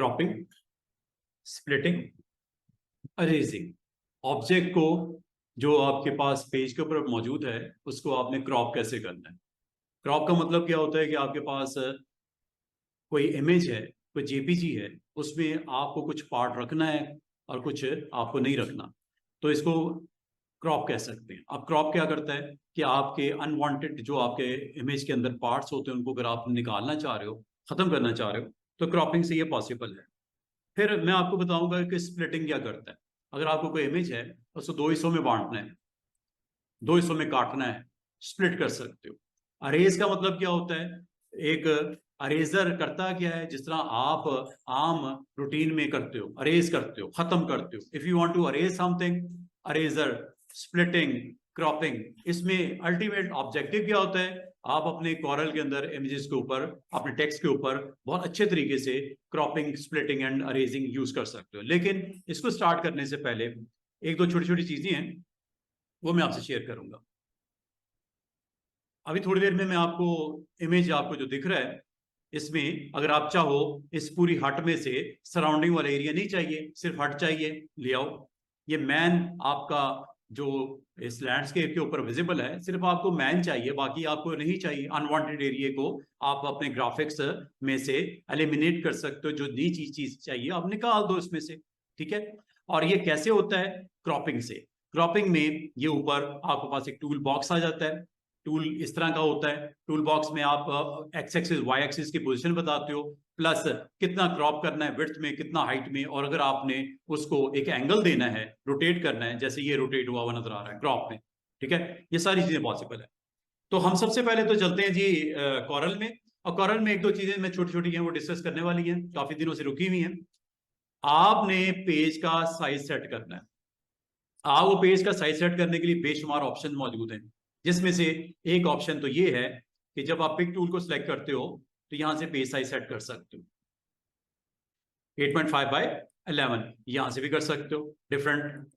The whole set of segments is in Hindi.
Cropping, splitting, अरेजिंग। ऑब्जेक्ट को जो आपके पास पेज के ऊपर मौजूद है उसको आपने क्रॉप कैसे करना है। क्रॉप का मतलब क्या होता है कि आपके पास कोई इमेज है, कोई जेपीजी है, उसमें आपको कुछ पार्ट रखना है और कुछ आपको नहीं रखना, तो इसको क्रॉप कह सकते हैं। अब क्रॉप क्या करता है कि आपके अनवांटेड जो आपके इमेज के अंदर पार्ट्स होते हैं उनको अगर आप निकालना चाह रहे हो, खत्म करना चाह रहे हो, तो क्रॉपिंग से ये पॉसिबल है। फिर मैं आपको बताऊंगा कि स्प्लिटिंग क्या करता है। अगर आपको कोई इमेज है उसको दो हिस्सों में बांटना है, दो हिस्सों में काटना है, स्प्लिट कर सकते हो। अरेज का मतलब क्या होता है, एक अरेजर करता क्या है, जिस तरह आप आम रूटीन में करते हो, अरेज करते हो, खत्म करते हो। If you want to erase something, eraser, splitting, cropping, इसमें अल्टीमेट ऑब्जेक्टिव क्या होता है, आप अपने कॉरल के अंदर इमेजेस के ऊपर, अपने टेक्स्ट के ऊपर बहुत अच्छे तरीके से क्रॉपिंग, स्प्लिटिंग एंड अरेजिंग यूज कर सकते हो। लेकिन इसको स्टार्ट करने से पहले एक दो छोटी छोटी चीजें हैं, वो मैं आपसे शेयर करूंगा। अभी थोड़ी देर में मैं आपको इमेज, आपको जो दिख रहा है, इसमें अगर आप चाहो इस पूरी हट में से सराउंडिंग वाला एरिया नहीं चाहिए, सिर्फ हट चाहिए, ले आओ। ये मैन आपका जो इस लैंडस्केप के ऊपर विजिबल है, सिर्फ आपको मैन चाहिए, बाकी आपको नहीं चाहिए। अनवांटेड एरिया को आप अपने ग्राफिक्स में से एलिमिनेट कर सकते हो, जो नीची चीज चाहिए आप निकाल दो इसमें से, ठीक है। और ये कैसे होता है, क्रॉपिंग से। क्रॉपिंग में ये ऊपर आपके पास एक टूल बॉक्स आ जाता है। टूल इस तरह का होता है, टूल बॉक्स में आप एक्स एक्सिस वाई एक्सिस की पोजीशन बताते हो, प्लस कितना क्रॉप करना है, विड्थ में कितना, हाइट में, और अगर आपने उसको एक एंगल देना है, रोटेट करना है, जैसे ये रोटेट हुआ हुआ नजर आ रहा है क्रॉप में, ठीक है। ये सारी चीजें पॉसिबल है। तो हम सबसे पहले तो चलते हैं जी कॉरल में। और कॉरल में एक दो चीजें मैं छोटी छोटी हैं वो डिस्कस करने वाली हैं, काफी दिनों से रुकी हुई हैं। आपने पेज का साइज सेट करना है। आप वो पेज का साइज सेट करने के लिए बेशुमार ऑप्शन मौजूद हैं, जिसमें से एक ऑप्शन तो ये है कि जब आप पिक टूल को सिलेक्ट करते हो तो यहां से पेज साइज सेट कर सकते हो। 8.5 बाय 11 यहां से भी कर सकते हो डिफरेंट।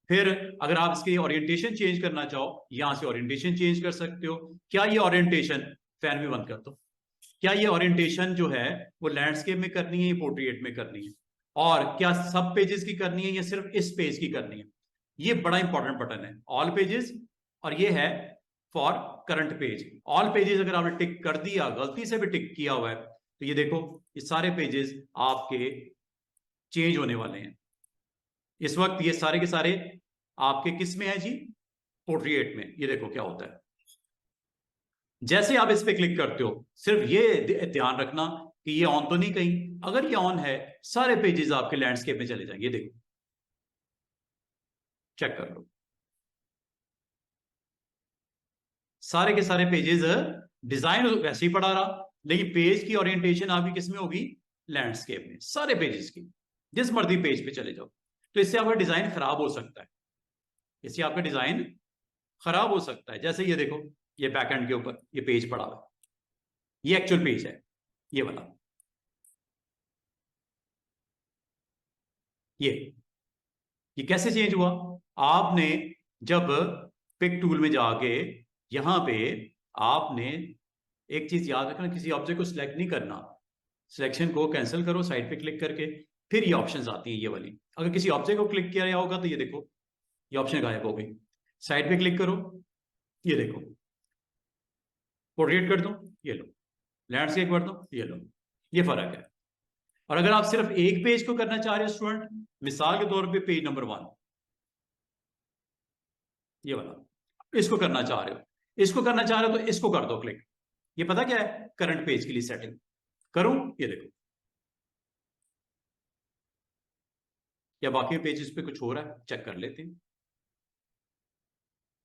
फिर अगर आप इसकी ओरिएंटेशन चेंज करना चाहो, यहां से ओरिएंटेशन चेंज कर सकते हो। क्या ये ओरिएंटेशन, फैन भी बंद कर दो, क्या ये ओरिएंटेशन जो है वो लैंडस्केप में करनी है, पोर्ट्रेट में करनी है, और क्या सब पेजेस की करनी है या सिर्फ इस पेज की करनी है। ये बड़ा इंपॉर्टेंट बटन है, ऑल पेजेस, और ये है for current page. All pages अगर आपने टिक कर दिया, गलती से भी टिक किया हुआ है, तो ये देखो ये सारे पेजेस आपके चेंज होने वाले हैं। इस वक्त ये सारे के सारे आपके किस में है जी, पोर्ट्रेट में। ये देखो क्या होता है, जैसे आप इस पे क्लिक करते हो, सिर्फ ये ध्यान रखना कि ये ऑन तो नहीं कहीं, अगर ये ऑन है सारे पेजेस आपके लैंडस्केप में चले जाएंगे। देखो चेक कर लो, सारे के सारे पेजेस, डिजाइन वैसे ही पड़ा रहा, लेकिन पेज की ओरिएंटेशन आपकी किस में होगी, लैंडस्केप में, सारे पेजेस की। जिस मर्जी पेज पे चले जाओ, तो इससे आपका डिजाइन खराब हो सकता है, इससे आपका डिजाइन खराब हो सकता है। जैसे ये देखो, ये बैकएंड के ऊपर ये पेज पड़ा हुआ है, ये एक्चुअल पेज है, ये वाला, ये कैसे चेंज हुआ, आपने जब पिक टूल में जाके यहां पे आपने एक चीज याद रखना, किसी ऑब्जेक्ट को सिलेक्ट नहीं करना, सिलेक्शन को कैंसिल करो साइड पे क्लिक करके, फिर ये ऑप्शंस आती हैं ये वाली। अगर किसी ऑब्जेक्ट को क्लिक किया होगा तो ये देखो ये ऑप्शन गायब हो गई। साइड पे क्लिक करो, ये देखो, पोर्ट्रेट कर दो, ये लो, लैंडस्केप कर दो, ये लो, ये फर्क है। और अगर आप सिर्फ एक पेज को करना चाह रहे हो स्टूडेंट, मिसाल के तौर पे पेज नंबर 1, ये वाला, इसको करना चाह रहे हो, इसको करना चाह रहे हो तो इसको कर दो क्लिक। ये पता क्या है, करंट पेज के लिए सेटिंग करूं, ये देखो, या बाकी पेजेस पे कुछ हो रहा है, चेक कर लेते हैं।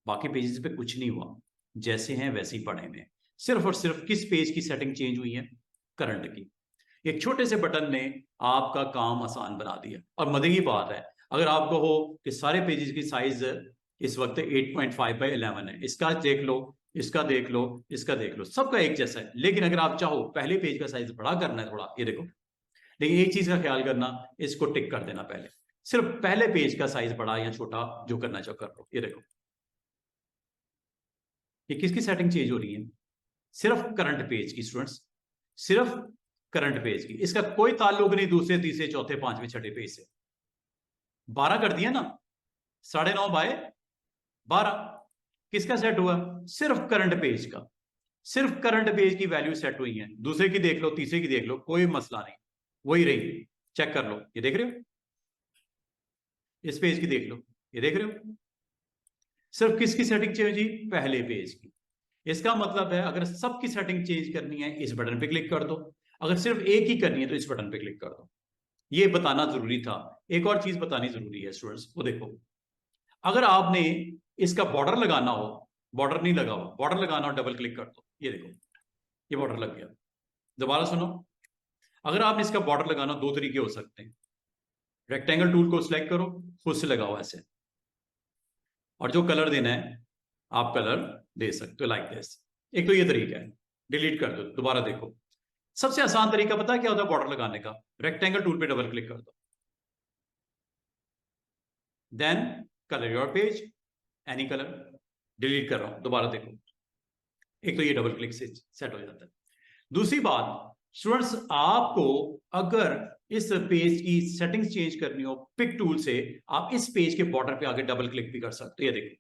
बाकी पेजेस पे कुछ नहीं हुआ, जैसे हैं वैसे ही पड़े हुए हैं। सिर्फ और सिर्फ किस पेज की सेटिंग चेंज हुई है, करंट की। एक छोटे से बटन ने आपका काम आसान बना दिया। और मजे की बात है, अगर आप कहो कि सारे पेजेस की साइज इस वक्त 8.5 बाई 11 है, इसका देख लो, इसका देख लो, इसका देख लो, सबका एक जैसा है। लेकिन अगर आप चाहो पहले पेज का साइज बड़ा करना है थोड़ा, ये देखो, लेकिन एक चीज का ख्याल करना, इसको टिक कर देना पहले, सिर्फ पहले पेज का साइज बड़ा या छोटा जो करना चाहो कर लो। ये देखो, ये किसकी सेटिंग चेंज हो रही है, सिर्फ करंट पेज की स्टूडेंट्स, सिर्फ करंट पेज की। इसका कोई ताल्लुक नहीं दूसरे तीसरे चौथे पांचवें छठे पेज से। 12 कर दिया ना, 9.5 बाय 12 किसका सेट हुआ? सिर्फ करंट पेज का। सिर्फ करंट पेज की वैल्यू सेट हुई है। दूसरे की देख लो, तीसरे की देख लो, कोई मसला नहीं, वही रही। चेक कर लो, ये देख रहे हो? इस पेज की देख लो, ये देख रहे हो? सिर्फ किसकी सेटिंग चेंज हुई? पहले पेज की। इसका मतलब है अगर सबकी सेटिंग चेंज करनी है इस बटन पे क्लिक कर दो, अगर सिर्फ एक ही करनी है तो इस बटन पे क्लिक कर दो। ये बताना जरूरी था। एक और चीज बतानी जरूरी है स्टूडेंट्स, वो देखो, अगर आपने इसका बॉर्डर लगाना हो, बॉर्डर नहीं लगा हो, बॉर्डर लगाना हो, डबल क्लिक कर दो, ये देखो ये बॉर्डर लग गया। दोबारा सुनो, अगर आपने इसका बॉर्डर लगाना, दो तरीके हो सकते हैं। रेक्टेंगल टूल को सिलेक्ट करो, खुद से लगाओ ऐसे, और जो कलर देना है आप कलर दे सकते हो, लाइक दिस। एक तो ये तरीका है, डिलीट कर दो, दोबारा देखो। सबसे आसान तरीका पता है क्या होता है बॉर्डर लगाने का? रेक्टेंगल टूल पे डबल क्लिक कर दो, then colour your page, any colour. Delete कर रहा हूं, दोबारा देखो। एक तो ये डबल क्लिक से सेट हो जाता है। दूसरी बात स्टूडेंट्स, आपको अगर इस पेज की सेटिंग्स चेंज करनी हो पिक टूल से, आप इस पेज के बॉर्डर पे आगे डबल क्लिक भी कर सकते हो। ये देखो,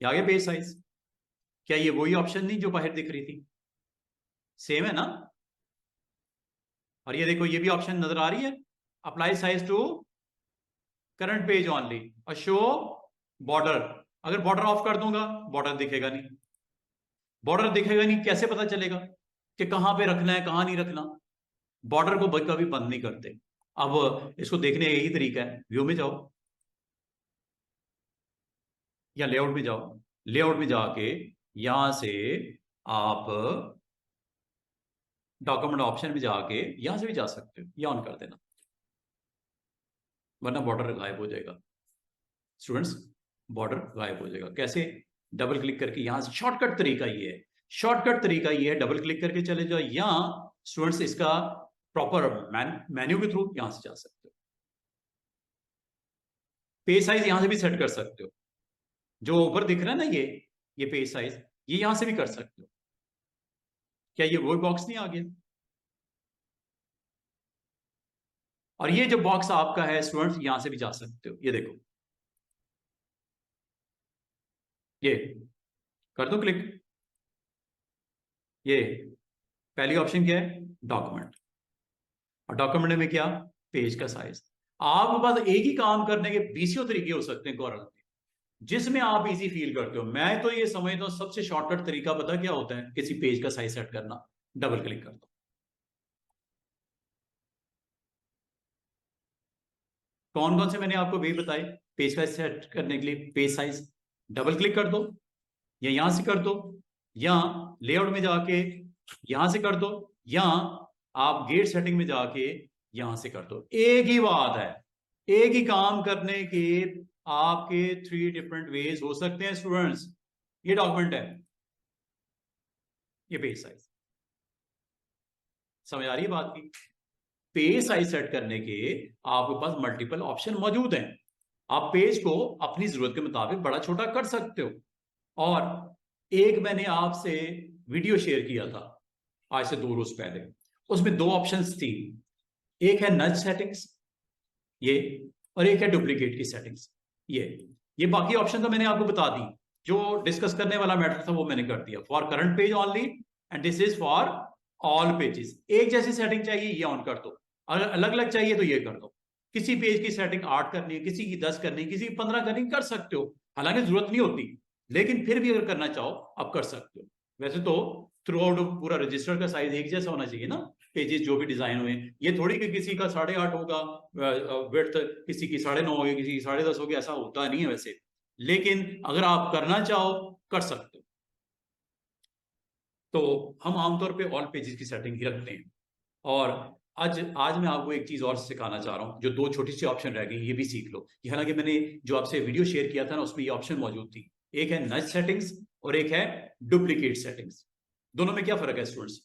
ये आगे पेज साइज। क्या ये वही ऑप्शन नहीं जो बाहर दिख रही थी? सेम है ना? और ये देखो, ये भी ऑप्शन नजर आ रही है, apply size to current page only और शो बॉर्डर। अगर बॉर्डर ऑफ कर दूंगा, बॉर्डर दिखेगा नहीं। बॉर्डर दिखेगा नहीं, कैसे पता चलेगा कि कहां पे रखना है कहां नहीं रखना? बॉर्डर को कभी बंद नहीं करते। अब इसको देखने का यही तरीका है, व्यू में जाओ या लेआउट में जाओ। लेआउट में जाके यहां से आप डॉक्यूमेंट ऑप्शन में जाके यहां से भी जा सकते हो, या ऑन कर देना, वरना बॉर्डर गायब हो जाएगा। स्टूडेंट्स, बॉर्डर गायब हो जाएगा कैसे? डबल क्लिक करके यहां से। शॉर्टकट तरीका ये है, शॉर्टकट तरीका ये है, डबल क्लिक करके चले जाओ, या स्टूडेंट्स इसका प्रॉपर मेन्यू के थ्रू यहां से जा सकते हो। पेज साइज यहां से भी सेट कर सकते हो, जो ऊपर दिख रहा है ना ये पेज साइज, ये यहां से भी कर सकते हो। क्या ये वो बॉक्स नहीं आ गया? और ये जो बॉक्स आपका है स्टूडेंट्स, यहां से भी जा सकते हो। ये देखो, ये कर दो क्लिक। ये पहली ऑप्शन क्या है? डॉक्यूमेंट। और डॉक्यूमेंट में क्या? पेज का साइज। आपके पास एक ही काम करने के बीसियों तरीके हो सकते हैं गौरव, जिसमें आप इजी फील करते हो। मैं तो ये समझता हूं सबसे शॉर्टकट तरीका पता क्या होता है किसी पेज का साइज सेट करना? डबल क्लिक कर दो। कौन कौन से मैंने आपको वे बताए पेज साइज सेट करने के लिए? पेज साइज डबल क्लिक कर दो, या यहां से कर दो, या लेआउट में जाके यहां से कर दो, या आप गेट सेटिंग में जाके यहां से कर दो। एक ही बात है, एक ही काम करने के आपके 3 डिफरेंट वेज हो सकते हैं स्टूडेंट्स। ये डॉक्यूमेंट है, ये पेज साइज। समझ आ रही है बात की? पेज साइज सेट करने के आपके पास मल्टीपल ऑप्शन मौजूद हैं। आप पेज को अपनी जरूरत के मुताबिक बड़ा छोटा कर सकते हो। और एक मैंने आपसे वीडियो शेयर किया था आज से 2 रोज पहले, उसमें 2 ऑप्शंस थी। एक है नज सेटिंग्स ये, और एक है डुप्लीकेट की सेटिंग्स ये बाकी ऑप्शन तो मैंने आपको बता दी। जो डिस्कस करने वाला मैटर था वो मैंने कर दिया। For current page only and this is for all pages. एक जैसी सेटिंग चाहिए ये ऑन कर दो, अगर अलग अलग चाहिए तो ये कर दो। किसी पेज की सेटिंग 8 करनी है, किसी की 10 करनी है, किसी की 15 करनी, कर सकते हो। हालांकि जरूरत नहीं होती, लेकिन फिर भी अगर करना चाहो आप कर सकते हो। वैसे तो थ्रू आउट पूरा रजिस्टर का साइज एक जैसा होना चाहिए ना, पेजेस जो भी डिजाइन हुए। ये थोड़ी कि किसी का 8.5 होगा विड्थ, किसी की 9.5 होगी, किसी की 10.5 होगी, ऐसा होता नहीं है वैसे। लेकिन अगर आप करना चाहो कर सकते हो। तो हम आमतौर पे ऑल पेजेस की सेटिंग ही रखते हैं। और आज आज मैं आपको एक चीज और सिखाना चाह रहा हूँ, जो 2 छोटी सी ऑप्शन रह गई, ये भी सीख लो। ये हालांकि मैंने जो आपसे वीडियो शेयर किया था ना, उसमें ये ऑप्शन मौजूद थी। एक है नज सेटिंग्स और एक है डुप्लीकेट सेटिंग्स। दोनों में क्या फर्क है स्टूडेंट्स?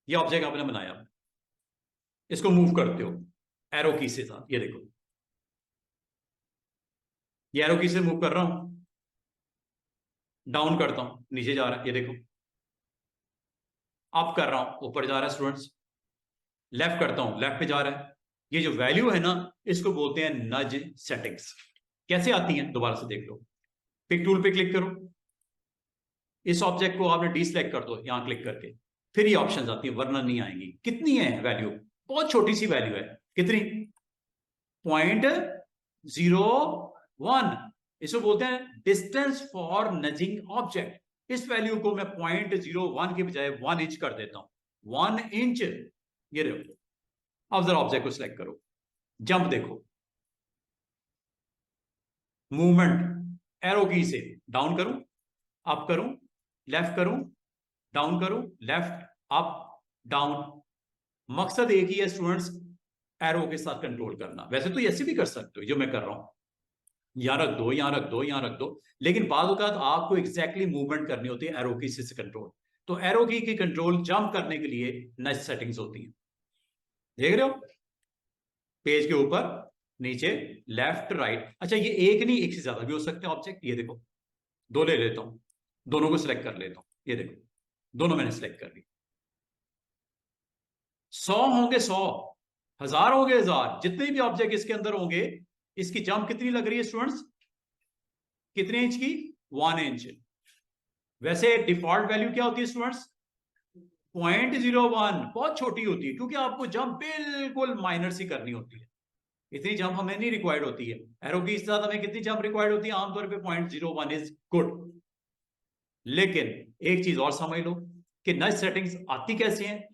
ये ऑब्जेक्ट आपने बनाया, इसको मूव करते हो एरो की से साथ, ये देखो ये एरो की से मूव कर रहा हूं, डाउन करता हूं, नीचे जा रहा है, ये देखो। अप कर रहा हूं, ऊपर जा रहा है स्टूडेंट्स। लेफ्ट करता हूं, लेफ्ट पे जा रहा है। ये जो वैल्यू है ना, इसको बोलते हैं नज सेटिंग्स। कैसे आती हैं दोबारा से देख लो। पिक टूल पे क्लिक करो, इस ऑब्जेक्ट को आपने डीसेलेक्ट कर दो यहां क्लिक करके, फिर ये ऑप्शंस आती है, वरना नहीं आएंगी। कितनी है वैल्यू? बहुत छोटी सी वैल्यू है। कितनी? 0.01। इसको बोलते हैं डिस्टेंस फॉर नजिंग ऑब्जेक्ट। इस वैल्यू को मैं 0.01 के बजाय 1 इंच कर देता हूं। 1 इंच। ये देखो, अब जरा ऑब्जेक्ट को सिलेक्ट करो, जंप देखो, मूवमेंट एरो की से डाउन करूं, अप करूं, लेफ्ट करूं, डाउन करूं, लेफ्ट, अप, डाउन। मकसद एक ही है स्टूडेंट्स, एरो के साथ कंट्रोल करना। वैसे तो ऐसे भी कर सकते हो जो मैं कर रहा हूं, यहां रख दो, यहां रख दो, यहां रख दो, लेकिन बाद औक़ात आपको एग्जैक्टली मूवमेंट करनी होती है एरो की से कंट्रोल। तो एरो की कंट्रोल जंप करने के लिए नच सेटिंग्स होती हैं। देख रहे हो, पेज के ऊपर, नीचे, लेफ्ट, राइट। अच्छा, ये एक नहीं, एक से ज्यादा भी हो सकते हैं ऑब्जेक्ट। ये देखो, दो ले लेता हूं, दोनों को सिलेक्ट कर लेता हूं। ये देखो, दोनों मैंने सिलेक्ट कर ली। 100 होंगे 100, 1000 होंगे 1000, जितने भी ऑब्जेक्ट इसके अंदर होंगे। इसकी जंप कितनी लग रही है स्टूडेंट्स? कितने इंच की? 1 इंच। वैसे डिफॉल्ट वैल्यू क्या होती है स्टूडेंट्स? 0.01। बहुत छोटी होती है, क्योंकि आपको जंप बिल्कुल माइनर सी करनी होती है। इतनी जंप हमें नहीं रिक्वायर्ड होती है। एरो की साथ हमें कितनी जंप रिक्वायर्ड होती है? आमतौर पे 0.01 इज गुड। लेकिन एक चीज और समझ लो कि नच सेटिंग्स आती कैसे हैं।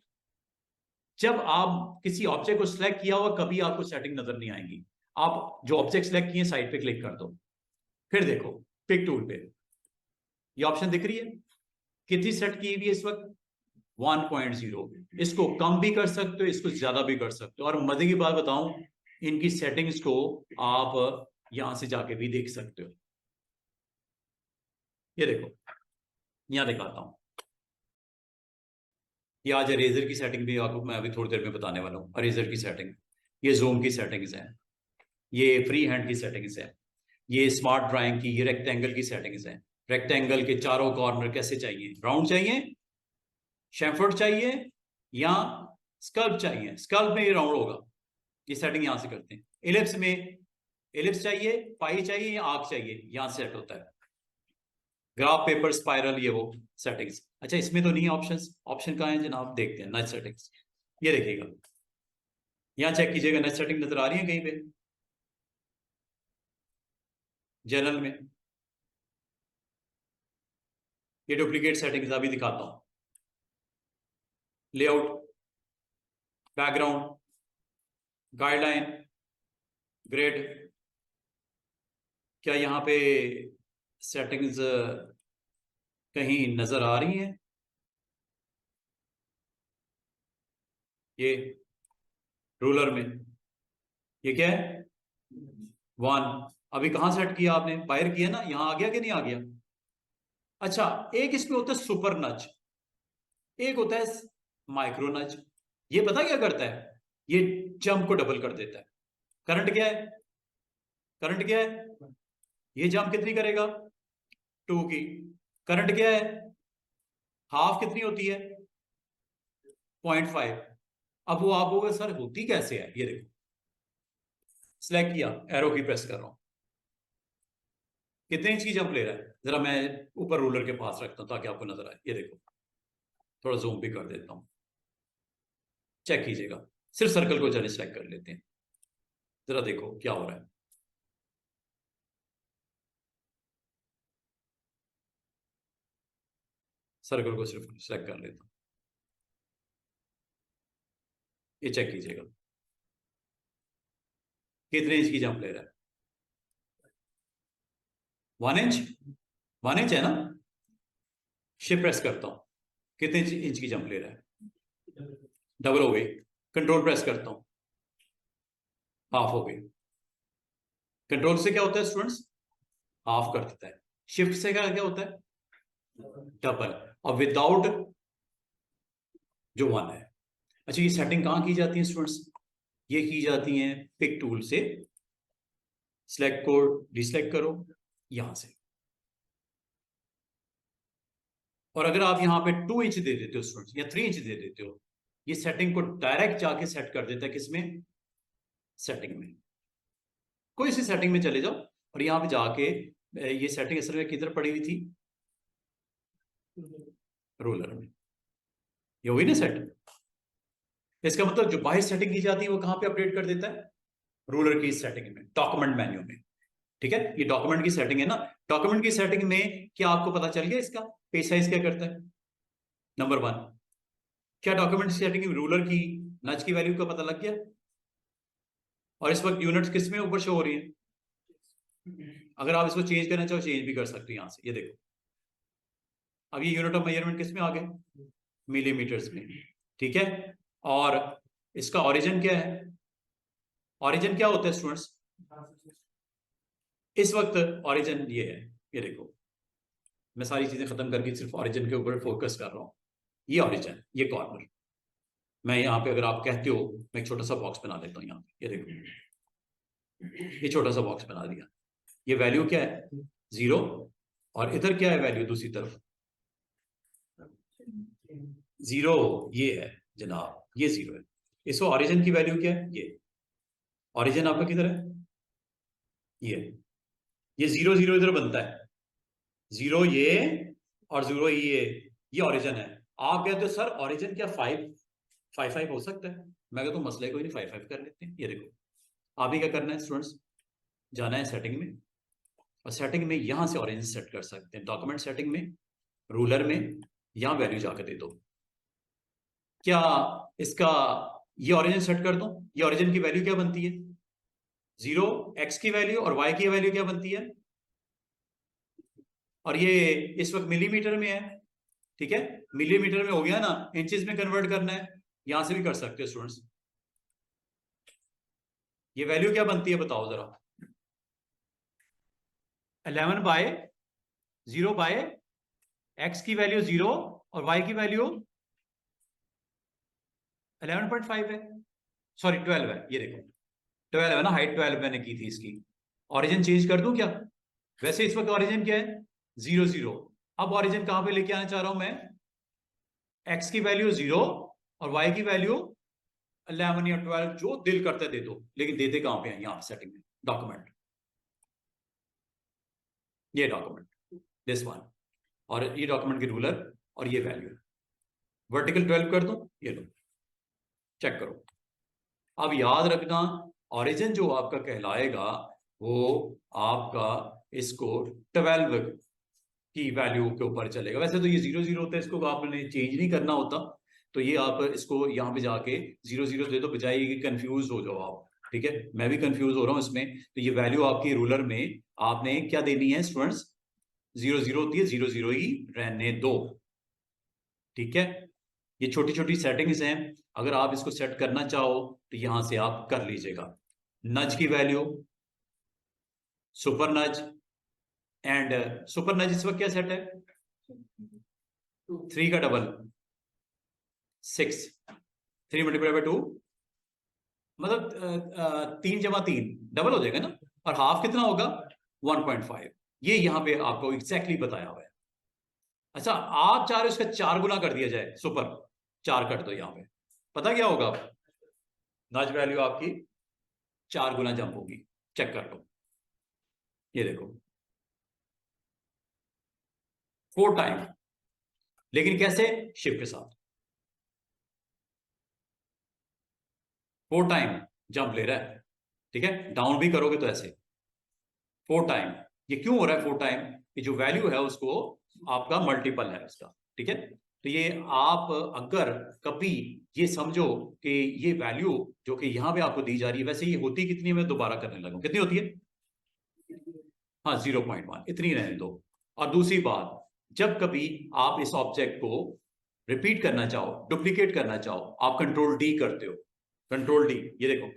जब आप किसी ऑब्जेक्ट को सिलेक्ट किया हुआ, कभी आपको सेटिंग नजर नहीं आएंगी। आप जो ऑब्जेक्ट सिलेक्ट किए साइड पे क्लिक कर दो, फिर देखो पिक टूल पे ये ऑप्शन दिख रही है, कितनी सेट की हुई है इस वक्त? 1.0। इसको कम भी कर सकते हो, इसको ज्यादा भी कर सकते हो। और मजे की बात बताऊं, इनकी सेटिंग्स को आप यहां से जाके भी देख सकते हो। ये देखो, यहां दिखाता हूं। ये आज इरेजर की सेटिंग भी आपको मैं अभी थोड़ी देर में बताने वाला हूं। इरेजर की सेटिंग, ये जूम की सेटिंग्स है, ये फ्री हैंड की सेटिंग्स है, ये स्मार्ट ड्राइंग की, ये रेक्टेंगल की सेटिंग्स है। रेक्टेंगल के चारों कॉर्नर कैसे चाहिए? राउंड चाहिए, शेफर्ड चाहिए, या स्कल्प चाहिए? स्कल्प में ये राउंड होगा, ये सेटिंग यहां से करते हैं। इलिप्स में इलिप्स चाहिए, पाई चाहिए, या आर्क चाहिए, यहां से सेट होता है। ग्राफ, पेपर, स्पाइरल, ये वो सेटिंग्स। अच्छा, इसमें तो नहीं है ऑप्शंस। ऑप्शन कहाँ है जनाब? देखते हैं नच सेटिंग्स। ये देखिएगा, यहां चेक कीजिएगा, नच सेटिंग नजर आ रही है कहीं पे? जनरल में ये डुप्लीकेट सेटिंग्स अभी दिखाता हूं। Layout, background, guideline, grade. क्या यहाँ पे सेटिंग्स कहीं नजर आ रही हैं? ये रूलर में ये क्या है? 1। अभी कहाँ सेट किया आपने? फायर किया ना, यहां आ गया कि नहीं आ गया? अच्छा, एक इसमें होता है सुपर नच, एक होता है माइक्रो नच। ये पता क्या करता है? ये जंप को डबल कर देता है। करंट क्या है? करंट क्या है? ये जंप कितनी करेगा? 2 की। करंट क्या है? हाफ कितनी होती है? 0.5। अब वो आप बोलोगे सर होती कैसे है? ये देखो, सिलेक्ट किया, एरो की प्रेस कर रहा हूं, कितने इंच की जंप ले रहा है? जरा मैं ऊपर रूलर के पास रखता हूं ताकि आपको नजर आए। ये देखो, थोड़ा जूम भी कर देता हूं, चेक कीजिएगा। सिर्फ सर्कल को चले सिलेक्ट कर लेते हैं, जरा देखो क्या हो रहा है। सर्कल को सिर्फ सिलेक्ट कर लेता हूं, ये चेक कीजिएगा कितने इंच की जंप ले रहा है। 1 इंच। 1 इंच है ना? शिफ्ट प्रेस करता हूं, कितने इंच की जंप ले रहा है? डबल हो गई। कंट्रोल प्रेस करता हूं, हाफ हो गई। कंट्रोल से क्या होता है स्टूडेंट्स? हाफ कर देता है। शिफ्ट से क्या क्या होता है? डबल। और विदाउट जो 1 है। अच्छा, ये सेटिंग कहां की जाती है स्टूडेंट्स? ये की जाती है पिक टूल से। सिलेक्ट को डिसलेक्ट करो, यहां से और अगर आप यहाँ पे 2 इंच दे देते हो स्टूडेंट्स या 3 इंच दे देते हो, ये सेटिंग को डायरेक्ट जाके सेट कर देता है किसमें, सेटिंग में। कोई सी सेटिंग में चले जाओ और यहाँ पे जाके ये सेटिंग असल में किधर पड़ी हुई थी, रोलर में। ये हुई ना सेट। इसका मतलब जो बाहर सेटिंग की जाती है वो कहां पे अपडेट कर देता है, रूलर की सेटिंग में, डॉक्यूमेंट मेन्यू में। ठीक है, ये डॉक्यूमेंट की सेटिंग है ना। डॉक्यूमेंट की सेटिंग में क्या आपको पता चल गया इसका पेज साइज क्या करता है? नंबर 1, क्या डॉक्यूमेंट की सेटिंग में रूलर की नज की वैल्यू का पता लग गया? और इस वक्त यूनिट्स किस में ऊपर शो हो रही है? अगर आप इसको चेंज करना चाहो चेंज भी कर सकते हो यहां से। ये देखो अब ये यूनिट ऑफ मेजरमेंट किस में आ गए, मिलीमीटर्स में। ठीक है, और इसका ओरिजिन क्या है? ओरिजिन क्या होता है स्टूडेंट्स? इस वक्त ओरिजिन ये है, ये देखो मैं सारी चीजें खत्म करके सिर्फ ओरिजिन के ऊपर फोकस कर रहा हूं। ये ओरिजिन, ये कॉर्नर। मैं यहाँ पे अगर आप कहते हो मैं एक छोटा सा बॉक्स बना लेता हूँ यहाँ पे। ये देखो ये छोटा सा बॉक्स बना दिया। ये वैल्यू क्या है, 0। और इधर क्या है वैल्यू दूसरी तरफ, 0। ये है जनाब, ये 0 है। इसको ओरिजिन की वैल्यू क्या है, ये ओरिजिन आपका किधर है, ये 0 0 इधर बनता है, 0 ये और 0 ये ओरिजिन है। आप कहते हो सर ओरिजिन क्या 5 हो सकता है? मैं कहता हूँ मसले कोई नहीं, 5 कर लेते हैं। ये देखो आप ही क्या करना है स्टूडेंट्स, जाना है सेटिंग में, और सेटिंग में यहां से ओरिजिन सेट कर सकते हैं। डॉक्यूमेंट सेटिंग में, रूलर में, यहां वैल्यू जाकर दे दो। क्या इसका ये ओरिजिन सेट कर दो? ये ओरिजिन की वैल्यू क्या बनती है, 0। एक्स की वैल्यू और वाई की वैल्यू क्या बनती है, और ये इस वक्त मिलीमीटर में है। ठीक है, मिलीमीटर में हो गया ना, इंचेस में कन्वर्ट करना है, यहां से भी कर सकते हो स्टूडेंट्स। ये वैल्यू क्या बनती है बताओ जरा, 11/0 एक्स की वैल्यू 0 और वाई की वैल्यू 11.5 है, सॉरी 12 है। ये देखो 12 है ना, हाइट 12 मैंने की थी इसकी। ओरिजिन चेंज कर दूं क्या? वैसे इस वक्त ओरिजिन क्या है, 0 0। अब ओरिजिन कहां पे लेके आना चाह रहा हूं मैं, एक्स की वैल्यू 0 और वाई की वैल्यू 11 या 12, जो दिल करता है दे दो। लेकिन देते कहां पे हैं, यहां सेटिंग में, डॉक्यूमेंट, ये डॉक्यूमेंट दिस वन, और ये डॉक्यूमेंट की रूलर, और ये वैल्यू वर्टिकल 12 कर दो। ये लो चेक करो। अब याद रखना ओरिजिन जो आपका कहलाएगा वो आपका इसको 12 की वैल्यू के ऊपर चलेगा। वैसे तो ये 0 0 होता है, इसको आपने चेंज नहीं करना होता, तो ये आप इसको यहाँ पे जाके 0 0 दे दो, बजाय कि कंफ्यूज हो जाओ आप। ठीक है, मैं भी कंफ्यूज हो रहा हूँ इसमें। तो ये वैल्यू आपकी रूलर में आपने क्या देनी है स्टूडेंट्स, 0 0 होती है, 0 0 ही रहने दो। ठीक है, ये छोटी छोटी सेटिंग्स हैं, अगर आप इसको सेट करना चाहो तो यहां से आप कर लीजिएगा। नज की वैल्यू, सुपर नज, एंड सुपर नज इस वक्त क्या सेट है, 3 का डबल 6, 3 × 2 मतलब 3 × 3 डबल हो जाएगा ना, और हाफ कितना होगा 1.5। ये यहाँ पे आपको एग्जैक्टली बताया हुआ है। अच्छा आप चाह रहे हो इसका 4 गुना कर दिया जाए, सुपर 4 कर दो यहाँ पे, पता क्या होगा, नज वैल्यू आपकी 4 गुना जंप होगी। चेक कर लो, ये देखो 4 टाइम, लेकिन कैसे, शिफ्ट के साथ 4 टाइम जंप ले रहा है। ठीक है, डाउन भी करोगे तो ऐसे 4 टाइम। ये क्यों हो रहा है 4 टाइम, ये जो वैल्यू है उसको आपका मल्टीपल है उसका। ठीक है, तो ये आप अगर कभी ये समझो कि ये वैल्यू जो कि यहां पे आपको दी जा रही है, वैसे ये होती कितनी है, मैं दोबारा करने लगा, कितनी होती है, हाँ 0.1, इतनी रहने दो। और दूसरी बात, जब कभी आप इस ऑब्जेक्ट को रिपीट करना चाहो, डुप्लीकेट करना चाहो, आप कंट्रोल D करते हो। कंट्रोल D, ये देखो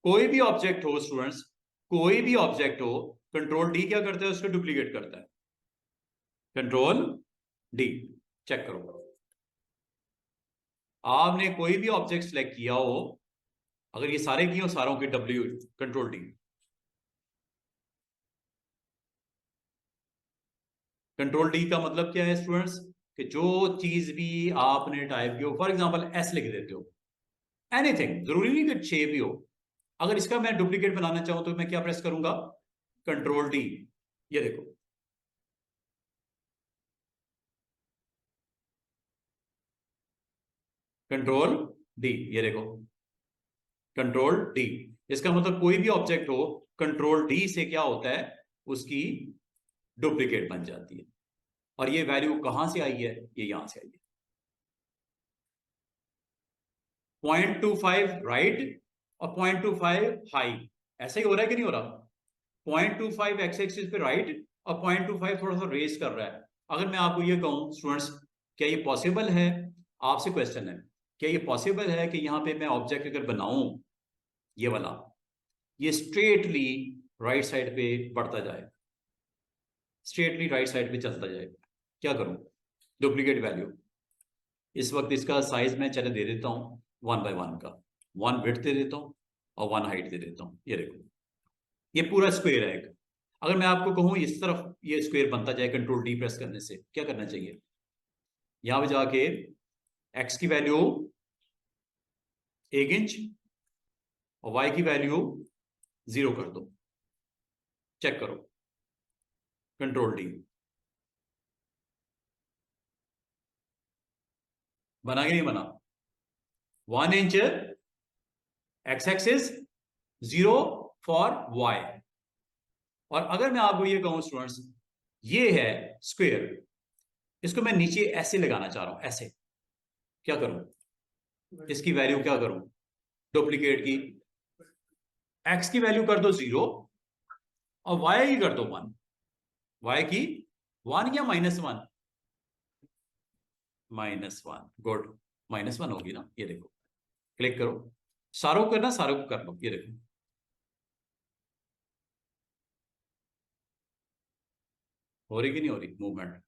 कोई भी ऑब्जेक्ट हो स्टूडेंट्स, कोई भी ऑब्जेक्ट हो, कंट्रोल D क्या करता है, उसको डुप्लीकेट करता है। कंट्रोल D, चेक करो आपने कोई भी ऑब्जेक्ट सिलेक्ट किया हो, अगर ये सारे किए हो सारों के W, control D। Control D का मतलब क्या है स्टूडेंट्स, कि जो चीज भी आपने टाइप की हो, फॉर एग्जांपल एस लिख देते हो, एनीथिंग, जरूरी नहीं कि छे भी हो। अगर इसका मैं डुप्लीकेट बनाना चाहूं तो मैं क्या प्रेस करूंगा, कंट्रोल डी। ये देखो, कंट्रोल डी, ये देखो, कंट्रोल डी। इसका मतलब कोई भी ऑब्जेक्ट हो, कंट्रोल डी से क्या होता है, उसकी डुप्लीकेट बन जाती है। और ये वैल्यू कहां से आई है, ये यहां से आई है। 0.25 राइट और 0.25 हाई, ऐसा ही हो रहा है कि नहीं हो रहा। 0.25 एक्स एक्सिस पे राइट और 0.25 थोड़ा सा रेस कर रहा है। अगर मैं आपको ये कहूं स्टूडेंट्स, क्या ये पॉसिबल है, आपसे क्वेश्चन है, क्या ये पॉसिबल है कि यहां पे मैं ऑब्जेक्ट अगर बनाऊं, ये वाला, ये स्ट्रेटली राइट साइड पे बढ़ता जाए, स्ट्रेटली राइट साइड पे चलता जाए, क्या करूं, डुप्लीकेट वैल्यू। इस वक्त इसका साइज मैं चले दे देता हूं 1 by 1 का, 1 विड्थ दे देता हूं और 1 हाइट दे देता हूं। ये देखो, ये पूरा स्क्वायर है एक। अगर मैं आपको कहूं इस तरफ ये स्क्वायर बनता जाए कंट्रोल डी प्रेस करने से, क्या करना चाहिए, यहां पे जाके एक्स की वैल्यू 1 इंच और वाई की वैल्यू 0 कर दो, चेक करो, कंट्रोल डी, बना कि नहीं बना। 1 inch X axis, 0 for Y. और अगर मैं आपको ये कहूं स्टूडेंट्स, ये है स्क्वायर, इसको मैं नीचे ऐसे लगाना चाह रहा हूं, ऐसे, क्या करूं, इसकी वैल्यू क्या करूं, डुप्लीकेट की, एक्स की वैल्यू कर दो 0 और वाई की कर दो 1, वाई की 1 या -1, -1, गुड, -1 होगी ना, ये देखो, क्लिक करो, सारों को करना, सारों को कर लो, ये देखो, हो रही कि नहीं हो रही मूवमेंट,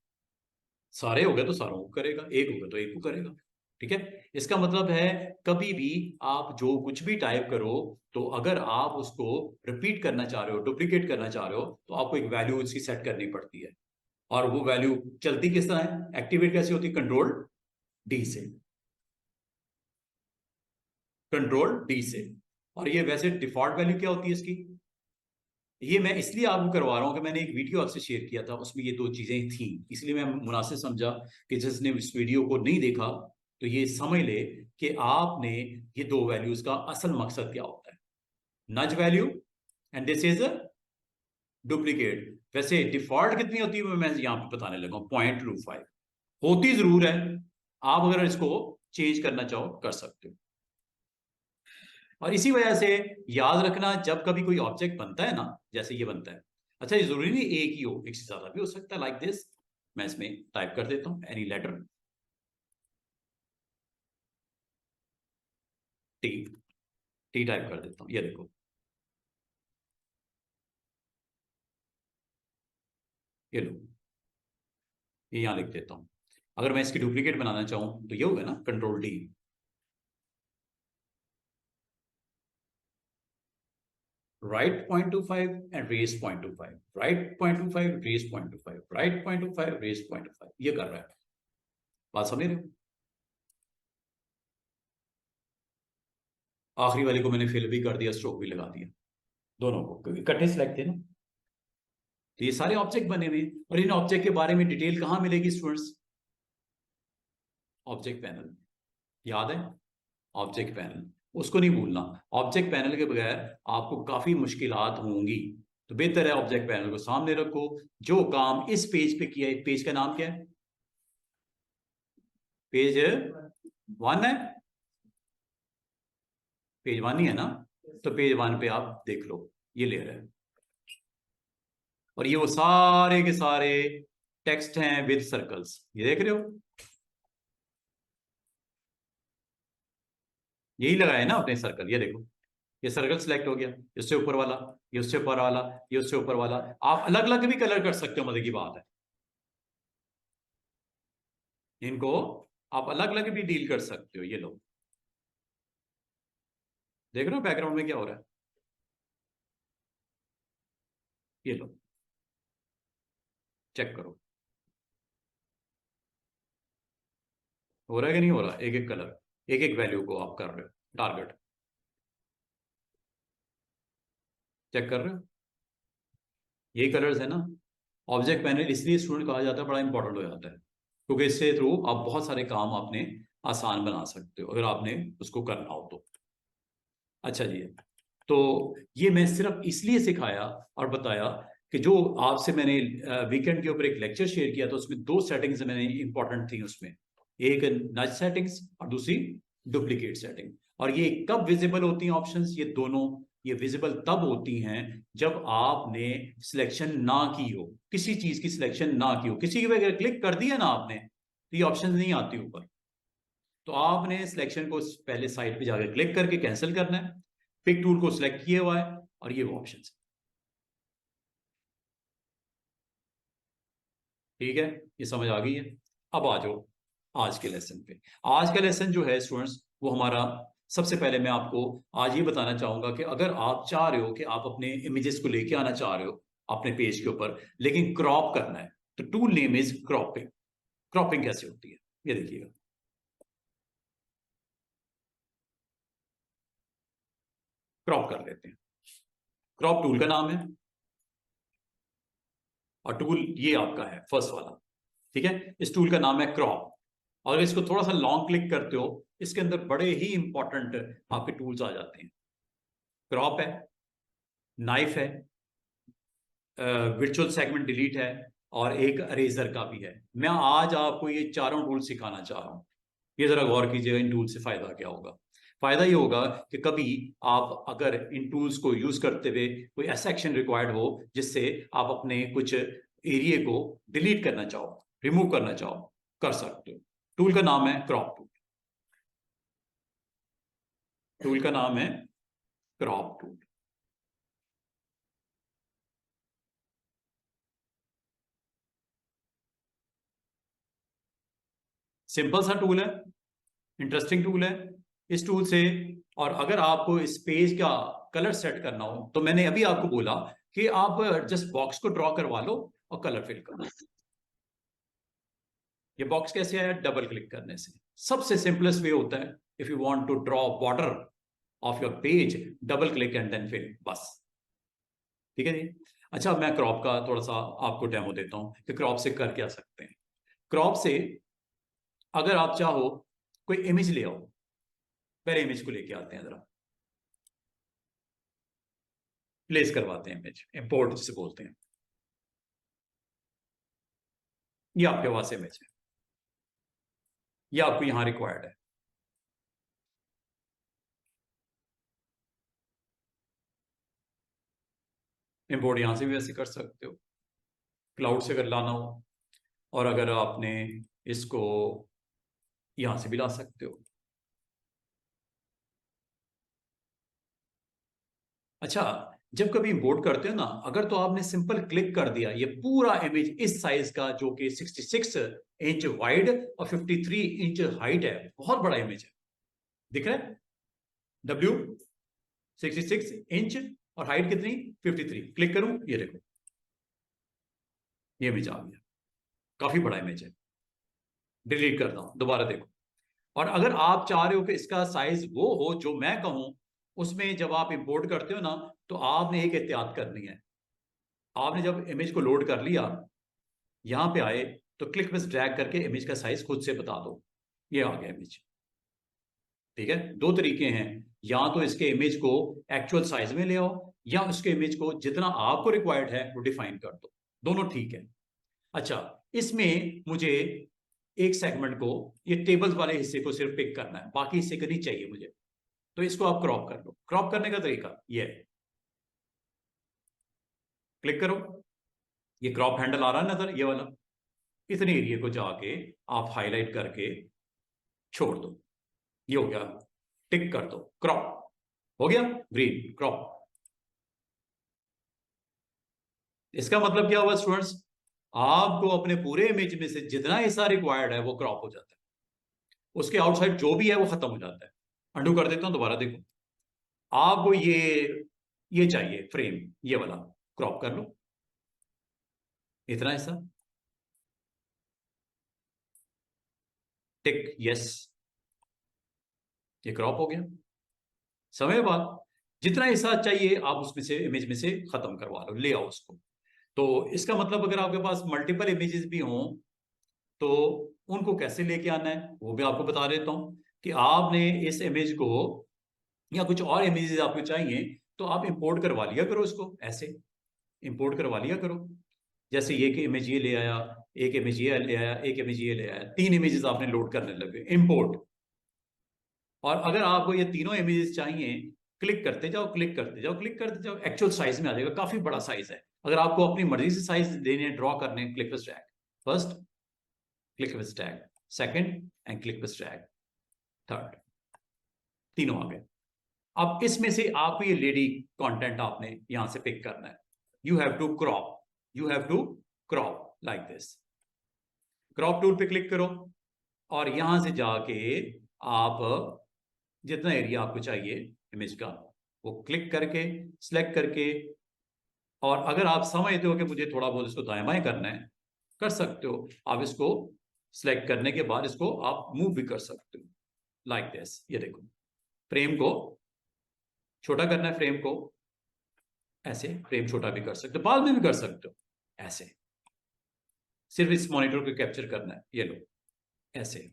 सारे हो गए तो सारों को करेगा, एक हो गया तो एक को करेगा। ठीक है, इसका मतलब है कभी भी आप जो कुछ भी टाइप करो, तो अगर आप उसको रिपीट करना चाह रहे हो, डुप्लीकेट करना चाह रहे हो, तो आपको एक वैल्यू उसकी सेट करनी पड़ती है। और वो वैल्यू चलती किस तरह है, एक्टिवेट कैसे होती है, कंट्रोल डी से, कंट्रोल डी से। और ये वैसे डिफॉल्ट वैल्यू क्या होती है इसकी, ये मैं इसलिए आपको करवा रहा हूं कि मैंने एक वीडियो आपसे शेयर किया था, उसमें ये दो चीजें थी, इसलिए मैं मुनासिब समझा कि जिसने इस वीडियो को नहीं देखा तो ये समझ ले कि आपने ये दो वैल्यूज का असल मकसद क्या होता है, नज value and this is duplicate. वैसे डिफॉल्ट कितनी होती है मैं यहां पे बताने लगा, 0.25 होती जरूर है, आप अगर इसको चेंज करना चाहो कर सकते हो। और इसी वजह से याद रखना, जब कभी कोई ऑब्जेक्ट बनता है ना, जैसे ये बनता है, अच्छा ये जरूरी नहीं एक ही हो, एक से ज्यादा भी हो सकता है, लाइक दिस, मैं इसमें टाइप कर देता हूं any letter, T, T type कर देता हूं, ये देखो, ये लो, ये यहां लिख देता हूं। अगर मैं इसकी डुप्लीकेट बनाना चाहूं तो ये होगा ना, control D, right 0.25 and race 0.25, right 0.25 race 0.25, right 0.25 race 0.25, ये कर रहा है, बात समझ रहे हो। आखिरी वाले को मैंने फिल भी कर दिया, स्ट्रोक भी लगा दिया, दोनों को, क्योंकि इकट्ठे सिलेक्ट थे ना। तो ये सारे ऑब्जेक्ट बने हुए, और इन ऑब्जेक्ट के बारे में डिटेल कहां मिलेगी स्टूडेंट्स, ऑब्जेक्ट पैनल, याद है, ऑब्जेक्ट पैनल, उसको नहीं भूलना। ऑब्जेक्ट पैनल के बगैर आपको काफी मुश्किलात होंगी, तो बेहतर है ऑब्जेक्ट पैनल को सामने रखो। जो काम इस पेज पे किया है, पेज का नाम क्या है, पेज 1 है, पेज 1 ही है ना, तो पेज 1 पे आप देख लो, ये लेयर है, और ये वो सारे के सारे टेक्स्ट हैं विद सर्कल्स, ये देख रहे हो, यही लगाया है ना अपने सर्कल, ये देखो, ये सर्कल सिलेक्ट हो गया, इससे ऊपर वाला, ये उससे ऊपर वाला, ये उससे ऊपर वाला, आप अलग अलग भी कलर कर सकते हो, मजे की बात है, इनको आप अलग अलग भी डील कर सकते हो। ये लो, देख रहे हो बैकग्राउंड में क्या हो रहा है, ये लो, चेक करो, हो रहा है कि नहीं हो रहा? एक एक कलर, एक एक वैल्यू को आप कर रहे हो टारगेट, चेक कर रहे हो? ये कलर्स है ना। ऑब्जेक्ट पैनल इसलिए स्टूडेंट कहा जाता है, बड़ा इंपॉर्टेंट हो जाता है, क्योंकि इससे थ्रू आप बहुत सारे काम आपने आसान बना सकते हो अगर आपने उसको करना हो तो। अच्छा जी, तो ये मैं सिर्फ इसलिए सिखाया और बताया कि जो आपसे मैंने वीकेंड के ऊपर एक लेक्चर शेयर किया था, उसमें दो सेटिंग्स मैंने इंपॉर्टेंट थी उसमें, एक नज सेटिंग्स और दूसरी डुप्लीकेट सेटिंग। और ये कब विजिबल होती हैं ऑप्शंस? ये दोनों ये विजिबल तब होती हैं जब आपने सिलेक्शन ना की हो, किसी चीज की सिलेक्शन ना की हो, किसी की अगर क्लिक कर दिया ना आपने तो ये ऑप्शन नहीं आती ऊपर। तो आपने सिलेक्शन को पहले साइड पे जाकर क्लिक करके कैंसिल करना है, पिक टूल को सिलेक्ट किया हुआ है और ये वो ऑप्शन। ठीक है, ये समझ आ गई है। अब आ जाओ आज के लेसन पे। आज का लेसन जो है स्टूडेंट्स, वो हमारा, सबसे पहले मैं आपको आज ये बताना चाहूंगा कि अगर आप चाह रहे हो कि आप अपने इमेजेस को लेके आना चाह रहे हो अपने पेज के ऊपर, लेकिन क्रॉप करना है, तो tool name is cropping. Cropping कैसे होती है ये देखिएगा। क्रॉप कर लेते हैं। क्रॉप टूल का नाम है और टूल ये आपका है फर्स्ट वाला। ठीक है, इस टूल का नाम है क्रॉप। और इसको थोड़ा सा लॉन्ग क्लिक करते हो, इसके अंदर बड़े ही इंपॉर्टेंट आपके टूल्स आ जाते हैं। क्रॉप है, नाइफ है, वर्चुअल सेगमेंट डिलीट है, और एक अरेजर का भी है। मैं आज आपको ये चारों टूल सिखाना चाह रहा हूं। ये जरा गौर कीजिएगा, इन टूल से फायदा क्या होगा। फायदा ये होगा कि कभी आप अगर इन टूल्स को यूज करते हुए कोई ऐसा एक्शन रिक्वायर्ड हो जिससे आप अपने कुछ एरिया को डिलीट करना चाहो, रिमूव करना चाहो, कर सकते हो। टूल का नाम है क्रॉप टूल। टूल का नाम है क्रॉप टूल। सिंपल सा टूल है, इंटरेस्टिंग टूल है। इस टूल से, और अगर आपको इस पेज का कलर सेट करना हो तो मैंने अभी आपको बोला कि आप जस्ट बॉक्स को ड्रॉ करवा लो और कलर फिल कर लो। ये बॉक्स कैसे आया? डबल क्लिक करने से। सबसे सिंपलेस्ट वे होता है, if you want to draw border of your page, double click and then fill, बस। ठीक है जी। अच्छा, अब मैं क्रॉप का थोड़ा सा आपको डेमो देता हूं कि क्रॉप से कर क्या सकते हैं। क्रॉप से अगर आप चाहो कोई इमेज ले आओ, पहले इमेज को लेके आते हैं जरा, प्लेस करवाते हैं इमेज, इंपोर्ट जिसे बोलते हैं। ये आपके पास इमेज है, ये आपको यहां रिक्वायर्ड है। इंपोर्ट यहां से भी वैसे कर सकते हो, क्लाउड से अगर लाना हो, और अगर आपने इसको यहां से भी ला सकते हो। अच्छा, जब कभी इंपोर्ट करते हो ना, अगर तो आपने सिंपल क्लिक कर दिया, ये पूरा इमेज इस साइज का जो कि 66 इंच वाइड और 53 इंच हाइट है, बहुत बड़ा इमेज है, दिख रहा है? डब्ल्यू 66 इंच और हाइट कितनी? 53। क्लिक करूं, ये देखो, ये इमेज आ गया, काफी बड़ा इमेज है। डिलीट करता हूं, दोबारा देखो। और अगर आप चाह रहे हो कि इसका साइज वो हो जो मैं कहूं, उसमें जब आप इंपोर्ट करते हो ना, तो आपने एक एहतियात करनी है। आपने जब इमेज को लोड कर लिया, यहां पे आए, तो क्लिक बस ड्रैग करके इमेज का साइज खुद से बता दो, ये आ गया इमेज। ठीक है, दो तरीके हैं, या तो इसके इमेज को एक्चुअल साइज में ले आओ, या उसके इमेज को जितना आपको रिक्वायर्ड है वो डिफाइन कर दो, दोनों ठीक है। अच्छा, इसमें मुझे एक सेगमेंट को, ये टेबल्स वाले हिस्से को सिर्फ पिक करना है, बाकी हिस्से का नहीं चाहिए मुझे, तो इसको आप क्रॉप कर लो। क्रॉप करने का तरीका ये है, क्लिक करो, ये क्रॉप हैंडल आ रहा है नजर, ये वाला, इतने एरिया को जाके आप हाईलाइट करके छोड़ दो, ये हो गया, टिक कर दो, क्रॉप हो गया, ग्रीन क्रॉप। इसका मतलब क्या हुआ स्टूडेंट्स? आपको अपने पूरे इमेज में से जितना हिस्सा रिक्वायर्ड है वो क्रॉप हो जाता है, उसके आउटसाइड जो भी है वो खत्म हो जाता है। अंडू कर देता हूं, दोबारा देखो, आपको ये चाहिए फ्रेम, ये वाला, क्रॉप कर लो इतना हिस्सा। टिक यस, ये क्रॉप हो गया। समय बाद जितना हिस्सा चाहिए आप उसमें से इमेज में से खत्म करवा लो, ले आओ उसको। तो इसका मतलब अगर आपके पास मल्टीपल इमेजेस भी हों तो उनको कैसे लेके आना है वो भी आपको बता देता हूं कि आपने इस इमेज को या कुछ और इमेजेस आपको चाहिए तो आप इंपोर्ट करवा लिया करो इसको, ऐसे इंपोर्ट करवा लिया करो। जैसे ये कि इमेज ये ले आया, एक इमेज ये ले आया, एक इमेज ये ले आया, 3 इमेजेस आपने लोड करने लगे, इंपोर्ट। और अगर आपको ये तीनों इमेजेस चाहिए, क्लिक करते जाओ, क्लिक करते जाओ, क्लिक करते जाओ, एक्चुअल साइज में आ जाएगा। काफी बड़ा साइज है। अगर आपको अपनी मर्जी से साइज देने, ड्रॉ करने, click with drag, first click with drag, second and click with drag, third, तीनों आ गए। अब इसमें से आपको ये लेडी कंटेंट आपने यहां से पिक करना है। You have to crop, you have to crop like this. Crop tool पे क्लिक करो और यहां से जाके आप जितना एरिया आपको चाहिए इमेज का वो क्लिक करके, सिलेक्ट करके, और अगर आप समझते हो कि मुझे थोड़ा बहुत इसको दाएं बाएं करना है, कर सकते हो। आप इसको सिलेक्ट करने के बाद इसको आप मूव भी कर सकते हो लाइक दिस। ये देखो, फ्रेम को छोटा करना है, फ्रेम को ऐसे, फ्रेम छोटा भी कर सकते हो, बाद में भी कर सकते हो ऐसे। सिर्फ इस मॉनिटर को कैप्चर करना है, ये लो ऐसे।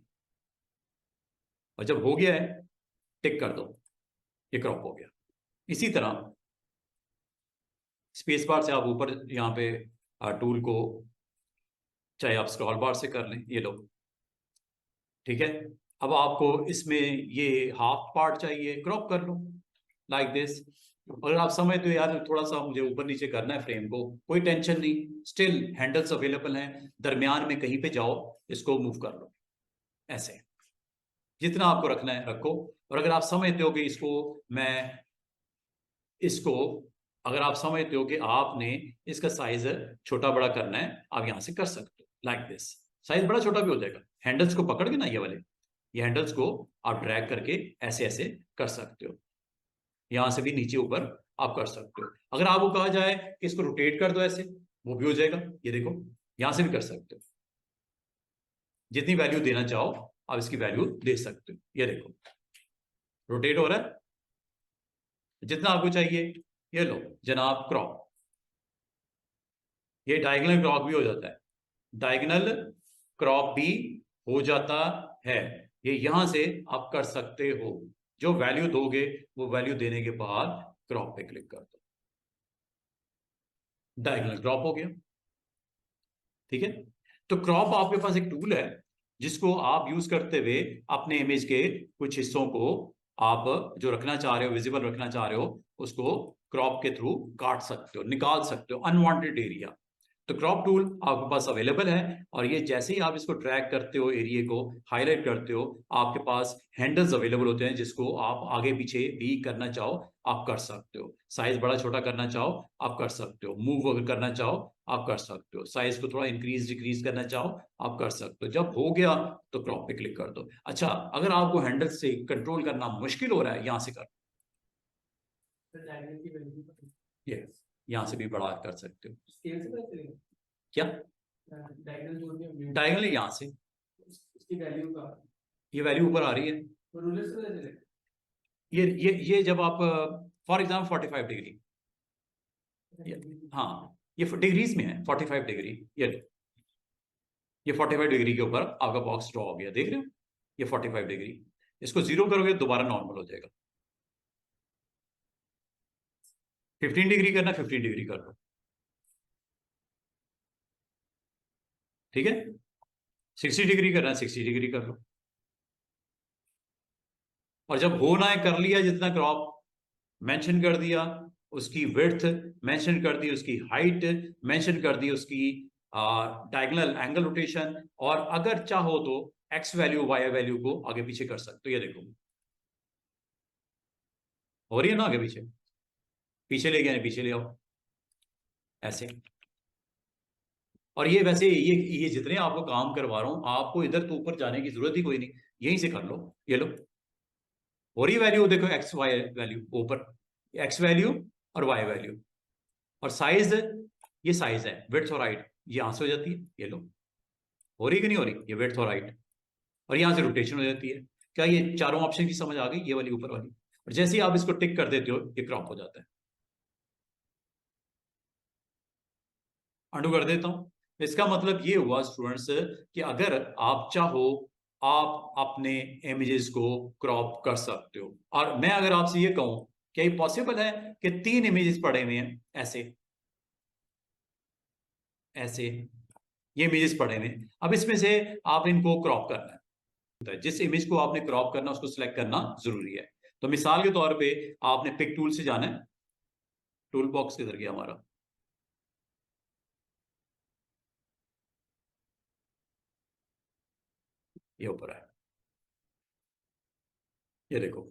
और जब हो गया है टिक कर दो, ये क्रॉप हो गया। इसी तरह स्पेस बार से आप ऊपर यहाँ पे टूल को चाहे आप स्क्रॉल बार से कर लें, ये लो, ठीक है। अब आपको इसमें ये हाफ पार्ट चाहिए, क्रॉप कर लो लाइक दिस। अगर आप समझ तो यार थोड़ा सा मुझे ऊपर नीचे करना है फ्रेम को, कोई टेंशन नहीं, स्टिल हैंडल्स अवेलेबल हैं। दरमियान में कहीं पे जाओ, इसको मूव कर लो ऐसे, जितना आपको रखना है रखो। और अगर आप समझते हो कि इसको अगर आप समझते हो कि आपने इसका साइज छोटा बड़ा करना है, आप यहां से कर सकते हो लाइक दिस। साइज बड़ा छोटा भी हो जाएगा। हैंडल्स को पकड़ के ना, ये वाले, ये हैंडल्स को आप ड्रैग करके ऐसे ऐसे कर सकते हो। यहां से भी नीचे ऊपर आप कर सकते हो। अगर आपको कहा जाए कि इसको रोटेट कर दो ऐसे, वो भी हो जाएगा। ये देखो, यहां से भी कर सकते हो। जितनी वैल्यू देना चाहो आप इसकी वैल्यू दे सकते हो। ये देखो रोटेट हो रहा है, जितना आपको चाहिए। ये लो जनाब क्रॉप। ये डायगोनल क्रॉप भी हो जाता है, डायगोनल क्रॉप भी हो जाता है। ये यहां से आप कर सकते हो। जो वैल्यू दोगे वो वैल्यू देने के बाद क्रॉप पे क्लिक कर दो, डायगोनल क्रॉप हो गया। ठीक है। तो क्रॉप आपके पास एक टूल है जिसको आप यूज करते हुए अपने इमेज के कुछ हिस्सों को आप जो रखना चाह रहे हो, विजिबल रखना चाह रहे हो, उसको क्रॉप के थ्रू काट सकते हो, निकाल सकते हो अनवांटेड एरिया। तो क्रॉप टूल आपके पास अवेलेबल है। और ये जैसे ही आप इसको ट्रैक करते हो, एरिया को हाईलाइट करते हो, आपके पास हैंडल्स अवेलेबल होते हैं जिसको आप आगे पीछे भी करना चाहो आप कर सकते हो। साइज बड़ा छोटा करना चाहो आप कर सकते हो, मूव अगर करना चाहो आप कर सकते हो, साइज को थोड़ा इंक्रीज डिक्रीज करना चाहो आप कर सकते हो। जब हो गया तो क्रॉप पे क्लिक कर दो। अच्छा, अगर आपको हैंडल से कंट्रोल करना मुश्किल हो रहा है, यहां से कर, ये यहां से भी बड़ा कर सकते हो। क्या डायगोनल यहां से, ये वैल्यू ऊपर आ रही है। ये जब आप फॉर एग्जाम्पल 45 डिग्री, हाँ ये डिग्रीज में है 45 डिग्री। ये 45 डिग्री के ऊपर आपका बॉक्स ड्रॉ हो गया, देख रहे हो। ये 45 डिग्री, इसको 0 करोगे दोबारा नॉर्मल हो जाएगा। 15 डिग्री करना 15 डिग्री कर लो, ठीक है। 60 डिग्री करना 60 डिग्री कर लो। और जब होना है कर लिया, जितना क्रॉप मेंशन कर दिया, उसकी विड्थ मेंशन कर दी, उसकी हाइट मेंशन कर दी, उसकी डायगोनल एंगल रोटेशन, और अगर चाहो तो एक्स वैल्यू वाई वैल्यू को आगे पीछे कर सकते हो। ये देखो हो रही है ना, आगे पीछे, पीछे ले गया, पीछे ले आओ ऐसे। और ये वैसे ये जितने आपको काम करवा रहा हूं, आपको इधर तो ऊपर जाने की जरूरत ही कोई नहीं, यहीं से कर लो। ये लो हो रही वैल्यू, देखो एक्स वाई वैल्यू ऊपर, एक्स वैल्यू और वाई वैल्यू। और साइज, ये साइज है, विड्थ और हाइट ये यहां से हो जाती है। ये लो हो रही कि नहीं हो रही, ये विड्थ और हाइट। और यहाँ से रोटेशन हो जाती है। क्या ये चारों ऑप्शन की समझ आ गई, ये वाली ऊपर वाली? और जैसे ही आप इसको टिक कर देते हो ये क्रॉप हो जाता है। अंडू कर देता हूं। इसका मतलब ये हुआ स्टूडेंट्स कि अगर आप चाहो आप अपने इमेजेस को क्रॉप कर सकते हो। और मैं अगर आपसे ये कहूं, क्या ये पॉसिबल है कि 3 इमेजेस पड़े हुए हैं ऐसे ऐसे, ये इमेजेस पड़े हुए हैं, अब इसमें से आप इनको क्रॉप करना है। जिस इमेज को आपने क्रॉप करना उसको सिलेक्ट करना जरूरी है। तो मिसाल के तौर पे आपने पिक टूल से जाना है। टूल बॉक्स किधर गया हमारा? ये ऊपर है, ये देखो।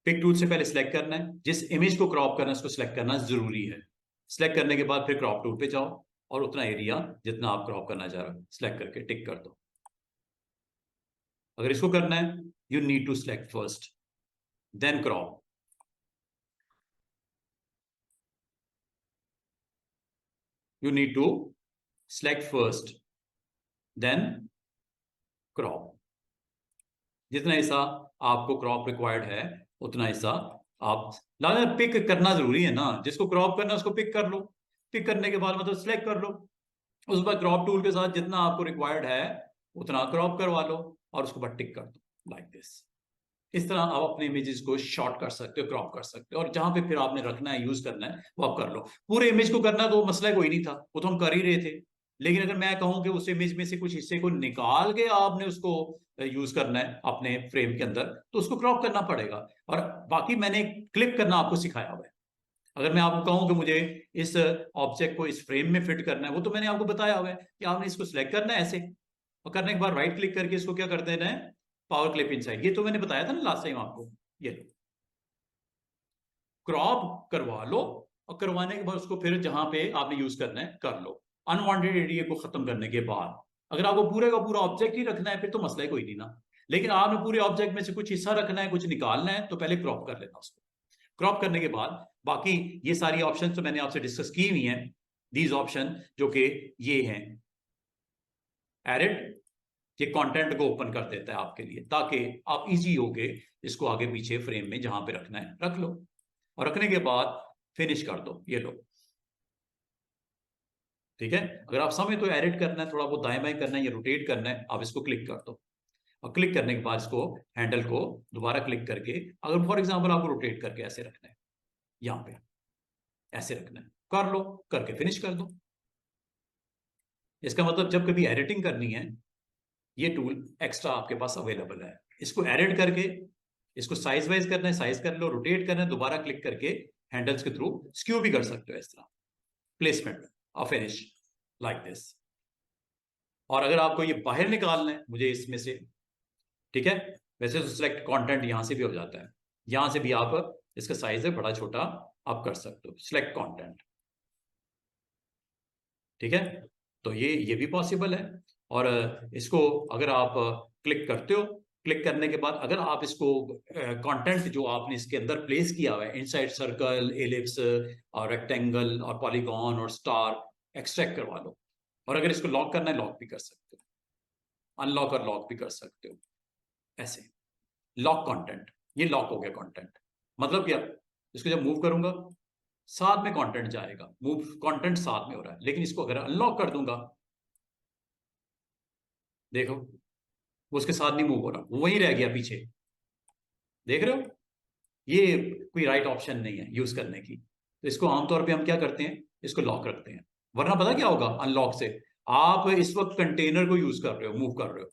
पिक टूल से पहले सिलेक्ट करना है, जिस इमेज को क्रॉप करना है उसको सिलेक्ट करना जरूरी है। सिलेक्ट करने के बाद फिर क्रॉप टूल पे जाओ और उतना एरिया जितना आप क्रॉप करना चाह रहे हो सिलेक्ट करके टिक कर दो। अगर इसको करना है, you need to select first then crop. You need to select first then crop. जितना हिस्सा आपको क्रॉप रिक्वायर्ड है उतना हिस्सा आप लाना। पिक करना जरूरी है ना, जिसको क्रॉप करना है उसको पिक कर लो। पिक करने के बाद मतलब सिलेक्ट कर लो, उस पर क्रॉप टूल के साथ जितना आपको रिक्वायर्ड है उतना क्रॉप करवा लो और उसको बाद टिक कर दो लाइक दिस। इस तरह आप अपने इमेजेस को शॉर्ट कर सकते हो, क्रॉप कर सकते हो, और जहां पे फिर आपने रखना है यूज करना है वो आप कर लो। पूरे इमेज को करना तो मसला कोई नहीं था, वो तो हम कर ही रहे थे। लेकिन अगर मैं कहूं कि उस इमेज में से कुछ हिस्से को निकाल के आपने उसको यूज करना है अपने फ्रेम के अंदर, तो उसको क्रॉप करना पड़ेगा। और बाकी मैंने क्लिप करना आपको सिखाया हुआ है। अगर मैं आपको कहूं कि मुझे इस ऑब्जेक्ट को इस फ्रेम में फिट करना है, वो तो मैंने आपको बताया हुआ है कि आपने इसको सिलेक्ट करना है ऐसे, और करने के बाद राइट क्लिक करके इसको क्या कर देना है, पावर क्लिप इनसाइड। ये तो मैंने बताया था ना लास्ट टाइम आपको। ये क्रॉप करवा लो, और करवाने के बाद उसको फिर जहां पे आपने यूज करना है कर लो। अनवांटेड एरिया को खत्म करने के बाद अगर आपको पूरे का पूरा ऑब्जेक्ट ही रखना है फिर तो मसला ही कोई नहीं ना। लेकिन आपने पूरे ऑब्जेक्ट में से कुछ हिस्सा रखना है, कुछ निकालना है, तो पहले क्रॉप कर लेना उसको। क्रॉप करने के बाद बाकी ये सारी ऑप्शन तो मैंने आपसे डिस्कस की हुई हैं। दीज ऑप्शन जो कि ये हैं एडिट, ये कंटेंट को ओपन कर देता है आपके लिए, ताकि आप इजी होके इसको आगे पीछे फ्रेम में जहां पे रखना है रख लो। और रखने के बाद फिनिश कर दो, ये लो। ठीक है, अगर आप समय तो एडिट करना है, थोड़ा बहुत दाएं बाएं करना है या रोटेट करना है, आप इसको क्लिक कर दो। और क्लिक करने के बाद इसको हैंडल को दोबारा क्लिक करके, अगर फॉर एग्जाम्पल आपको रोटेट करके ऐसे रखना है, यहां पे ऐसे रखना है, कर लो, करके फिनिश कर दो। इसका मतलब जब कभी एडिटिंग करनी है ये टूल एक्स्ट्रा आपके पास अवेलेबल है। इसको एडिट करके इसको साइज वाइज करना है, साइज कर लो, रोटेट करना है, दोबारा क्लिक करके हैंडल्स के थ्रू स्क्यू भी कर सकते हो इस तरह, प्लेसमेंट और फिनिश लाइक दिस। और अगर आपको ये बाहर निकालना है मुझे इसमें से, ठीक है, वैसे तो सिलेक्ट कंटेंट यहां से भी हो जाता है, यहां से भी आप इसका साइज है बड़ा छोटा आप कर सकते हो, सिलेक्ट कंटेंट। ठीक है, तो ये भी पॉसिबल है। और इसको अगर आप क्लिक करते हो, क्लिक करने के बाद अगर आप इसको कंटेंट जो आपने इसके अंदर प्लेस किया हुआ है, इनसाइड सर्कल, एलिप्स और रेक्टेंगल और पॉलीगॉन और स्टार, एक्सट्रैक्ट करवा लो। और अगर इसको लॉक करना है लॉक भी कर सकते हो, अनलॉक और लॉक भी कर सकते हो ऐसे। लॉक कंटेंट, ये लॉक हो गया कंटेंट। मतलब क्या, इसको जब मूव करूंगा साथ में कंटेंट जाएगा, मूव कंटेंट साथ में हो रहा है। लेकिन इसको अगर अनलॉक कर दूंगा, देखो वो उसके साथ नहीं मूव हो रहा, वो वहीं रह गया पीछे। देख रहे हो, ये कोई राइट ऑप्शन नहीं है यूज करने की। तो इसको आमतौर पे हम क्या करते हैं, इसको लॉक रखते हैं। वरना पता क्या होगा, अनलॉक से आप इस वक्त कंटेनर को यूज कर रहे हो, मूव कर रहे हो,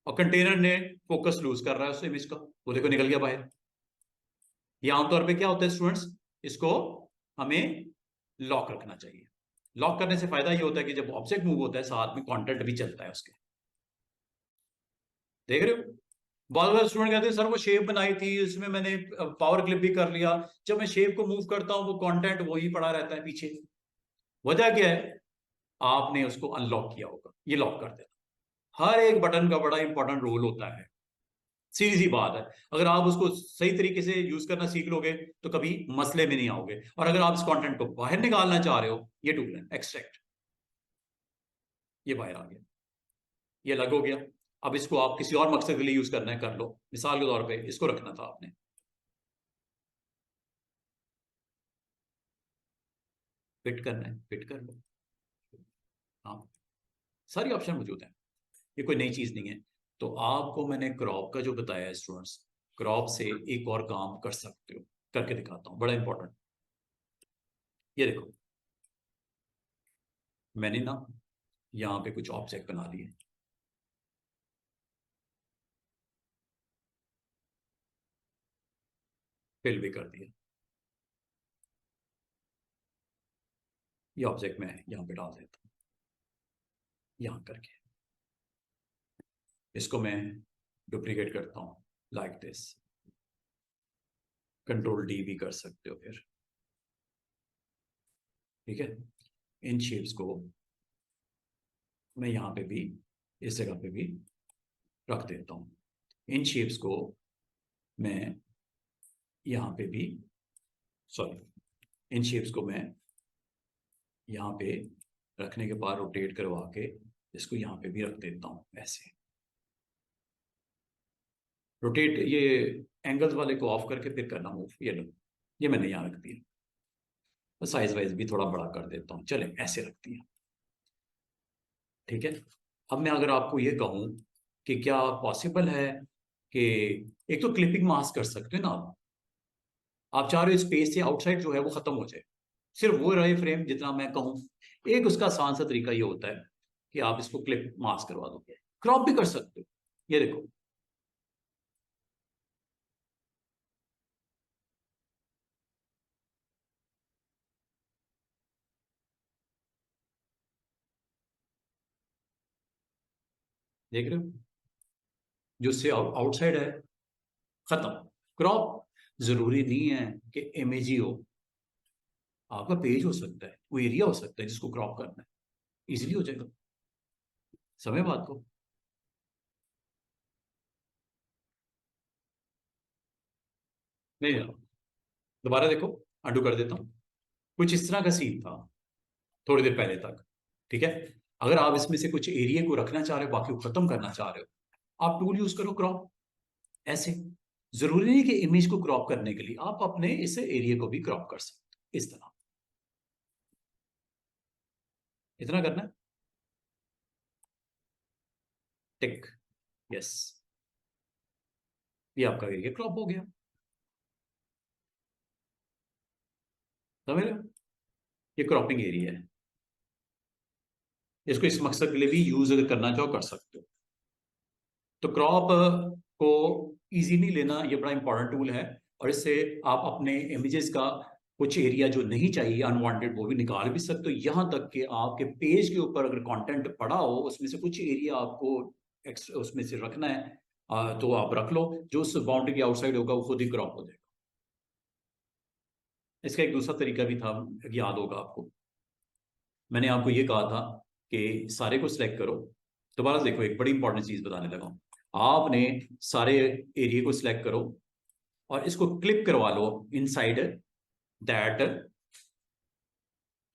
और कंटेनर ने फोकस लूज कर रहा है उस इमेज का, वो देखो निकल गया बाहर। ये आमतौर पे क्या होता है स्टूडेंट्स, इसको हमें लॉक रखना चाहिए। लॉक करने से फायदा ये होता है कि जब ऑब्जेक्ट मूव होता है साथ में कंटेंट भी चलता है उसके। देख रहे हो, बहुत बार स्टूडेंट कहते हैं सर वो शेप बनाई थी उसमें मैंने पावर क्लिप भी कर लिया, जब मैं शेप को मूव करता हूं वो कंटेंट वही पड़ा रहता है पीछे। वजह क्या है, आपने उसको अनलॉक किया होगा। ये लॉक कर देना, हर एक बटन का बड़ा इंपॉर्टेंट रोल होता है। सीधी सी बात है, अगर आप उसको सही तरीके से यूज करना सीख लोगे तो कभी मसले में नहीं आओगे। और अगर आप इस कंटेंट को बाहर निकालना चाह रहे हो, ये टूल है एक्सट्रैक्ट, ये बाहर आ गया। ये अलग हो गया। अब इसको आप किसी और मकसद के लिए यूज करना है, कर लो। मिसाल के तौर पे इसको रखना था आपने, फिट करना है, फिट कर लो। हाँ, सारी ऑप्शन मौजूद है, ये कोई नई चीज नहीं है। तो आपको मैंने क्रॉप का जो बताया है स्टूडेंट्स, क्रॉप से एक और काम कर सकते हो, करके दिखाता हूँ, बड़ा इंपॉर्टेंट। ये देखो, मैंने ना यहाँ पे कुछ ऑब्जेक्ट बना लिए, फिल भी कर दिया। ये ऑब्जेक्ट मैं यहाँ पे डाल देता हूँ, यहाँ करके इसको मैं डुप्लीकेट करता हूँ, लाइक दिस। कंट्रोल डी भी कर सकते हो फिर, ठीक है। इन शेप्स को मैं यहाँ पे भी, इस जगह पे भी रख देता हूँ। इन शेप्स को मैं यहाँ पे भी, सॉरी, इन शेप्स को मैं यहाँ पे रखने के बाद रोटेट करवा के इसको यहाँ पे भी रख देता हूँ ऐसे। रोटेट, ये एंगल्स वाले को ऑफ करके फिर करना मूव, ये लो, ये मैंने यहाँ रख दिया। साइज वाइज भी थोड़ा बड़ा कर देता हूँ, चले ऐसे रख दिया, ठीक है। अब मैं अगर आपको ये कहूँ कि क्या पॉसिबल है कि एक तो क्लिपिंग मास्क कर सकते हैं ना आप चाह रहे हो स्पेस से आउटसाइड जो है वो खत्म हो जाए, सिर्फ वो रहे फ्रेम जितना मैं कहूँ। एक उसका आसान सा तरीका ये होता है कि आप इसको क्लिप मास्क करवा दो, क्रॉप भी कर सकते हो। ये देखो, देख रहे हो, जो उससे आउटसाइड है खत्म। क्रॉप जरूरी नहीं है कि इमेज ही हो, आपका पेज हो सकता है, वो एरिया हो सकता है जिसको क्रॉप करना है, इजीली हो जाएगा। समय बात को, नहीं नहीं, दोबारा देखो, अंडू कर देता हूँ। कुछ इस तरह का सीन था थोड़ी देर पहले तक, ठीक है। अगर आप इसमें से कुछ एरिया को रखना चाह रहे हो, बाकी को खत्म करना चाह रहे हो, आप टूल यूज करो क्रॉप, ऐसे। जरूरी नहीं कि इमेज को क्रॉप करने के लिए आप अपने इस एरिया को भी क्रॉप कर सकते हो, इस तरह। इतना करना है, टिक, यस, ये आपका एरिया क्रॉप हो गया, समझ रहे हो? ये क्रॉपिंग एरिया है, इसको इस मकसद के लिए भी यूज अगर करना चाहो कर सकते हो। तो क्रॉप को इजीली लेना ये बड़ा इंपॉर्टेंट टूल है, और इससे आप अपने इमेजेस का कुछ एरिया जो नहीं चाहिए अनवांटेड वो भी निकाल भी सकते हो। यहाँ तक कि आपके पेज के ऊपर अगर कंटेंट पड़ा हो, उसमें से कुछ एरिया आपको एक्स्ट्रा उसमें से रखना है, तो आप रख लो, जो उस बाउंड्री के आउटसाइड होगा वो खुद ही क्रॉप हो जाएगा। इसका एक दूसरा तरीका भी था, याद होगा आपको, मैंने आपको ये कहा था कि सारे को सिलेक्ट करो। दोबारा देखो, एक बड़ी इंपॉर्टेंट चीज बताने लगा हूं। आपने सारे एरिया को सिलेक्ट करो और इसको क्लिप करवा लो इनसाइड दैट,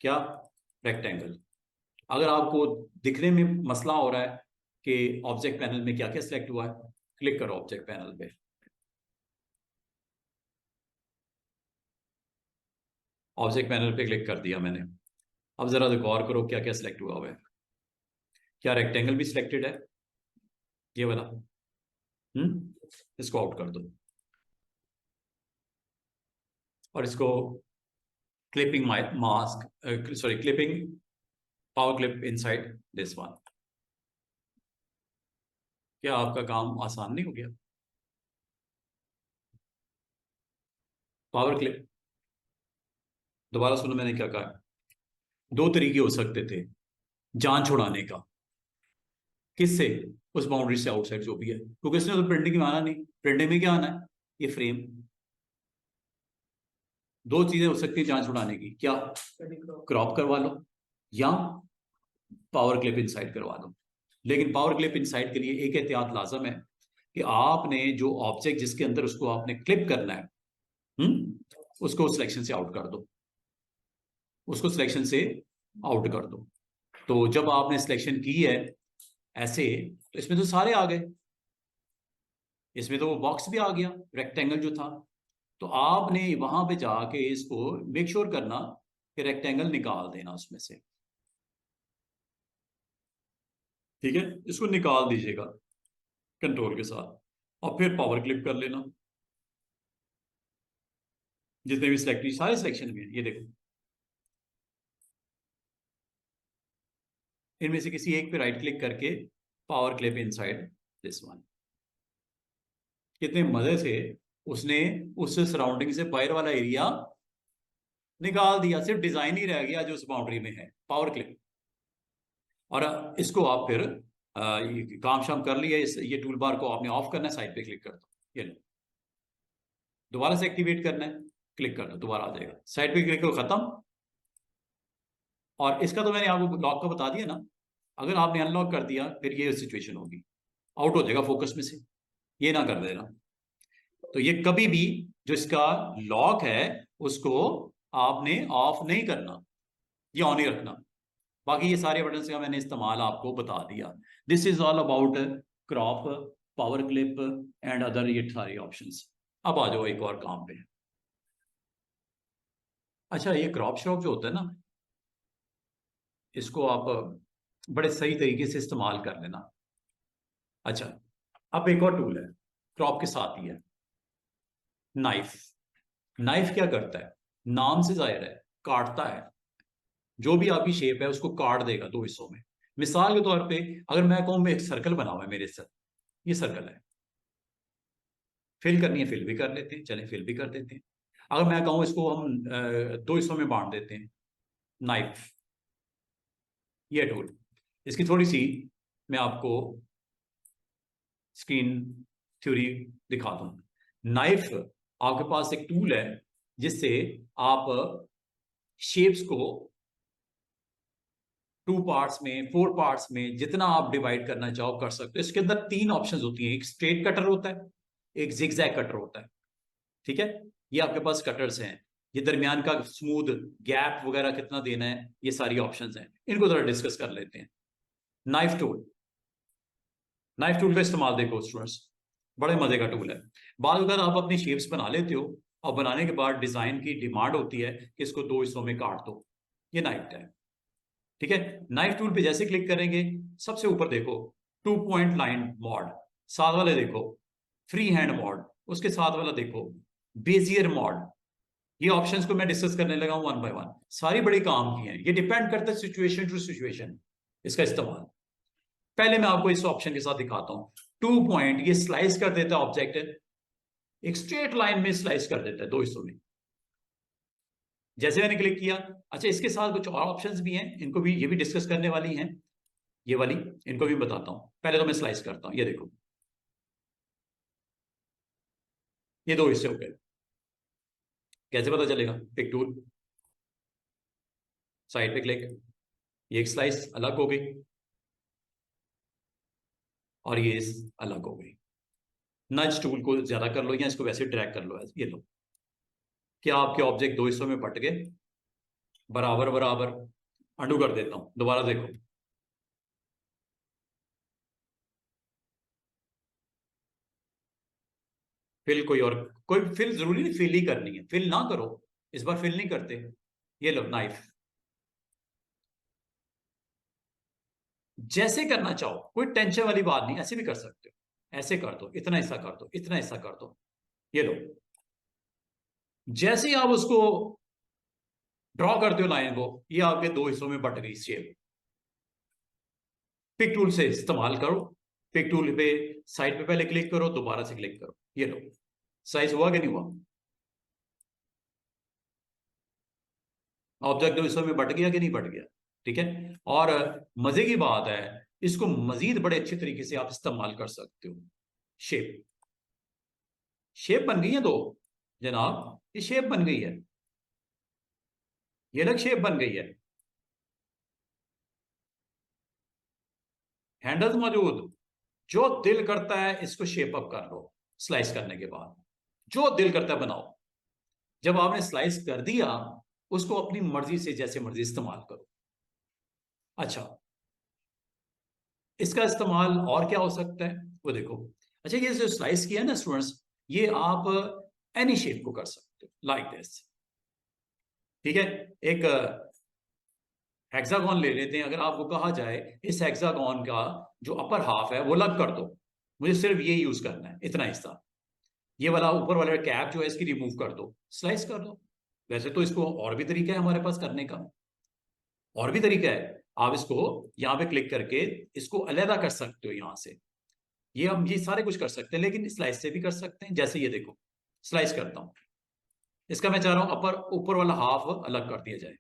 क्या, रेक्टेंगल। अगर आपको दिखने में मसला हो रहा है कि ऑब्जेक्ट पैनल में क्या क्या सिलेक्ट हुआ है, क्लिक करो ऑब्जेक्ट पैनल पे, ऑब्जेक्ट पैनल पे क्लिक कर दिया मैंने। अब जरा गौर करो क्या क्या सिलेक्ट हुआ है। क्या रेक्टेंगल भी सिलेक्टेड है, ये वाला? इसको आउट कर दो और इसको clipping mask, sorry, clipping power clip inside this one. क्या आपका काम आसान नहीं हो गया? पावर क्लिप, दोबारा सुनो मैंने क्या कहा। दो तरीके हो सकते थे जान छुड़ाने का, किससे? उस बाउंड्री से आउटसाइड जो भी है, क्योंकि इसने तो प्रिंटिंग में आना नहीं। प्रिंटिंग में क्या आना है, ये फ्रेम। दो चीजें हो सकती है जान छुड़ाने की, क्या? क्रॉप करवा लो या पावर क्लिप इनसाइड करवा दो। लेकिन पावर क्लिप इनसाइड के लिए एक एहतियात लाजम है कि आपने जो ऑब्जेक्ट जिसके अंदर उसको आपने क्लिप करना है, उसको सिलेक्शन से आउट कर दो, उसको सिलेक्शन से आउट कर दो। तो जब आपने सिलेक्शन की है ऐसे, तो इसमें तो सारे आ गए, इसमें तो वो बॉक्स भी आ गया, रेक्टेंगल जो था। तो आपने वहां पे जाके इसको मेक श्योर करना कि रेक्टेंगल निकाल देना उसमें से। ठीक है, इसको निकाल दीजिएगा कंट्रोल के साथ, और फिर पावर क्लिक कर लेना। जितने भी सिलेक्ट सारे सिलेक्शन में ये देखो, इनमें से किसी एक पे राइट क्लिक करके power clip inside this one. कितने मजे से उसने उस सराउंडिंग से बाहर वाला एरिया निकाल दिया, सिर्फ डिजाइन ही रह गया जो उस बाउंड्री में है, पावर क्लिप। और इसको आप फिर ये काम शाम कर लिया, ये टूल बार को आपने ऑफ करना है, साइड पे क्लिक कर दो, ये लो। दोबारा से एक्टिवेट करना है, क्लिक कर दो, दोबारा आ जाएगा, साइड पे क्लिक करो, खत्म। और इसका तो मैंने आपको लॉक का बता दिया ना, अगर आपने अनलॉक कर दिया फिर ये सिचुएशन होगी, आउट हो जाएगा फोकस में से, ये ना कर देना। तो ये कभी भी जो इसका लॉक है उसको आपने ऑफ नहीं करना, ये ऑन ही रखना। बाकी ये सारे बटन का मैंने इस्तेमाल आपको बता दिया। This is all about crop, power clip and other ये सारे ऑप्शंस। अब आ जाओ एक और काम पे। अच्छा, ये क्रॉप श्रॉप जो होता है ना, इसको आप बड़े सही तरीके से इस्तेमाल कर लेना। अच्छा, अब एक और टूल है क्रॉप के साथ ही है, नाइफ। नाइफ क्या करता है, नाम से जाहिर है काटता है, जो भी आपकी शेप है उसको काट देगा दो हिस्सों में। मिसाल के तौर पे अगर मैं कहूं मैं एक सर्कल बना हुआ है मेरे साथ, ये सर्कल है, फिल करनी है फिल भी कर लेते हैं, चले फिल भी कर देते हैं। अगर मैं कहूं इसको हम दो हिस्सों में बांट देते हैं, नाइफ, ये टूल। इसकी थोड़ी सी मैं आपको स्क्रीन थ्योरी दिखा दूं। नाइफ आपके पास एक टूल है जिससे आप शेप्स को टू पार्ट्स में, फोर पार्ट्स में, जितना आप डिवाइड करना चाहो कर सकते हो। इसके अंदर तीन ऑप्शंस होती हैं, एक स्ट्रेट कटर होता है, एक जिगजैग कटर होता है। ठीक है, ये आपके पास कटर्स हैं, ये दरमियान का स्मूथ गैप वगैरह कितना देना है, ये सारी ऑप्शंस हैं। इनको जरा डिस्कस कर लेते हैं। नाइफ टूल, नाइफ टूल का इस्तेमाल देखो स्टूडेंट्स, बड़े मजे का टूल है। बाद अगर आप अपनी शेप्स बना लेते हो और बनाने के बाद डिजाइन की डिमांड होती है कि इसको दो हिस्सों में काट दो, ये नाइफ है। ठीक है, नाइफ टूल पे जैसे क्लिक करेंगे, सबसे ऊपर देखो टू पॉइंट लाइन मॉड, साथ वाले देखो फ्री हैंड मॉड, उसके साथ वाला देखो बेजियर मॉड। ये ऑप्शंस को मैं डिस्कस करने लगा हूं वन बाय वन, सारी बड़ी काम की हैं, ये डिपेंड करता है सिचुएशन टू सिचुएशन इसका इस्तेमाल। पहले मैं आपको इस ऑप्शन के साथ दिखाता हूं। टू पॉइंट, ये स्लाइस कर देता है ऑब्जेक्ट, एक स्ट्रेट लाइन में स्लाइस कर देता है दो हिस्सों में। जैसे मैंने क्लिक किया, अच्छा इसके साथ कुछ और ऑप्शंस भी हैं, इनको भी, ये भी डिस्कस करने वाली हैं, ये वाली, इनको भी बताता हूं। पहले तो मैं स्लाइस करता हूं, ये देखो, ये दो हिस्से हो गए। कैसे पता चलेगा, पिक टूल, साइड पे क्लिक, ये एक स्लाइस अलग हो गई और ये अलग हो गई। नज टूल को ज्यादा कर लो या इसको वैसे ड्रैग कर लो, ये लो, क्या आपके ऑब्जेक्ट दो हिस्सों में बट गए, बराबर बराबर। अंडू कर देता हूं, दोबारा देखो, फिल कोई और, कोई फिल जरूरी नहीं फिल ही करनी है, फिल ना करो, इस बार फिल नहीं करते। ये लो नाइफ, जैसे करना चाहो, कोई टेंशन वाली बात नहीं, ऐसे भी कर सकते हो, ऐसे कर दो, इतना हिस्सा कर दो, इतना हिस्सा कर दो, ये लो। जैसे ही आप उसको ड्रॉ करते हो लाइन को, ये आपके दो हिस्सों में बट गई शेप। पिक टूल से इस्तेमाल करो, पिक टूल पे साइड पे पहले क्लिक करो, दोबारा से क्लिक करो, ये लो, साइज हुआ कि नहीं हुआ, ऑब्जेक्ट दो हिस्सों में बट गया कि नहीं बट गया। ठीक है, और मजे की बात है, इसको मजीद बड़े अच्छे तरीके से आप इस्तेमाल कर सकते हो। शेप, शेप बन गई है दो जनाब, ये शेप बन गई है, ये अलग शेप बन गई है, हैंडल्स मौजूद। जो दिल करता है इसको शेप अप कर लो, स्लाइस करने के बाद जो दिल करता है बनाओ। जब आपने स्लाइस कर दिया, उसको अपनी मर्जी से जैसे मर्जी इस्तेमाल करो। अच्छा, इसका इस्तेमाल और क्या हो सकता है वो देखो। अच्छा, ये जो स्लाइस किया है ना स्टूडेंट्स, ये आप एनी शेप को कर सकते हो लाइक दिस। ठीक है, एक हेक्सागोन ले लेते हैं। अगर आपको कहा जाए इस हेक्सागोन का जो अपर हाफ है वो अलग कर दो, मुझे सिर्फ ये यूज करना है, इतना हिस्सा, ये वाला ऊपर वाला कैप जो है इसकी रिमूव कर दो, स्लाइस कर दो। वैसे तो इसको और भी तरीका है हमारे पास करने का, और भी तरीका है। आप इसको यहाँ पे क्लिक करके इसको अलहदा कर सकते हो यहाँ से। ये हम ये सारे कुछ कर सकते हैं, लेकिन स्लाइस से भी कर सकते हैं। जैसे ये देखो, स्लाइस करता हूं, इसका मैं चाह रहा हूं अपर ऊपर वाला हाफ अलग कर दिया जाए।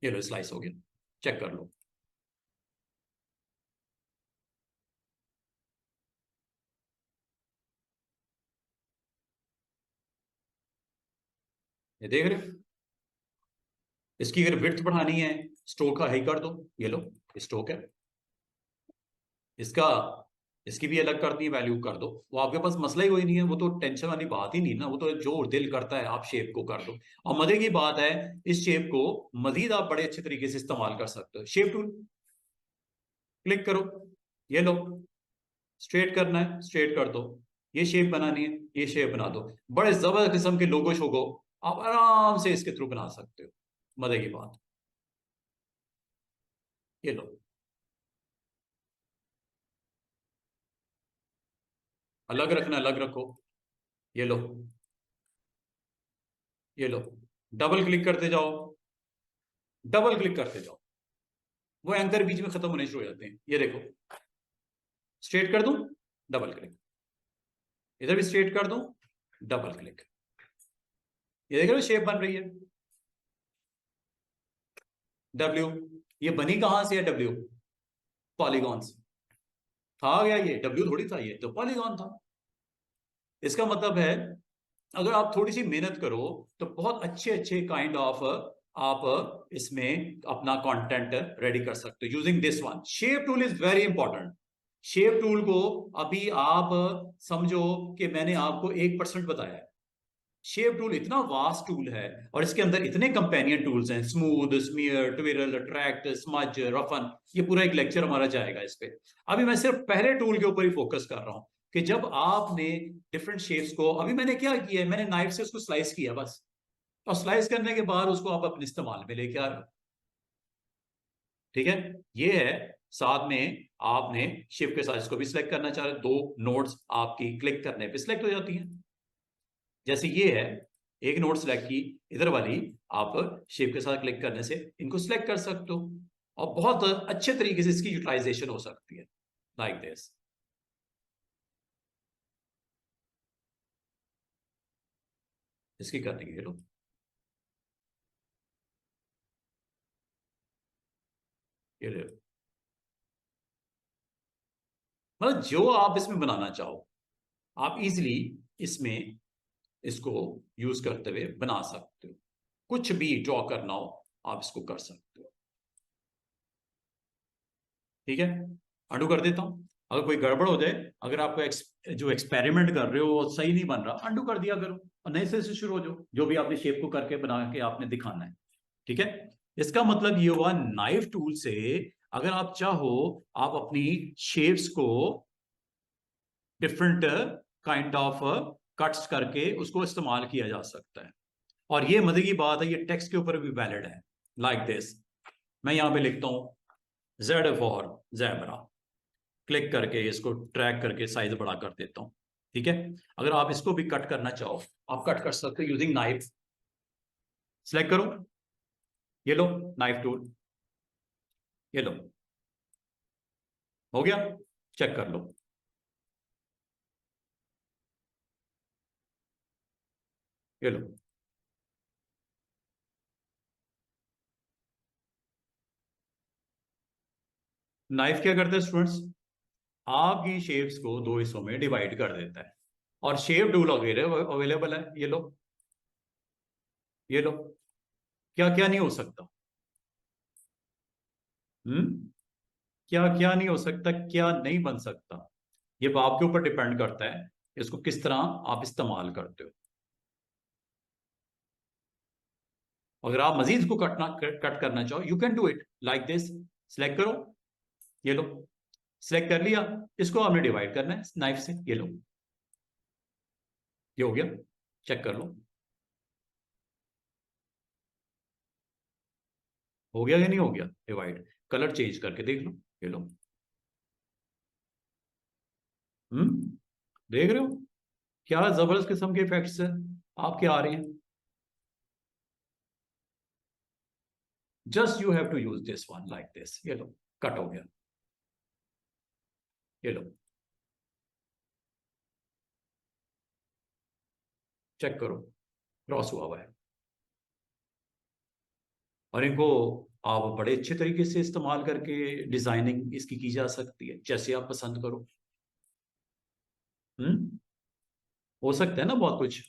ये लो, स्लाइस हो गया, चेक कर लो। ये देख रहे हो, इसकी अगर विड्थ बढ़ानी है, स्ट्रोक का हाई कर दो, ये लो स्ट्रोक है इसका, इसकी भी अलग करनी है, वैल्यू कर दो। वो आपके पास मसला ही कोई नहीं है, वो तो टेंशन वाली बात ही नहीं ना, वो तो जो दिल करता है आप शेप को कर दो। और मजे की बात है, इस शेप को मजीद आप बड़े अच्छे तरीके से इस्तेमाल कर सकते हो। शेप टूल क्लिक करो, ये लो, स्ट्रेट करना है स्ट्रेट कर दो, ये शेप बनानी है ये शेप बना दो। बड़े जबरदस्त किस्म के लोगो शोगो आप आराम से इसके थ्रू बना सकते हो। मजे की बात, ये लो, अलग रखना अलग रखो, ये लो, ये लो, डबल क्लिक करते जाओ, डबल क्लिक करते जाओ, वो एंकर बीच में खत्म होने शुरू हो जाते हैं। ये देखो, स्ट्रेट कर दूं, डबल क्लिक, इधर भी स्ट्रेट कर दूं, डबल क्लिक, ये देख रहे हो शेप बन रही है। डब्ल्यू, ये बनी कहां से है डब्ल्यू? पॉलीगॉन से। था गया, ये डब्ल्यू थोड़ी था, ये तो पॉलीगॉन था। इसका मतलब है अगर आप थोड़ी सी मेहनत करो तो बहुत अच्छे अच्छे काइंड ऑफ आप इसमें अपना कंटेंट रेडी कर सकते हो using this one. Shape tool is very important. Shape tool को अभी आप समझो कि मैंने आपको 1% बताया है। शेप टूल इतना वास्ट टूल है और इसके अंदर इतने कंपेनियन टूल्स हैं, smooth, smear, twirl, tract, smudge, roughen. ये पूरा एक लेक्चर हमारा जाएगा इस पे। अभी मैं सिर्फ पहले टूल के ऊपर ही फोकस कर रहा हूं कि जब आपने डिफरेंट शेप्स को, अभी मैंने क्या किया है, मैंने नाइफ से उसको स्लाइस किया बस, और स्लाइस करने के बाद उसको आप अपने इस्तेमाल में लेके आ रहे हो। ठीक है, ये है। साथ में आपने शिफ्ट के साथ इसको भी सिलेक्ट करना चाह रहे, दो नोड्स आपकी क्लिक करने पे सिलेक्ट हो जाती हैं। जैसे ये है, एक नोड सेलेक्ट की, इधर वाली आप शेप के साथ क्लिक करने से इनको सिलेक्ट कर सकते हो और बहुत अच्छे तरीके से इसकी यूटिलाइजेशन हो सकती है लाइक दिस। इसकी करने के लिए ये ले लो। मतलब जो आप इसमें बनाना चाहो आप इजिली इसमें इसको यूज करते हुए बना सकते हो। कुछ भी ड्रॉ करना हो आप इसको कर सकते हो। ठीक है, अंडू कर देता हूं। अगर कोई गड़बड़ हो जाए, अगर आपको जो एक्सपेरिमेंट कर रहे हो वो सही नहीं बन रहा, अंडू कर दिया करो और नए से शुरू हो जाओ, जो भी आपने शेप को करके बना के आपने दिखाना है। ठीक है, इसका मतलब ये हुआ नाइफ टूल से अगर आप चाहो आप अपनी शेप्स को डिफरेंट काइंड ऑफ कट्स करके उसको इस्तेमाल किया जा सकता है। और ये मजे की बात है, ये टेक्स्ट के ऊपर भी वैलिड है लाइक दिस। मैं यहां पे लिखता हूं जेड फॉर ज़ेब्रा, क्लिक करके इसको ट्रैक करके साइज बड़ा कर देता हूं। ठीक है, अगर आप इसको भी कट करना चाहो आप कट कर सकते हो यूजिंग नाइफ। सिलेक्ट करो, ये लो नाइफ टूल, ये लो, हो गया, चेक कर लो। ये लो, नाइफ क्या करता है स्टूडेंट्स, आपकी शेप्स को दो हिस्सों में डिवाइड कर देता है। और शेप टूल वगैरह अवेलेबल है, ये लो, ये लो, क्या क्या नहीं हो सकता। हम्म, क्या क्या नहीं हो सकता, क्या नहीं बन सकता, ये आपके ऊपर डिपेंड करता है इसको किस तरह आप इस्तेमाल करते हो। अगर आप मजीद इसको कट करना चाहो, you can do it like this. Select करो, ये लो, सिलेक्ट कर लिया, इसको आपने डिवाइड करना है नाइफ से, ये लो, ये हो गया। चेक कर लो, हो गया या नहीं हो गया डिवाइड। कलर चेंज करके देख लो, ये लो। देख रहे हो क्या जबरदस्त किस्म के इफेक्ट्स आपके आ रहे हैं। Just you have to use this one like this, ये लो, कट हो गया, ये लो, चेक करो, क्रॉस हुआ है। और इनको आप बड़े अच्छे तरीके से इस्तेमाल करके डिजाइनिंग इसकी की जा सकती है, जैसे आप पसंद करो। हम्म हो सकता है ना बहुत कुछ।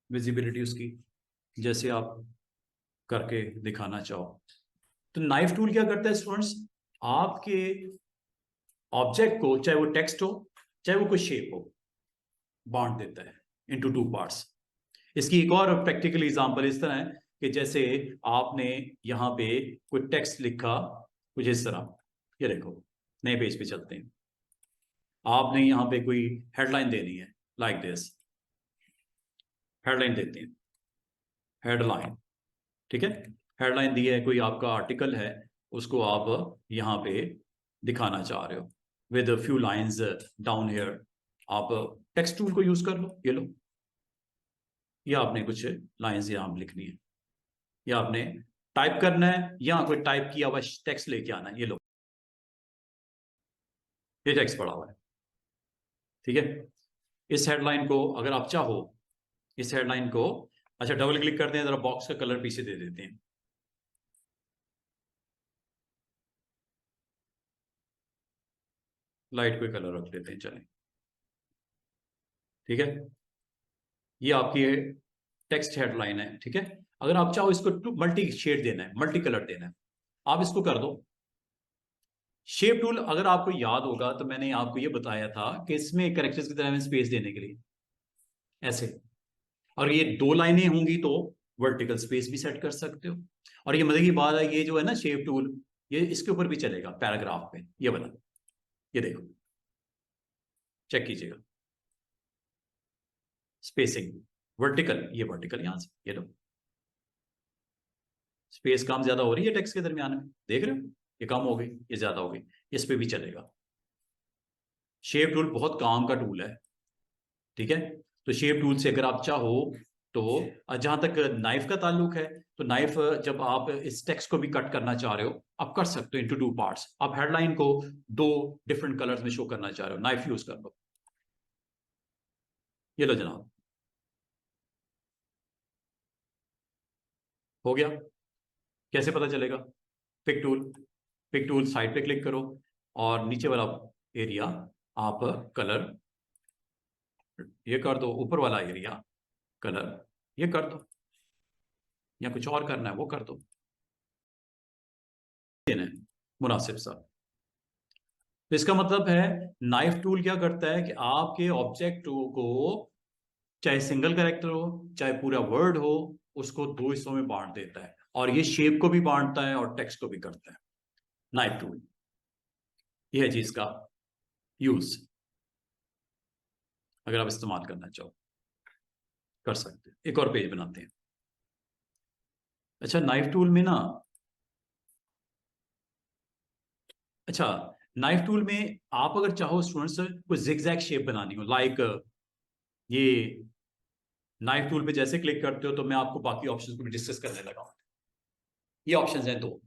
विजिबिलिटी उसकी जैसे आप करके दिखाना चाहो। तो नाइफ टूल क्या करता है स्टूडेंट्स, आपके ऑब्जेक्ट को, चाहे वो टेक्स्ट हो चाहे वो कोई शेप हो, बांट देता है इनटू टू पार्ट्स। इसकी एक और प्रैक्टिकल एग्जांपल इस तरह है कि जैसे आपने यहाँ पे कोई टेक्स्ट लिखा कुछ इस तरह, ये देखो, नए पेज पे चलते हैं। आपने यहाँ पे कोई हेडलाइन देनी है लाइक दिस, हेडलाइन देते हैं, हेडलाइन, ठीक है। हेडलाइन दी है, कोई आपका आर्टिकल है, उसको आप यहाँ पे दिखाना चाह रहे हो with few lines down here. आप टेक्स्ट टूल को यूज कर लो, ये लो, ये आपने कुछ लाइंस यहाँ लिखनी है, या आपने टाइप करना है, या कोई टाइप किया हुआ टेक्स्ट लेके आना है, ये लो, ये टेक्स्ट पड़ा हुआ है, ठीक है। इस हेडलाइन को अगर आप चाहो, इस हेडलाइन को, अच्छा डबल क्लिक करते हैं, जरा बॉक्स का कलर पीछे दे देते हैं, लाइट कोई कलर रख लेते हैं, चलें, ठीक है। ये आपकी टेक्स्ट हेडलाइन है, ठीक है। अगर आप चाहो इसको मल्टी शेड देना है, मल्टी कलर देना है, आप इसको कर दो। शेप टूल अगर आपको याद होगा तो मैंने आपको ये बताया था कि इसमें कैरेक्टर्स की तरह में स्पेस देने के लिए ऐसे, और ये दो लाइनें होंगी तो वर्टिकल स्पेस भी सेट कर सकते हो। और ये मजे की बात है, ये जो है ना शेप टूल, ये इसके ऊपर भी चलेगा पैराग्राफ पे, ये वाला, ये देखो, चेक कीजिएगा, स्पेसिंग वर्टिकल, ये वर्टिकल यहां से, ये लो, स्पेस कम ज्यादा हो रही है टेक्स्ट के दरमियान में, देख रहे हो, ये कम हो गई, ये ज्यादा हो गई, इस पे भी चलेगा। शेप टूल बहुत काम का टूल है, ठीक है। तो शेप टूल से अगर आप चाहो तो, जहां तक नाइफ का ताल्लुक है, तो नाइफ जब आप इस टेक्स्ट को भी कट करना चाह रहे हो, आप कर सकते हो इनटू टू पार्ट्स। आप हेडलाइन को दो डिफरेंट कलर्स में शो करना चाह रहे हो, नाइफ यूज कर लो, ये लो जनाब, हो गया। कैसे पता चलेगा, pick tool, pick tool side पे क्लिक करो, और नीचे वाला एरिया आप कलर ये कर दो, ऊपर वाला एरिया कलर ये कर दो, या कुछ और करना है वो कर दो, देना है मुनासिब सा। तो इसका मतलब है नाइफ टूल क्या करता है कि आपके ऑब्जेक्ट को, चाहे सिंगल कैरेक्टर हो चाहे पूरा वर्ड हो, उसको दो हिस्सों में बांट देता है, और ये शेप को भी बांटता है और टेक्स्ट को भी करता है, नाइफ टूल। यह है चीज का यूज, अगर आप इस्तेमाल करना चाहो कर सकते हैं। एक और पेज बनाते हैं। अच्छा नाइफ टूल में ना, अच्छा नाइफ टूल में आप अगर चाहो स्टूडेंट्स कोई जिगजैग शेप बनानी हो, लाइक ये नाइफ टूल पे जैसे क्लिक करते हो तो मैं आपको बाकी ऑप्शंस को भी डिस्कस करने लगा हूं। ये ऑप्शंस हैं दो,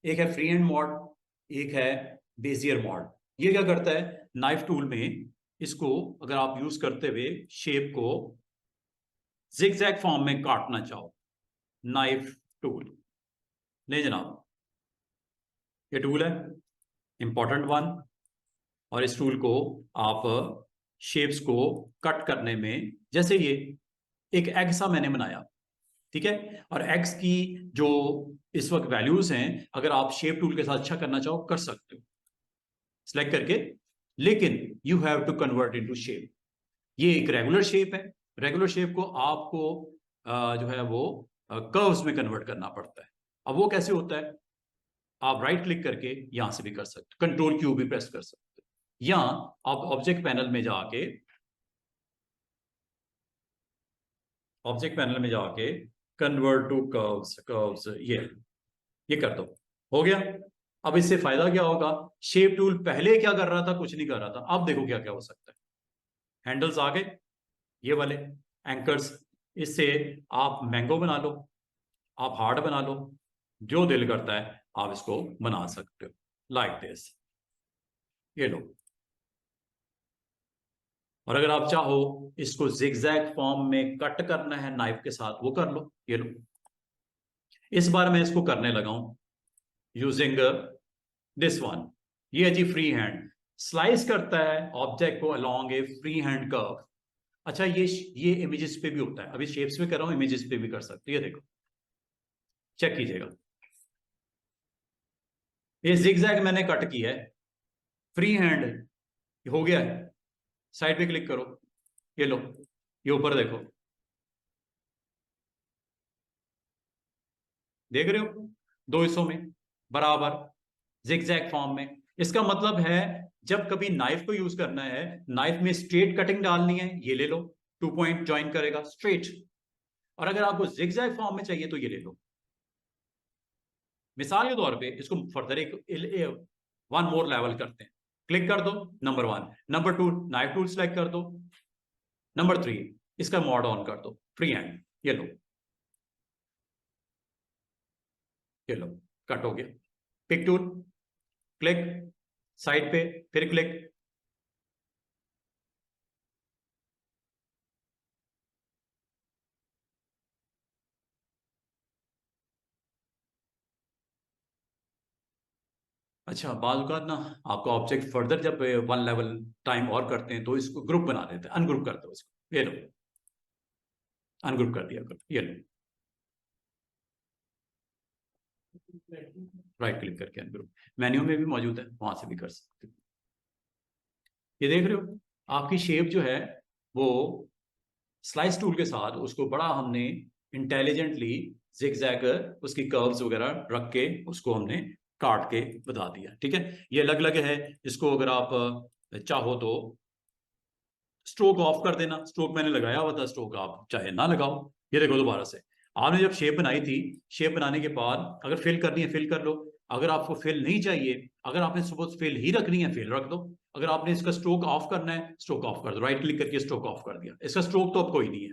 एक है फ्री हैंड मोड, एक है बेजियर मोड। ये क्या करता है नाइफ टूल में, इसको अगर आप यूज करते हुए शेप को जिगजैग फॉर्म में काटना चाहो, नाइफ टूल, नहीं जनाब, ये टूल है इंपॉर्टेंट वन, और इस टूल को आप शेप्स को कट करने में, जैसे ये एक एग सा मैंने बनाया, ठीक है। और एक्स की जो इस वक्त वैल्यूज हैं, अगर आप शेप टूल के साथ अच्छा करना चाहो कर सकते हो सिलेक्ट करके, लेकिन you have to convert into shape. ये एक रेगुलर शेप है, रेगुलर शेप को आपको जो है वो कर्व्स में कन्वर्ट करना पड़ता है। अब वो कैसे होता है, आप राइट क्लिक करके यहां से भी कर सकते हो, कंट्रोल क्यू भी प्रेस कर सकते हो, या आप ऑब्जेक्ट पैनल में जाके कन्वर्ट टू कर्व्स, कर्व्स ये कर दो, हो गया। अब इससे फायदा क्या होगा, शेप टूल पहले क्या कर रहा था, कुछ नहीं कर रहा था, अब देखो क्या क्या हो सकता है। हैंडल्स आ गए, ये वाले एंकर्स, इससे आप मैंगो बना लो, आप हार्ट बना लो, जो दिल करता है आप इसको बना सकते हो, लाइक दिस, ये लो। और अगर आप चाहो इसको जिगजैग फॉर्म में कट करना है नाइफ के साथ, वो कर लो, ये लो। इस बार मैं इसको करने लगा हूं यूजिंग दिस वन, ये है जी फ्री हैंड, स्लाइस करता है ऑब्जेक्ट को अलोंग ए फ्री हैंड कर्व। अच्छा, ये इमेजेस पे भी होता है, अभी शेप्स में कर रहा हूं, इमेजेस पे भी कर सकते हो, ये देखो, चेक कीजिएगा, ये जिगजैग मैंने कट किया है, फ्री हैंड हो गया है। साइड पे क्लिक करो, ये लो, ये ऊपर देखो, देख रहे हो, दो हिस्सों में बराबर जिगजैग फॉर्म में। इसका मतलब है जब कभी नाइफ को यूज करना है, नाइफ में स्ट्रेट कटिंग डालनी है, ये ले लो, 2 पॉइंट ज्वाइन करेगा स्ट्रेट। और अगर आपको जिगजैग फॉर्म में चाहिए तो ये ले लो। मिसाल के तौर पे इसको फर्दर एक वन मोर लेवल करते हैं, क्लिक कर दो, number 1, number 2 knife tool select कर दो, नंबर 3 इसका मोड ऑन कर दो, फ्री हैंड, ये लो, ये लो, कट हो गया। पिक टूल, क्लिक, साइड पे, फिर क्लिक। अच्छा, बाल का ना, आपका ऑब्जेक्ट फर्दर जब 1 लेवल टाइम और करते हैं तो इसको ग्रुप बना देते हैं, अनग्रुप कर दो इसको, ये लो, अनग्रुप कर दिया, ये लो, राइट क्लिक करके अनग्रुप, मेन्यू में भी मौजूद है, वहां से भी कर सकते हो। ये देख रहे हो, आपकी शेप जो है वो स्लाइस टूल के साथ उसको बड़ा हमने इंटेलिजेंटली जिगजैग उसकी कर्व्स वगैरह रख के उसको हमने काट के बता दिया, ठीक है। ये अलग अलग है, इसको अगर आप चाहो तो स्ट्रोक ऑफ कर देना, स्ट्रोक मैंने लगाया हुआ था, स्ट्रोक आप चाहे ना लगाओ। ये देखो दोबारा से, आपने जब शेप बनाई थी, शेप बनाने के बाद अगर फिल करनी है फिल कर लो, अगर आपको फिल नहीं चाहिए, अगर आपने सपोज फिल ही रखनी है फिल रख दो, अगर आपने इसका स्ट्रोक ऑफ करना है स्ट्रोक ऑफ कर दो, राइट क्लिक करके स्ट्रोक ऑफ कर दिया, इसका स्ट्रोक तो अब कोई नहीं है,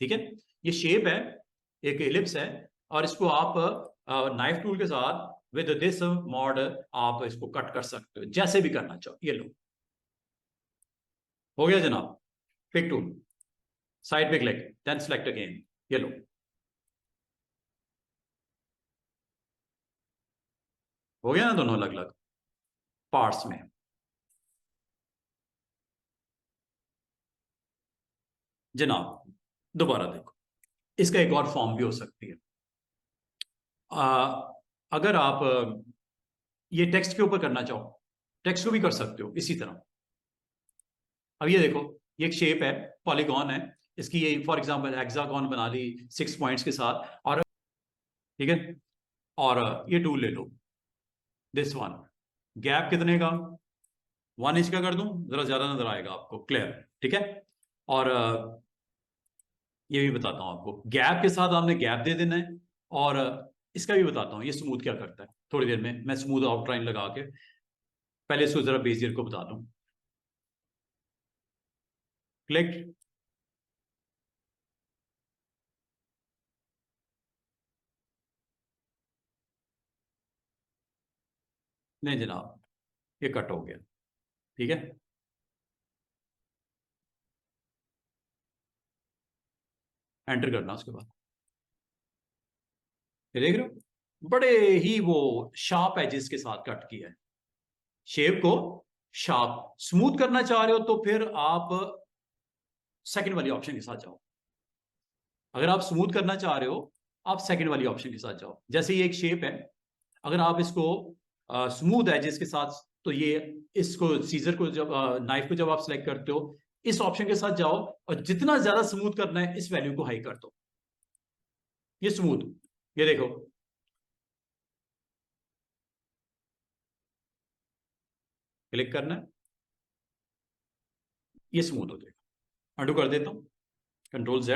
ठीक है। ये शेप है, एक एलिप्स है, और इसको आप नाइफ टूल के साथ विद दिस मॉड आप इसको कट कर सकते हो जैसे भी करना चाहो, ये लो, हो गया जनाब। पिक टूल, साइड पे क्लिक, देन सेलेक्ट अगेन, ये लो, हो गया ना दोनों अलग अलग पार्ट्स में। जनाब दोबारा देखो, इसका एक और फॉर्म भी हो सकती है, अगर आप ये टेक्स्ट के ऊपर करना चाहो, टेक्स्ट को भी कर सकते हो इसी तरह। अब ये देखो, ये एक शेप है, पॉलीगॉन है, इसकी ये फॉर एग्जांपल हेक्सागोन बना ली 6 पॉइंट्स के साथ, और ठीक है, और ये टूल ले लो, दिस वन, गैप कितने का, 1 इंच का कर दूं, जरा ज्यादा नजर आएगा आपको क्लियर, ठीक है। और ये भी बताता हूँ आपको, गैप के साथ आपने गैप दे देना है, और इसका भी बताता हूँ ये स्मूथ क्या करता है, थोड़ी देर में मैं स्मूथ आउटलाइन लगा के, पहले इसको जरा बेजियर को बता दूं, क्लिक, नहीं जनाब, ये कट हो गया, ठीक है। एंटर करना उसके बाद, ये देख रहे हो, बड़े ही वो शार्प एजेस के साथ कट किया है, शेप को शार्प स्मूथ करना चाह रहे हो तो फिर आप सेकंड वाली ऑप्शन के साथ जाओ, अगर आप स्मूथ करना चाह रहे हो, आप सेकंड वाली ऑप्शन के साथ जाओ। जैसे ये एक शेप है, अगर आप इसको स्मूथ एजेस के साथ, तो ये इसको सीजर को जब नाइफ को जब आप सिलेक्ट करते हो, इस ऑप्शन के साथ जाओ और जितना ज्यादा स्मूथ करना है इस वैल्यू को हाई कर दो। ये स्मूथ, ये देखो, क्लिक करना है, ये स्मूथ हो जाएगा। अंडू कर देता हूं, Ctrl+Z।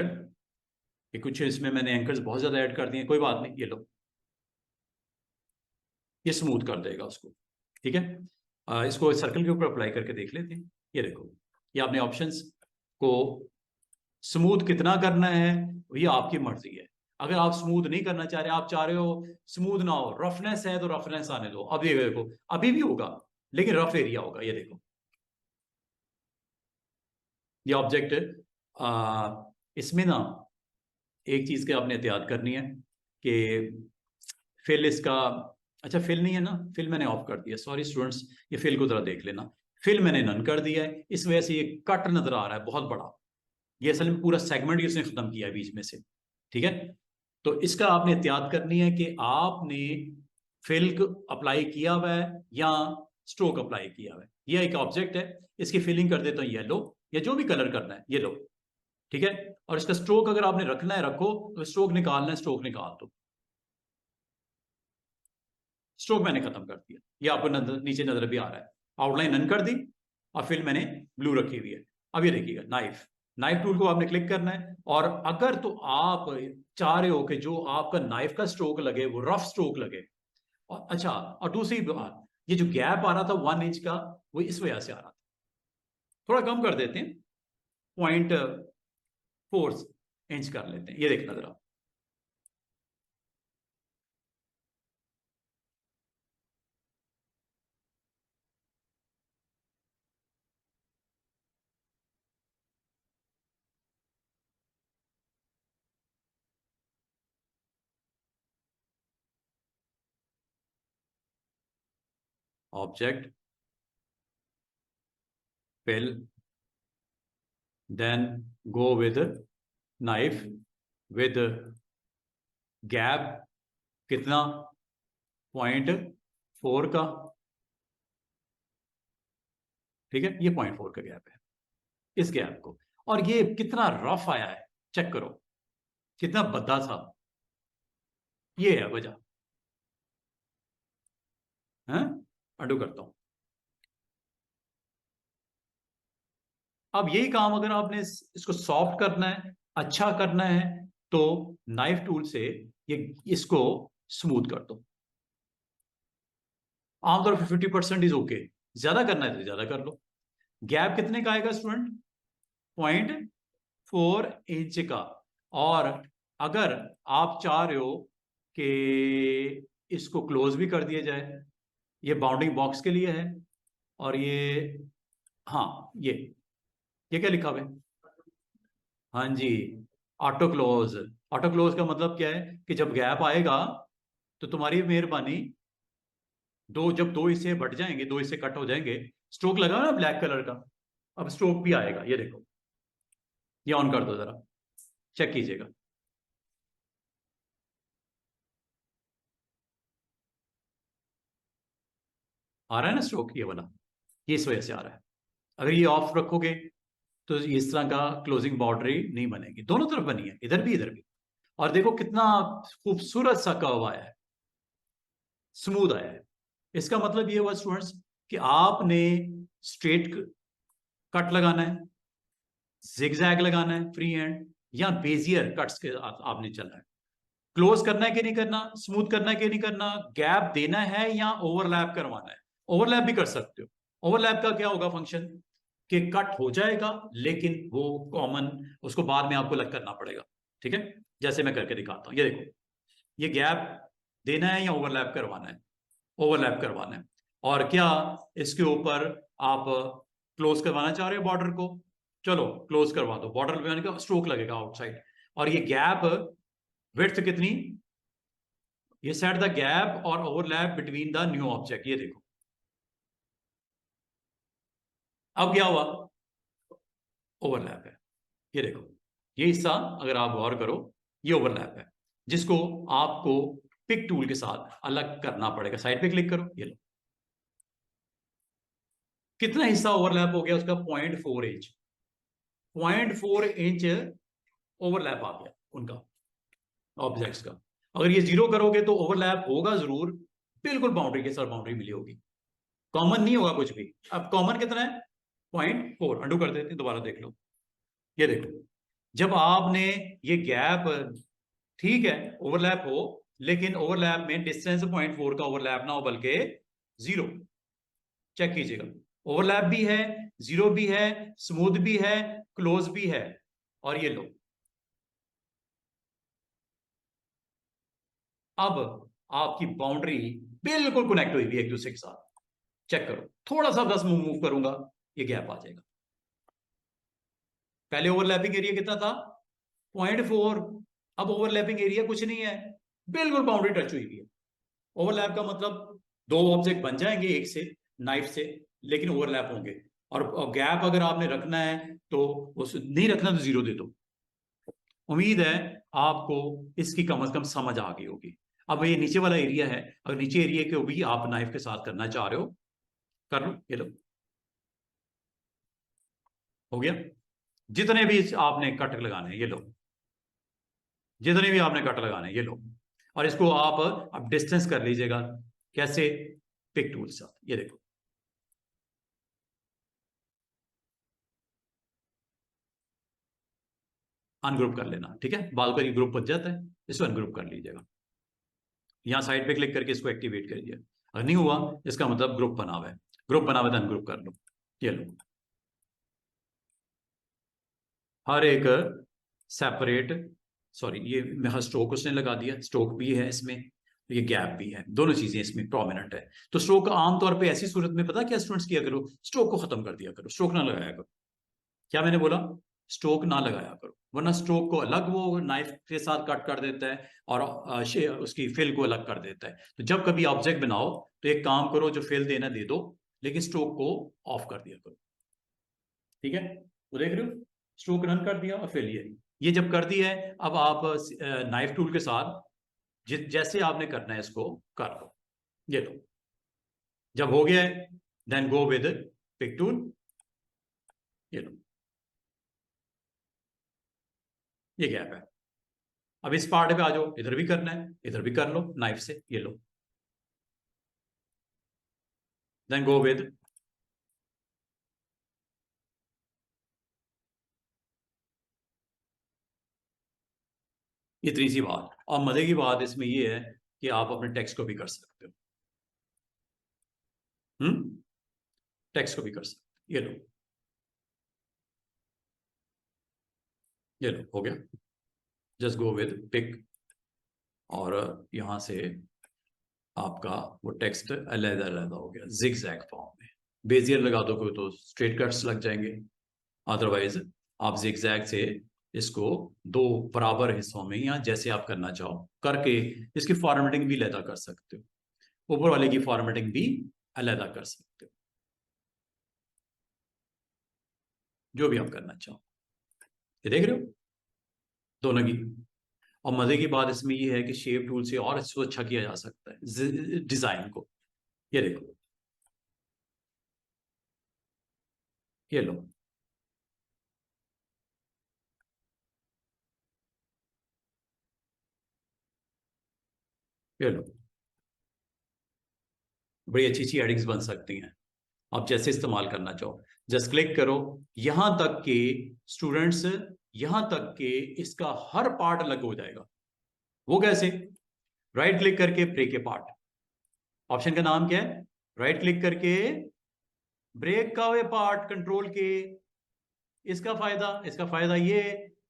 ये कुछ इसमें मैंने एंकर्स बहुत ज्यादा ऐड कर दिए, कोई बात नहीं, ये लो, ये स्मूथ कर देगा उसको। ठीक है, इसको सर्कल के ऊपर अप्लाई करके देख लेते हैं। ये देखो, ये आपने ऑप्शंस को स्मूथ कितना करना है ये आपकी मर्जी है। अगर आप स्मूथ नहीं करना चाह रहे, आप चाह रहे हो स्मूथ ना हो, रफनेस है तो रफनेस आने दो। अब ये देखो, अभी भी होगा लेकिन रफ एरिया होगा। ये देखो, ये ऑब्जेक्ट, इसमें ना एक चीज की आपने एहतियात करनी है कि फिल इसका, अच्छा फिल नहीं है ना, फिल मैंने ऑफ कर दिया, सॉरी स्टूडेंट्स, ये फिल को जरा देख लेना। फिल मैंने नन कर दिया है, इस वजह से ये कट नजर आ रहा है बहुत बड़ा। ये असल में पूरा सेगमेंट ही उसने खत्म किया है बीच में से। ठीक है, तो इसका आपने एहतियात करनी है कि आपने फिल अप्लाई किया हुआ है या स्ट्रोक अप्लाई किया हुआ है। ये एक ऑब्जेक्ट है, इसकी फिलिंग कर देता हूँ येलो, या जो भी कलर करना है ये लो। ठीक है, और इसका स्ट्रोक अगर आपने रखना है रखो, तो स्ट्रोक निकालना है, स्ट्रोक निकाल दो। स्ट्रोक मैंने खत्म कर दिया, ये आपको नीचे नजर भी आ रहा है। आउटलाइन नन कर दी और फिर मैंने ब्लू रखी हुई है। अब ये देखिएगा, नाइफ, नाइफ टूल को आपने क्लिक करना है, और अगर तो आप चाह रहे हो कि जो आपका नाइफ का स्ट्रोक लगे वो रफ स्ट्रोक लगे, और अच्छा, और दूसरी बात, ये जो गैप आ रहा था 1 इंच का, वो इस वजह से आ रहा था। थोड़ा कम कर देते हैं, 0.4 इंच कर लेते हैं। ये देखना जरा, object, fill, then go with knife with gap कितना, 0.4 का। ठीक है, ये 0.4 का गैप है, इस गैप को। और ये कितना रफ आया है, चेक करो, कितना भद्दा था। ये है वजह है। अडू करता हूं। अब यही काम अगर आपने इसको सॉफ्ट करना है, अच्छा करना है, तो नाइफ टूल से ये इसको स्मूथ कर दो। आमतौर पर 50% इज ओके, ज्यादा करना है तो ज्यादा कर लो। गैप कितने का आएगा स्टूडेंट, 0.4 इंच का। और अगर आप चाह रहे हो कि इसको क्लोज भी कर दिया जाए, ये बाउंडिंग बॉक्स के लिए है। और ये, हाँ, ये क्या लिखा हुआ है, हाँ जी, ऑटो क्लोज। ऑटो क्लोज का मतलब क्या है कि जब गैप आएगा तो तुम्हारी मेहरबानी, जब दो हिस्से बढ़ जाएंगे, दो हिस्से कट हो जाएंगे, स्ट्रोक लगा ना ब्लैक कलर का, अब स्ट्रोक भी आएगा। ये देखो, ये ऑन कर दो जरा, चेक कीजिएगा, आ रहा है ना स्ट्रोक, ये वाला, ये इस वजह से आ रहा है। अगर ये ऑफ रखोगे तो इस तरह का क्लोजिंग बाउंड्री नहीं बनेगी। दोनों तरफ बनी है, इधर भी इधर भी। और देखो कितना खूबसूरत सा कर्व आया है, स्मूथ आया है। इसका मतलब ये हुआ स्टूडेंट्स कि आपने स्ट्रेट कट लगाना है, जिगजैग लगाना है फ्री हैंड, या बेजियर कट्स के आपने चलना है। क्लोज करना है कि नहीं करना, स्मूथ करना है कि नहीं करना, गैप देना है या ओवरलैप करवाना है। ओवरलैप भी कर सकते हो। ओवरलैप का क्या होगा फंक्शन, कि कट हो जाएगा लेकिन वो कॉमन, उसको बाद में आपको अलग करना पड़ेगा। ठीक है, जैसे मैं करके दिखाता हूँ, ये देखो, ये गैप देना है या ओवरलैप करवाना है, ओवरलैप करवाना है। और क्या इसके ऊपर आप क्लोज करवाना चाह रहे हो बॉर्डर को, चलो क्लोज करवा दो, बॉर्डर पे का स्ट्रोक लगेगा आउटसाइड। और ये गैप विड्थ कितनी, ये सेट द गैप और overlap between the new object. ये देखो, अब क्या हुआ, ओवरलैप है, ये देखो, ये हिस्सा अगर आप गौर करो ये ओवरलैप है, जिसको आपको पिक टूल के साथ अलग करना पड़ेगा। साइड पे क्लिक करो, ये लो कितना हिस्सा ओवरलैप हो गया उसका, 0.4 इंच। 0.4 इंच ओवरलैप आ गया उनका ऑब्जेक्ट्स का। अगर ये 0 करोगे तो ओवरलैप होगा जरूर, बिल्कुल बाउंड्री के साथ बाउंड्री मिली होगी, कॉमन नहीं होगा कुछ भी। अब कॉमन कितना है, 0.4। अंडू कर देते हैं, दोबारा देख लो, ये देखो जब आपने ये गैप, ठीक है ओवरलैप हो, लेकिन ओवरलैप में डिस्टेंस 0.4 का ओवरलैप ना हो बल्कि 0। चेक कीजिएगा, ओवरलैप भी है, 0 भी है, स्मूथ भी है, क्लोज भी है। और ये लो, अब आपकी बाउंड्री बिल्कुल कनेक्ट हुई हुई है एक दूसरे के साथ। चेक करो, थोड़ा सा बस मूव करूंगा, ये गैप आ जाएगा। पहले ओवरलैपिंग एरिया कितना था, 0.4। अब ओवरलैपिंग एरिया कुछ नहीं है, बिल्कुल बाउंड्री टच हुई हुई है। ओवरलैप का मतलब दो ऑब्जेक्ट बन जाएंगे एक से, नाइफ से, लेकिन ओवरलैप होंगे। और गैप अगर आपने रखना है तो उस नहीं रखना तो 0 दे दो। उम्मीद है आपको इसकी कम से कम समझ आ गई होगी। अब ये नीचे वाला एरिया है, अगर नीचे एरिया को भी आप नाइफ के साथ करना चाह रहे हो, कर लो, ये लो, हो गया। जितने भी आपने कट लगाने हैं ये लो, जितने भी आपने कट लगाने हैं ये लो। और इसको आप अब डिस्टेंस कर लीजिएगा, कैसे, पिक टूल से, ये देखो। अनग्रुप कर लेना, ठीक है, बाल का ये ग्रुप बच जाता है, इसको अनग्रुप कर लीजिएगा। यहाँ साइड पे क्लिक करके इसको एक्टिवेट करिए। अगर नहीं हुआ इसका मतलब ग्रुप बना हुआ है, ग्रुप बना हुआ है तो अनग्रुप कर लो, ये लो। हर एक सेपरेट, सॉरी ये मैं स्ट्रोक उसने लगा दिया, स्ट्रोक भी है इसमें, ये गैप भी है, दोनों चीजें इसमें प्रोमिनेंट है। तो स्ट्रोक आमतौर पे ऐसी सूरत में पता क्या स्टूडेंट्स किया करो, स्ट्रोक को खत्म कर दिया करो, स्ट्रोक ना लगाया करो। क्या मैंने बोला, स्ट्रोक ना लगाया करो, वरना स्ट्रोक को अलग वो नाइफ के साथ कट कर देता है और उसकी फिल को अलग कर देता है। तो जब कभी ऑब्जेक्ट बनाओ तो एक काम करो, जो फिल देना दे दो, लेकिन स्ट्रोक को ऑफ कर दिया करो, ठीक है। वो देख रहे हो, स्ट्रोक रन कर दिया और फिल ये जब कर दिया है, अब आप नाइफ टूल के साथ जैसे आपने करना है इसको कर लो, ये लो। जब हो गया है then go with pick tool, ये लो, ये गैप है। अब इस पार्ट पे आ जाओ, इधर भी करना है, इधर भी कर लो नाइफ से, ये लो, देन गो विद, इतनी सी बात। और मजे की बात इसमें ये है कि आप अपने टेक्स्ट को भी कर सकते हो, टेक्स्ट को भी कर सकते हो, ये लो, ये लो, हो गया। जस्ट गो विद पिक, और यहां से आपका वो टेक्स्ट अलग अलग हो गया जिग जैग फॉर्म में। बेजियर लगा दोगे तो स्ट्रेट कट्स लग जाएंगे, अदरवाइज आप जिग जैग से इसको दो बराबर हिस्सों में या जैसे आप करना चाहो करके इसकी फॉर्मेटिंग भी अलग कर सकते हो, ऊपर वाले की फॉर्मेटिंग भी अलग कर सकते हो, जो भी आप करना चाहो। ये देख रहे हो दोनों की। और मजे की बात इसमें ये है कि शेप टूल से और इसको अच्छा किया जा सकता है डिजाइन को, ये देखो, ये लो, ये लो, बड़ी अच्छी अच्छी एडिंग्स बन सकती हैं, आप जैसे इस्तेमाल करना चाहो। जस्ट क्लिक करो, यहां तक कि स्टूडेंट्स, यहां तक कि इसका हर पार्ट अलग हो जाएगा। वो कैसे, राइट क्लिक करके ब्रेक ए पार्ट, ऑप्शन का नाम क्या है, राइट क्लिक करके ब्रेक का वे पार्ट, कंट्रोल के। इसका फायदा ये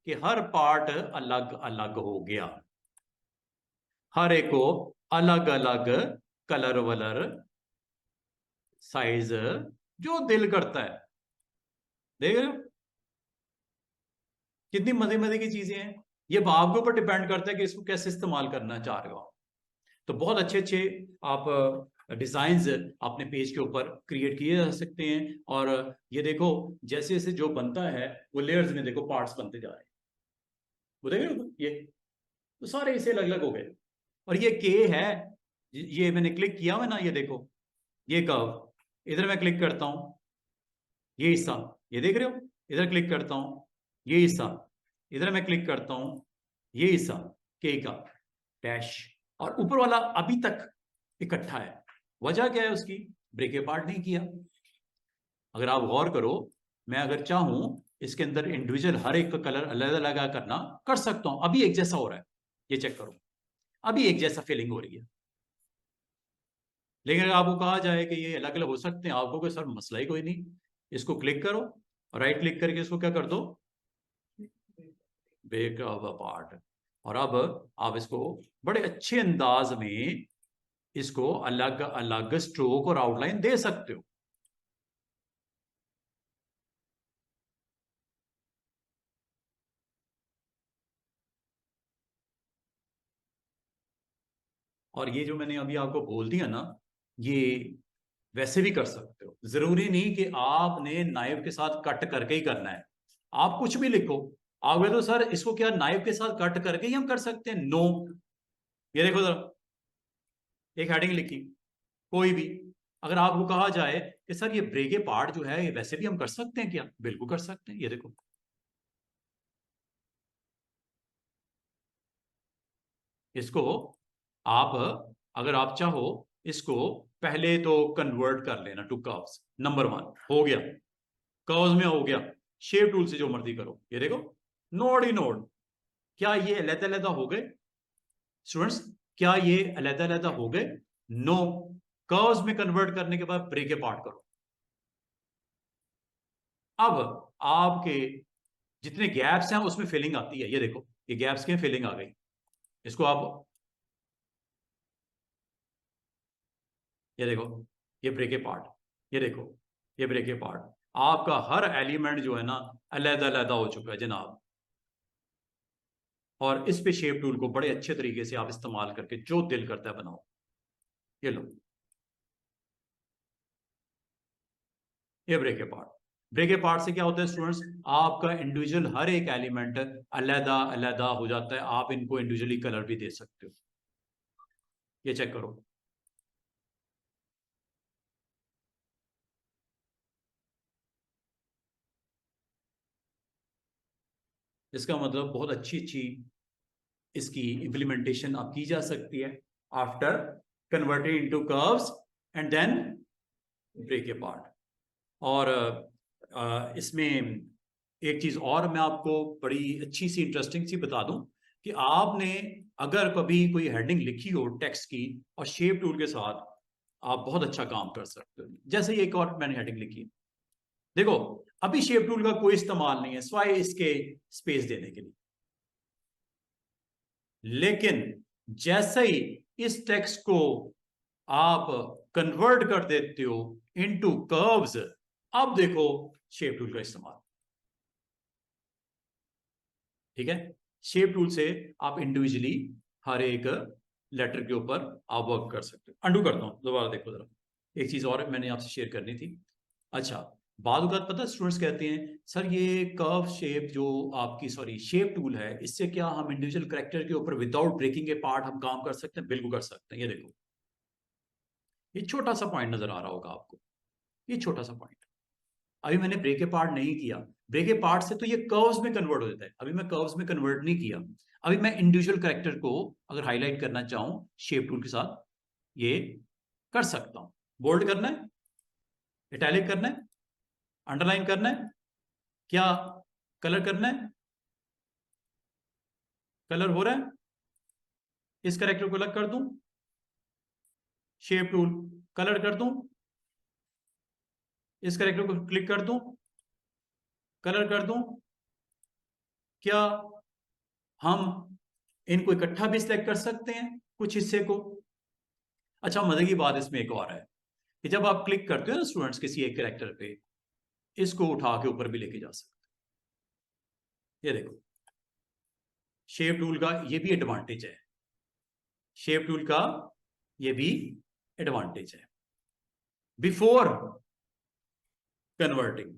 कि हर पार्ट अलग अलग हो गया, हर एक को अलग अलग कलर वलर साइज जो दिल करता है। देख रहे हो कितनी मजे मजे की चीजें हैं। ये आपके ऊपर डिपेंड करता है कि इसको कैसे इस्तेमाल करना चाह रहे हो आप। तो बहुत अच्छे अच्छे आप डिजाइन्स अपने पेज के ऊपर क्रिएट किए जा सकते हैं। और ये देखो जैसे जैसे जो बनता है वो लेयर्स में देखो पार्ट्स बनते जा रहे हैं। वो देख रहे हो ये, तो सारे इसे अलग अलग हो गए। और ये के है, ये मैंने क्लिक किया हुआ ना, ये देखो ये कर्व, इधर मैं क्लिक करता हूं, ये हिस्सा, ये देख रहे हो, इधर क्लिक करता हूं, ये हिस्सा, इधर मैं क्लिक करता हूं, ये हिस्सा के का डैश, और ऊपर वाला अभी तक इकट्ठा है। वजह क्या है उसकी? ब्रेक अपार्ट नहीं किया। अगर आप गौर करो, मैं अगर चाहूं इसके अंदर इंडिविजुअल हर एक का कलर अलग अलग करना कर सकता हूं, अभी एक जैसा हो रहा है, ये चेक करो, अभी एक जैसा फीलिंग हो रही है। लेकिन अगर आपको कहा जाए कि ये अलग अलग हो सकते हैं, आपको कोई सर मसला ही कोई नहीं, इसको क्लिक करो, राइट क्लिक करके इसको क्या कर दो, ब्रेक अपार्ट। और अब आप इसको बड़े अच्छे अंदाज में इसको अलग अलग स्ट्रोक और आउटलाइन दे सकते हो। और ये जो मैंने अभी आपको बोल दिया ना, ये वैसे भी कर सकते हो, जरूरी नहीं कि आपने नाइफ के साथ कट करके ही करना है। आप कुछ भी लिखो, आप बोले तो सर इसको क्या नाइफ के साथ कट करके ही हम कर सकते हैं? नो। ये देखो जरा, एक हेडिंग लिखी कोई भी, अगर आपको कहा जाए कि सर ये ब्रेके पार्ट जो है ये वैसे भी हम कर सकते हैं क्या? बिल्कुल कर सकते हैं। ये देखो, इसको आप अगर आप चाहो इसको पहले तो कन्वर्ट कर लेना टू कर्व्स, नंबर वन हो गया, कर्व्स में हो गया, शेप टूल से जो मर्जी करो, ये देखो नोड ही नोड। क्या ये अलग-अलग हो गए स्टूडेंट्स? क्या ये अलग-अलग हो गए? नो। कर्व्स में कन्वर्ट करने के बाद ब्रेक अपार्ट करो। अब आपके जितने गैप्स हैं उसमें फिलिंग आती है, ये देखो ये गैप्स के फिलिंग आ गई। इसको आप ये देखो, ये ब्रेक पार्ट, ये देखो ये ब्रेक पार्ट, आपका हर एलिमेंट जो है ना अलग अलग हो चुका है जनाब। और इस पे शेप टूल को बड़े अच्छे तरीके से आप इस्तेमाल करके जो दिल करता है बनाओ। ये लो, ये ब्रेक पार्ट। ब्रेक पार्ट से क्या होता है स्टूडेंट्स, आपका इंडिविजुअल हर एक एलिमेंट अलग अलग हो जाता है, आप इनको इंडिविजुअली कलर भी दे सकते हो। ये चेक करो, इसका मतलब बहुत अच्छी अच्छी इसकी इंप्लीमेंटेशन अब की जा सकती है after converted into curves and then break apart. और इसमें एक चीज और मैं आपको बड़ी अच्छी सी इंटरेस्टिंग सी बता दूं कि आपने अगर कभी कोई हेडिंग लिखी हो टेक्स्ट की और शेप टूल के साथ, आप बहुत अच्छा काम कर सकते हो। जैसे ये एक और मैंने हेडिंग लिखी है, देखो अभी शेप टूल का कोई इस्तेमाल नहीं है स्वाय इसके स्पेस देने के लिए, लेकिन जैसे ही इस टेक्स्ट को आप कन्वर्ट कर देते हो इनटू कर्व्स, अब देखो शेप टूल का इस्तेमाल। ठीक है, शेप टूल से आप इंडिविजुअली हर एक लेटर के ऊपर आप वर्क कर सकते हो। अंडू करता हूं, दोबारा देखो जरा, एक चीज और मैंने आपसे शेयर करनी थी। अच्छा, बाद पता स्टूडेंट्स कहते हैं सर ये कर्व शेप जो आपकी सॉरी शेप टूल है, इससे क्या हम इंडिविजुअल करेक्टर के ऊपर विदाउट ब्रेकिंग ए पार्ट हम काम कर सकते हैं? बिल्कुल कर सकते हैं। ये देखो, ये छोटा सा पॉइंट नजर आ रहा होगा आपको, ये छोटा सा पॉइंट, अभी मैंने ब्रेक ए पार्ट नहीं किया, ब्रेक ए पार्ट से तो ये कर्व्स में कन्वर्ट हो जाता है, अभी मैं कर्व्स में कन्वर्ट नहीं किया। अभी मैं इंडिविजुअल करेक्टर को अगर हाईलाइट करना चाहूं शेप टूल के साथ, ये कर सकता हूं। बोल्ड करना है, इटैलिक करना है, अंडरलाइन करना है, क्या कलर करना है? कलर हो रहा है, इस करेक्टर को अलग कर दूं, शेप टूल कलर कर दूं, इस करेक्टर को क्लिक कर दूं, कलर कर दूं, क्या हम इनको इकट्ठा भी सिलेक्ट कर सकते हैं कुछ हिस्से को? अच्छा, मजे की बात इसमें एक और है कि जब आप क्लिक करते हो ना स्टूडेंट्स किसी एक कैरेक्टर पे, इसको उठा के ऊपर भी लेके जा सकते हैं। ये देखो, शेप टूल का ये भी एडवांटेज है, शेप टूल का ये भी एडवांटेज है बिफोर कन्वर्टिंग।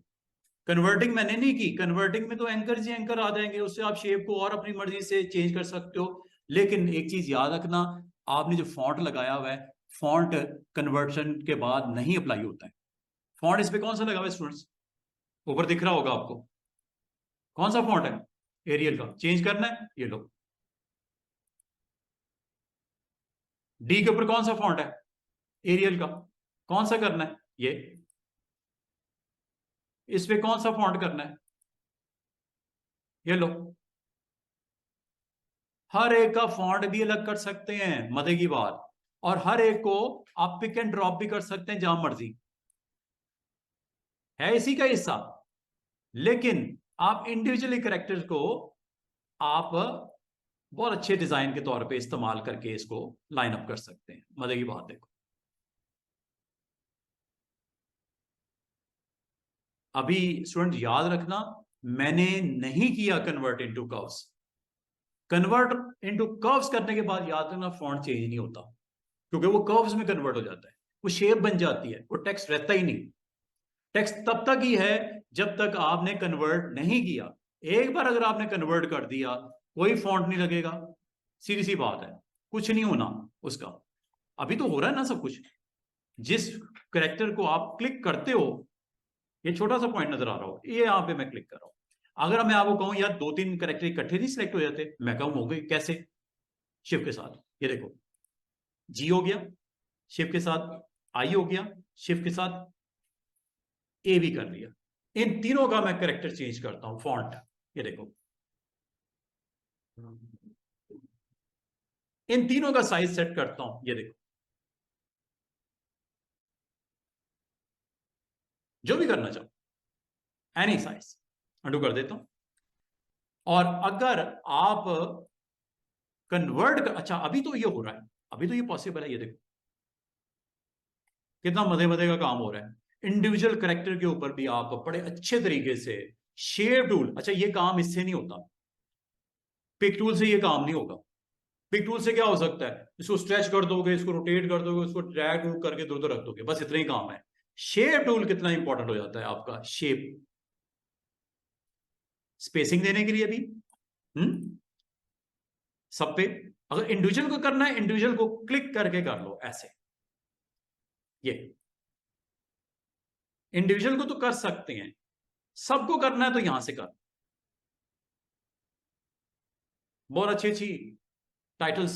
कन्वर्टिंग मैंने नहीं की, कन्वर्टिंग में तो एंकर जी एंकर आ जाएंगे, उससे आप शेप को और अपनी मर्जी से चेंज कर सकते हो। लेकिन एक चीज याद रखना, आपने जो फॉन्ट लगाया हुआ है, फॉन्ट कन्वर्शन के बाद नहीं अप्लाई होता है। फॉन्ट इस पे कौन सा लगा हुआ है स्टूडेंट्स, ऊपर दिख रहा होगा आपको, कौन सा फॉन्ट है, एरियल का। चेंज करना है, ये लो, डी के ऊपर कौन सा फॉन्ट है, एरियल का। कौन सा करना है, ये। इस पे कौन सा फॉन्ट करना है, ये लो। हर एक का फॉन्ट भी अलग कर सकते हैं, मजे की बात। और हर एक को आप पिक एंड ड्रॉप भी कर सकते हैं जहां मर्जी, है इसी का हिस्सा। लेकिन आप इंडिविजुअली करेक्टर्स को आप बहुत अच्छे डिजाइन के तौर पे इस्तेमाल करके इसको लाइन अप कर सकते हैं। मजे की बात देखो, अभी स्टूडेंट याद रखना, मैंने नहीं किया convert into curves. Convert into curves करने के बाद याद रखना फॉन्ट चेंज नहीं होता, क्योंकि वो कर्व्स में कन्वर्ट हो जाता है, वो शेप बन जाती है, वो टेक्स्ट रहता ही नहीं। टेक्स्ट तब तक ही है जब तक आपने कन्वर्ट नहीं किया। एक बार अगर आपने कन्वर्ट कर दिया, कोई फॉन्ट नहीं लगेगा, सीधी सी बात है, कुछ नहीं होना उसका। अभी तो हो रहा है ना सब कुछ। जिस करेक्टर को आप क्लिक करते हो, ये छोटा सा पॉइंट नजर आ रहा हो, ये यहां पे मैं क्लिक कर रहा हूं। अगर मैं आपको कहूं यार दो तीन करेक्टर इकट्ठे नहीं सिलेक्ट हो जाते, मैं कहूं हो गए कैसे, शिफ्ट के साथ, ये देखो, जी हो गया, शिफ्ट के साथ आई हो गया, शिफ्ट के साथ ए भी कर लिया। इन तीनों का मैं करेक्टर चेंज करता हूं, फॉन्ट, ये देखो, इन तीनों का साइज सेट करता हूं, ये देखो, जो भी करना चाहो, एनी साइज, अंडू कर देता हूं। और अगर आप कन्वर्ट कर, अच्छा अभी तो ये हो रहा है, अभी तो ये पॉसिबल है, ये देखो कितना मजे मजे का काम हो रहा है। इंडिविजुअल करेक्टर के ऊपर भी आप बड़े अच्छे तरीके से शेप टूल, अच्छा ये काम इससे नहीं होता, पिक टूल से ये काम नहीं होगा। पिक टूल से क्या हो सकता है, इसको स्ट्रेच कर दोगे, इसको रोटेट कर दोगे, इसको ड्रैग करके दूर दूर रख दोगे, बस इतना ही काम है। शेप टूल कितना इंपॉर्टेंट हो जाता है आपका, शेप, स्पेसिंग देने के लिए भी, सब पे। अगर इंडिविजुअल को करना है, इंडिविजुअल को क्लिक करके कर लो ऐसे, ये इंडिविजुअल को तो कर सकते हैं, सबको करना है तो यहां से कर। बहुत अच्छी अच्छी टाइटल्स,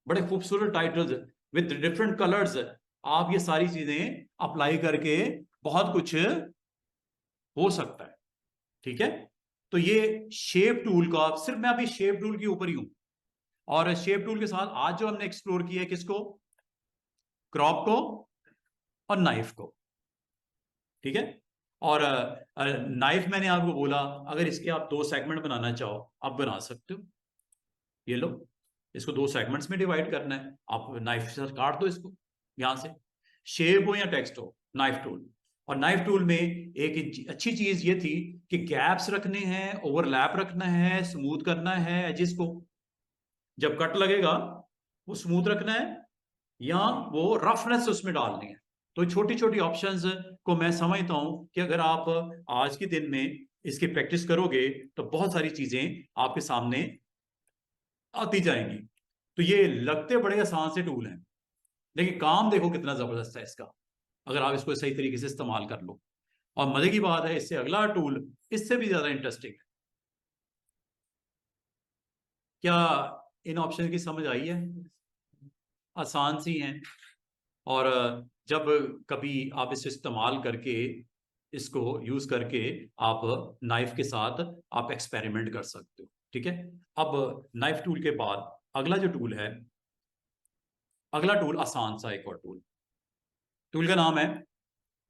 बड़े खूबसूरत टाइटल्स विद डिफरेंट कलर्स, आप ये सारी चीजें अप्लाई करके बहुत कुछ हो सकता है, ठीक है। तो ये शेप टूल का, सिर्फ मैं अभी शेप टूल के ऊपर ही हूं। और शेप टूल के साथ आज जो हमने एक्सप्लोर किया है, किसको, क्रॉप को और नाइफ को, ठीक है। और नाइफ मैंने आपको बोला, अगर इसके आप दो सेगमेंट बनाना चाहो आप बना सकते हो, ये लो, इसको दो सेगमेंट्स में डिवाइड करना है, आप नाइफ से काट दो इसको यहां से। शेप हो या टेक्स्ट हो, नाइफ टूल। और नाइफ टूल में एक अच्छी चीज ये थी कि गैप्स रखने हैं, ओवरलैप रखना है, स्मूथ करना है एजिस को, जब कट लगेगा वो स्मूथ रखना है या वो रफनेस उसमें डालनी है। तो छोटी छोटी ऑप्शंस को मैं समझता हूं कि अगर आप आज के दिन में इसकी प्रैक्टिस करोगे तो बहुत सारी चीजें आपके सामने आती जाएंगी। तो ये लगते बड़े आसान से टूल हैं, लेकिन काम देखो कितना जबरदस्त है इसका, अगर आप इसको सही तरीके से इस्तेमाल कर लो। और मजे की बात है, इससे अगला टूल इससे भी ज्यादा इंटरेस्टिंग है। क्या इन ऑप्शन की समझ आई है, आसान सी हैं। और जब कभी आप इसे इस्तेमाल करके, इसको यूज करके आप नाइफ के साथ आप एक्सपेरिमेंट कर सकते हो, ठीक है। अब नाइफ टूल के बाद अगला जो टूल है, अगला टूल आसान सा एक और टूल, टूल का नाम है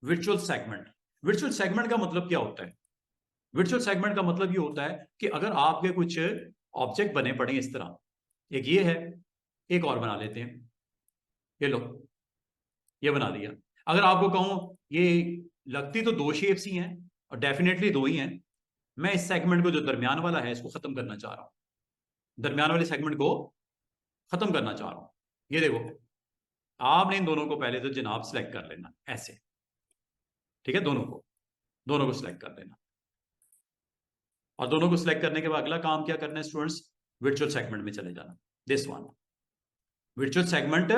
वर्चुअल सेगमेंट। वर्चुअल सेगमेंट का मतलब क्या होता है, वर्चुअल सेगमेंट का मतलब ये होता है कि अगर आपके कुछ ऑब्जेक्ट बने पड़े इस तरह, एक ये है, एक और बना लेते हैं, ये लो, ये बना दिया। अगर आपको कहूं ये लगती तो दो शेप्स ही हैं, और डेफिनेटली दो ही हैं, मैं इस सेगमेंट को जो दरमियान वाला है इसको खत्म करना चाह रहा हूं, दरमियान वाले सेगमेंट को खत्म करना चाह रहा हूं। ये देखो, आपने इन दोनों को पहले तो जनाब सेलेक्ट कर लेना ऐसे, ठीक है, दोनों को सिलेक्ट कर लेना। और दोनों को सिलेक्ट करने के बाद अगला काम क्या करना है स्टूडेंट्स, वर्चुअल सेगमेंट में चले जाना, this one virtual segment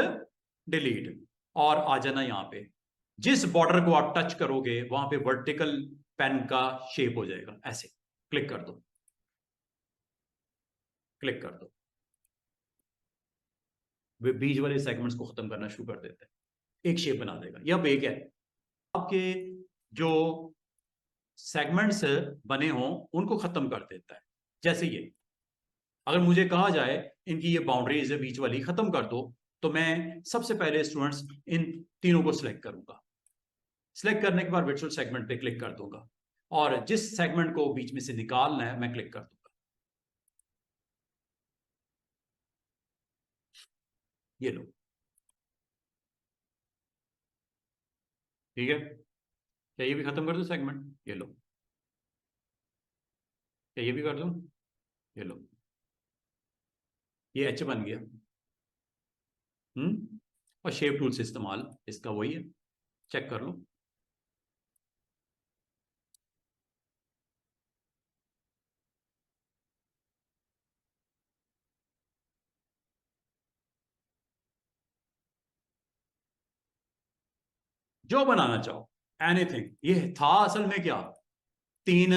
delete, और आ जाना यहाँ पे, जिस बॉर्डर को आप टच करोगे वहां पे वर्टिकल पेन का शेप हो जाएगा, ऐसे क्लिक कर दो, क्लिक कर दो, वे बीच वाले सेगमेंट्स को खत्म करना शुरू कर देते हैं, एक शेप बना देगा। यह अब एक है आपके जो सेगमेंट्स बने हों उनको खत्म कर देता है। जैसे ये अगर मुझे कहा जाए इनकी ये बाउंड्रीज है बीच वाली खत्म कर दो, तो मैं सबसे पहले स्टूडेंट्स इन तीनों को सिलेक्ट करूंगा, सिलेक्ट करने के बाद वर्चुअल सेगमेंट पे क्लिक कर दूंगा, और जिस सेगमेंट को बीच में से निकालना है मैं क्लिक कर दूंगा, ये लो, ठीक है। क्या ये भी खत्म कर दो सेगमेंट, ये लो, क्या ये भी कर दो, ये लो, ये एच बन गया। और शेप टूल से इस्तेमाल इसका वही है, चेक कर लो। जो बनाना चाहो, एनीथिंग। ये था असल में क्या, 3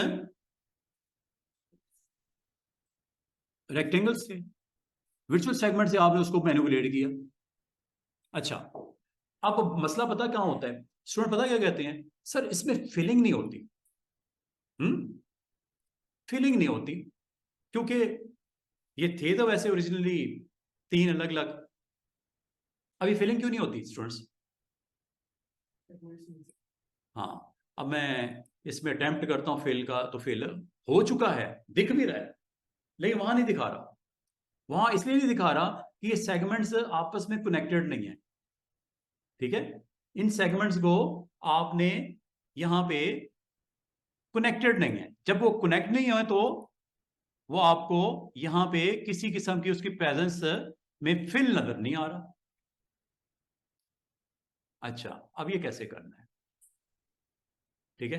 रेक्टेंगल्स थे, वर्चुअल सेगमेंट से आपने उसको मैनिपुलेट किया। अच्छा, आपको मसला पता क्या होता है स्टूडेंट, पता क्या कहते हैं, सर इसमें फीलिंग नहीं होती। फीलिंग नहीं होती क्योंकि ये थे तो वैसे ओरिजिनली 3 अलग अलग, अभी फीलिंग क्यों नहीं होती स्टूडेंट्स? हाँ, अब मैं इसमें अटेम्प्ट करता हूँ फिल का, तो फिल हो चुका है, दिख भी रहा है, लेकिन वहां नहीं दिखा रहा। वहां इसलिए नहीं दिखा रहा कि ये सेगमेंट्स आपस में कनेक्टेड नहीं है, ठीक है। इन सेगमेंट्स को आपने यहां पे कनेक्टेड नहीं है, जब वो कनेक्ट नहीं है तो वो आपको यहां पे किसी किस्म की उसकी प्रेजेंस में फिल नजर नहीं आ रहा। अच्छा, अब ये कैसे करना है, ठीक है।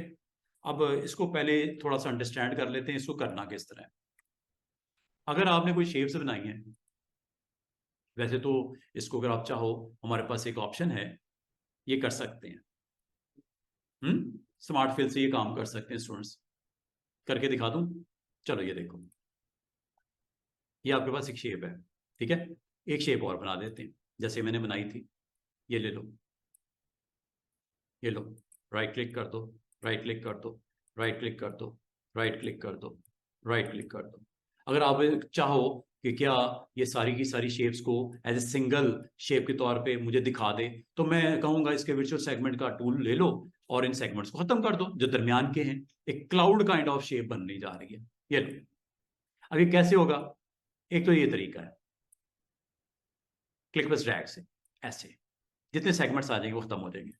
अब इसको पहले थोड़ा सा अंडरस्टैंड कर लेते हैं, इसको करना किस तरह है। अगर आपने कोई शेप्स बनाई है, वैसे तो इसको अगर आप चाहो हमारे पास एक ऑप्शन है, ये कर सकते हैं। स्मार्ट फिल से ये काम कर सकते हैं स्टूडेंट्स, करके दिखा दूं। चलो ये देखो, ये आपके पास एक शेप है, ठीक है। एक शेप और बना देते हैं जैसे मैंने बनाई थी, ये ले लो, ये लो, राइट क्लिक कर दो, राइट क्लिक कर दो, राइट क्लिक कर दो, राइट क्लिक कर दो, राइट क्लिक कर दो। अगर आप चाहो कि क्या ये सारी की सारी शेप्स को एज ए सिंगल शेप के तौर पे मुझे दिखा दे, तो मैं कहूंगा इसके वर्चुअल सेगमेंट का टूल ले लो और इन सेगमेंट्स को खत्म कर दो जो दरमियान के हैं, एक क्लाउड काइंड ऑफ शेप बनने जा रही है, ये लो। अब ये कैसे होगा, एक तो ये तरीका है, क्लिक बस ड्रैग से ऐसे जितने सेगमेंट्स आ जाएंगे वो खत्म हो जाएंगे,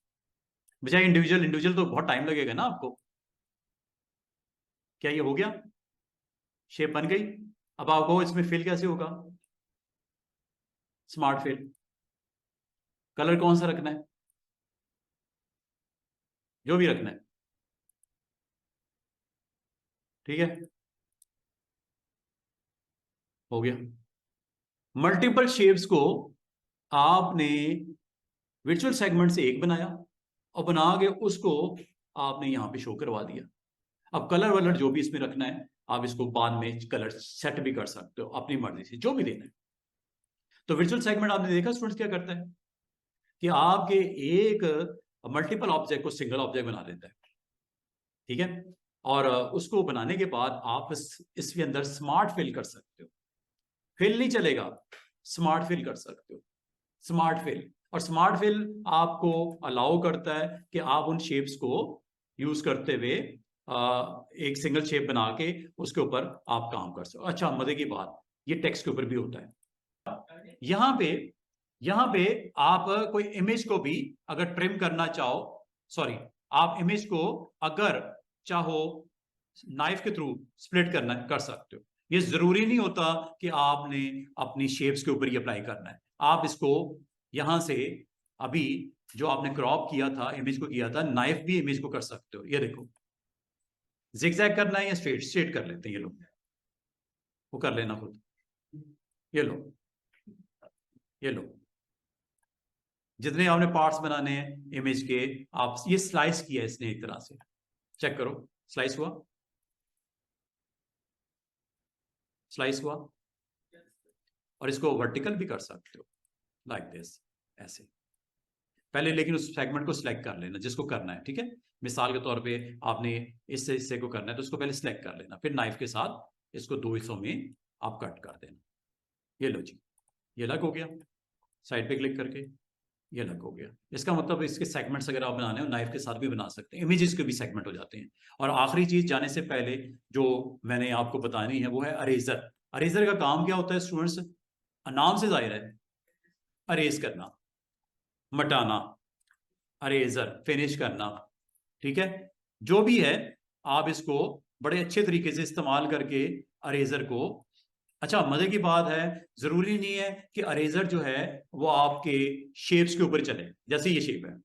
बजाय इंडिविजुअल इंडिविजुअल तो बहुत टाइम लगेगा ना आपको। क्या ये हो गया, शेप बन गई। अब आपको इसमें फिल कैसे होगा, स्मार्ट फिल, कलर कौन सा रखना है, जो भी रखना है, ठीक है, हो गया। मल्टीपल शेप्स को आपने वर्चुअल सेगमेंट से एक बनाया और बना के उसको आपने यहां पे शो करवा दिया। अब कलर वलर जो भी इसमें रखना है आप इसको बाद में कलर सेट भी कर सकते हो अपनी मर्जी से, जो भी देना है। तो वर्चुअल सेगमेंट आपने देखा स्टूडेंट्स क्या करता है कि आपके एक मल्टीपल ऑब्जेक्ट को सिंगल ऑब्जेक्ट बना देता है, ठीक है। और उसको बनाने के बाद आप इसके अंदर स्मार्ट फिल कर सकते हो, फिल नहीं चलेगा, स्मार्ट फिल कर सकते हो, स्मार्ट फिल। और स्मार्ट फिल आपको अलाउ करता है कि आप उन शेप्स को यूज करते हुए एक सिंगल शेप बना के उसके ऊपर आप काम कर सकते हो। अच्छा, मजे की बात, ये टेक्स्ट के ऊपर भी होता है। यहां पे आप कोई इमेज को भी अगर ट्रिम करना चाहो, सॉरी, आप इमेज को अगर चाहो नाइफ के थ्रू स्प्लिट करना कर सकते हो। ये जरूरी नहीं होता कि आपने अपनी शेप्स के ऊपर ही अप्लाई करना है, आप इसको यहां से अभी जो आपने क्रॉप किया था इमेज को किया था, नाइफ भी इमेज को कर सकते हो। ये देखो, जिगजैग करना है या स्ट्रेट? स्ट्रेट कर लेते हैं, ये लो, वो कर लेना खुद। ये लो, ये लो, जितने आपने पार्ट्स बनाने हैं इमेज के, आप ये स्लाइस किया है इसने एक तरह से, चेक करो, स्लाइस हुआ, स्लाइस हुआ। और इसको वर्टिकल भी कर सकते हो, लाइक दिस, ऐसे। पहले लेकिन उस सेगमेंट को सिलेक्ट कर लेना जिसको करना है, ठीक है। मिसाल के तौर पे आपने इस हिस्से को करना है तो उसको पहले सिलेक्ट कर लेना, फिर नाइफ के साथ इसको दो हिस्सों में आप कट कर देना। ये लो जी, ये अलग हो गया, साइड पे क्लिक करके ये अलग हो गया। इसका मतलब इसके सेगमेंट्स अगर आप बनाने हो नाइफ के साथ भी बना सकते हैं, इमेजेस के भी सेगमेंट हो जाते हैं। और आखिरी चीज जाने से पहले जो मैंने आपको बतानी है वो है अरेजर। अरेजर का काम क्या होता है स्टूडेंट्स? नाम से जाहिर है, अरेज करना, मटाना, अरेजर फिनिश करना, ठीक है। जो भी है आप इसको बड़े अच्छे तरीके से इस्तेमाल करके अरेजर को, अच्छा मजे की बात है, जरूरी नहीं है कि अरेजर जो है वो आपके शेप्स के ऊपर चले, जैसे ये शेप है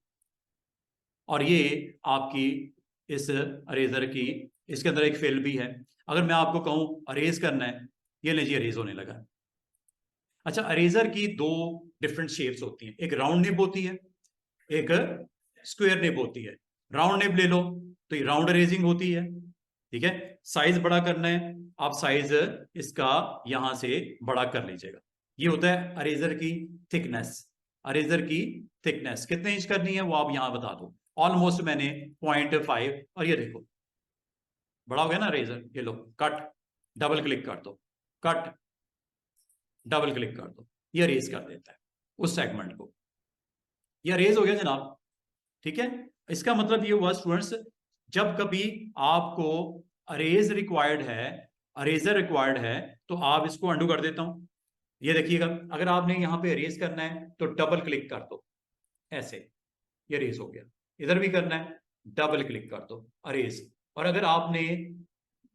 और ये आपकी इस अरेजर की, इसके अंदर एक फिल भी है। अगर मैं आपको कहूं अरेज करना है, ये लीजिए अरेज होने लगा। अच्छा, अरेजर की दो डिफरेंट शेप्स होती हैं, एक राउंड निब होती है, एक स्क्वायर निब होती है। राउंड निब ले लो तो ये राउंड अरेजिंग होती है, ठीक है। साइज बड़ा करना है, आप साइज इसका यहां से बड़ा कर लीजिएगा। ये होता है अरेजर की थिकनेस। अरेजर की थिकनेस कितने इंच करनी है वो आप यहां बता दो। ऑलमोस्ट मैंने 0.5, और ये देखो बड़ा हो गया ना अरेजर। ये लो, कट, डबल क्लिक कर दो, कट, डबल क्लिक कर दो, ये अरेज कर देता है उस सेगमेंट को। ये अरेज हो गया जनाब, ठीक है। इसका मतलब ये हुआ स्टूडेंट्स, जब कभी आपको अरेज रिक्वायर्ड है, अरेजर रिक्वायर्ड है, तो आप इसको अंडू कर देता हूं। ये देखिएगा, अगर आपने यहां पे अरेज करना है तो डबल क्लिक कर दो, ऐसे, ये अरेज हो गया। इधर भी करना है, डबल क्लिक कर दो, अरेज। और अगर आपने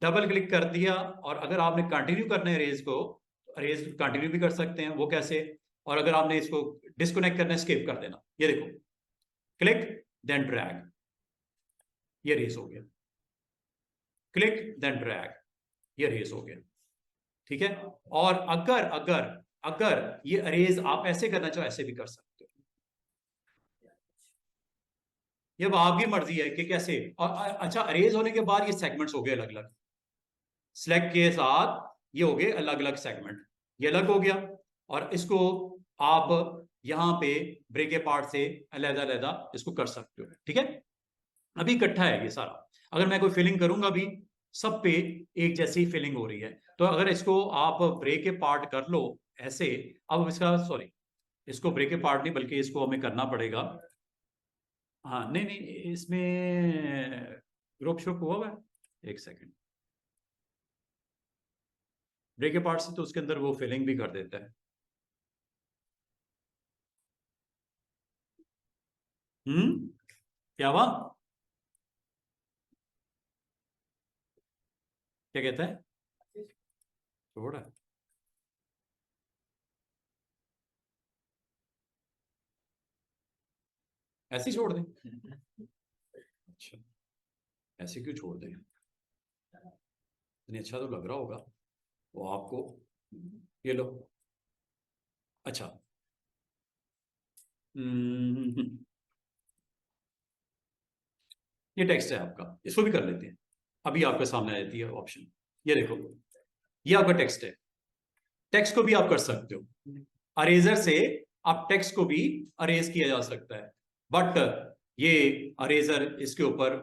डबल क्लिक कर दिया और अगर आपने कंटिन्यू करना है अरेज को, अरेज कंटिन्यू भी कर सकते हैं, वो कैसे? और अगर आपने इसको डिस्कनेक्ट करना है, स्किप कर देना, ये देखो, क्लिक देन ड्रैग, ये रेस हो गया, क्लिक देन ड्रैग, ये रेस हो गया, ठीक है। और अगर अगर अगर ये अरेज आप ऐसे करना चाहो, ऐसे भी कर सकते हो, ये अब आपकी मर्जी है कि कैसे। और अच्छा, अरेज होने के बाद ये सेगमेंट्स हो गए अलग अलग, सिलेक्ट के साथ ये हो गए अलग अलग सेगमेंट, ये अलग हो गया। और इसको आप यहां पे ब्रेक के पार्ट से अलग अलग इसको कर सकते हो, ठीक है। अभी इकट्ठा है ये सारा, अगर मैं कोई फिलिंग करूंगा अभी, सब पे एक जैसी फिलिंग हो रही है। तो अगर इसको आप ब्रेक के पार्ट कर लो ऐसे, अब इसका सॉरी, इसको ब्रेक के पार्ट नहीं बल्कि इसको हमें करना पड़ेगा। हाँ नहीं नहीं, इसमें ग्रुप शुप हुआ हुआ है, एक सेकंड। ब्रेक के पार्ट से तो उसके अंदर वो फिलिंग भी कर देता है। क्या हुआ? क्या कहता है? थोड़ा ऐसे ही छोड़ दें? अच्छा, ऐसे क्यों छोड़ दें? इतनी अच्छा तो लग रहा होगा वो आपको। ये लो, अच्छा, हम्म, ये टेक्स्ट है आपका, इसको भी कर लेते हैं। अभी आपके सामने आ जाती है ऑप्शन, ये देखो, ये आपका टेक्स्ट है। टेक्स्ट को भी आप कर सकते हो अरेजर से, आप टेक्स्ट को भी अरेज किया जा सकता है। बट ये अरेजर इसके ऊपर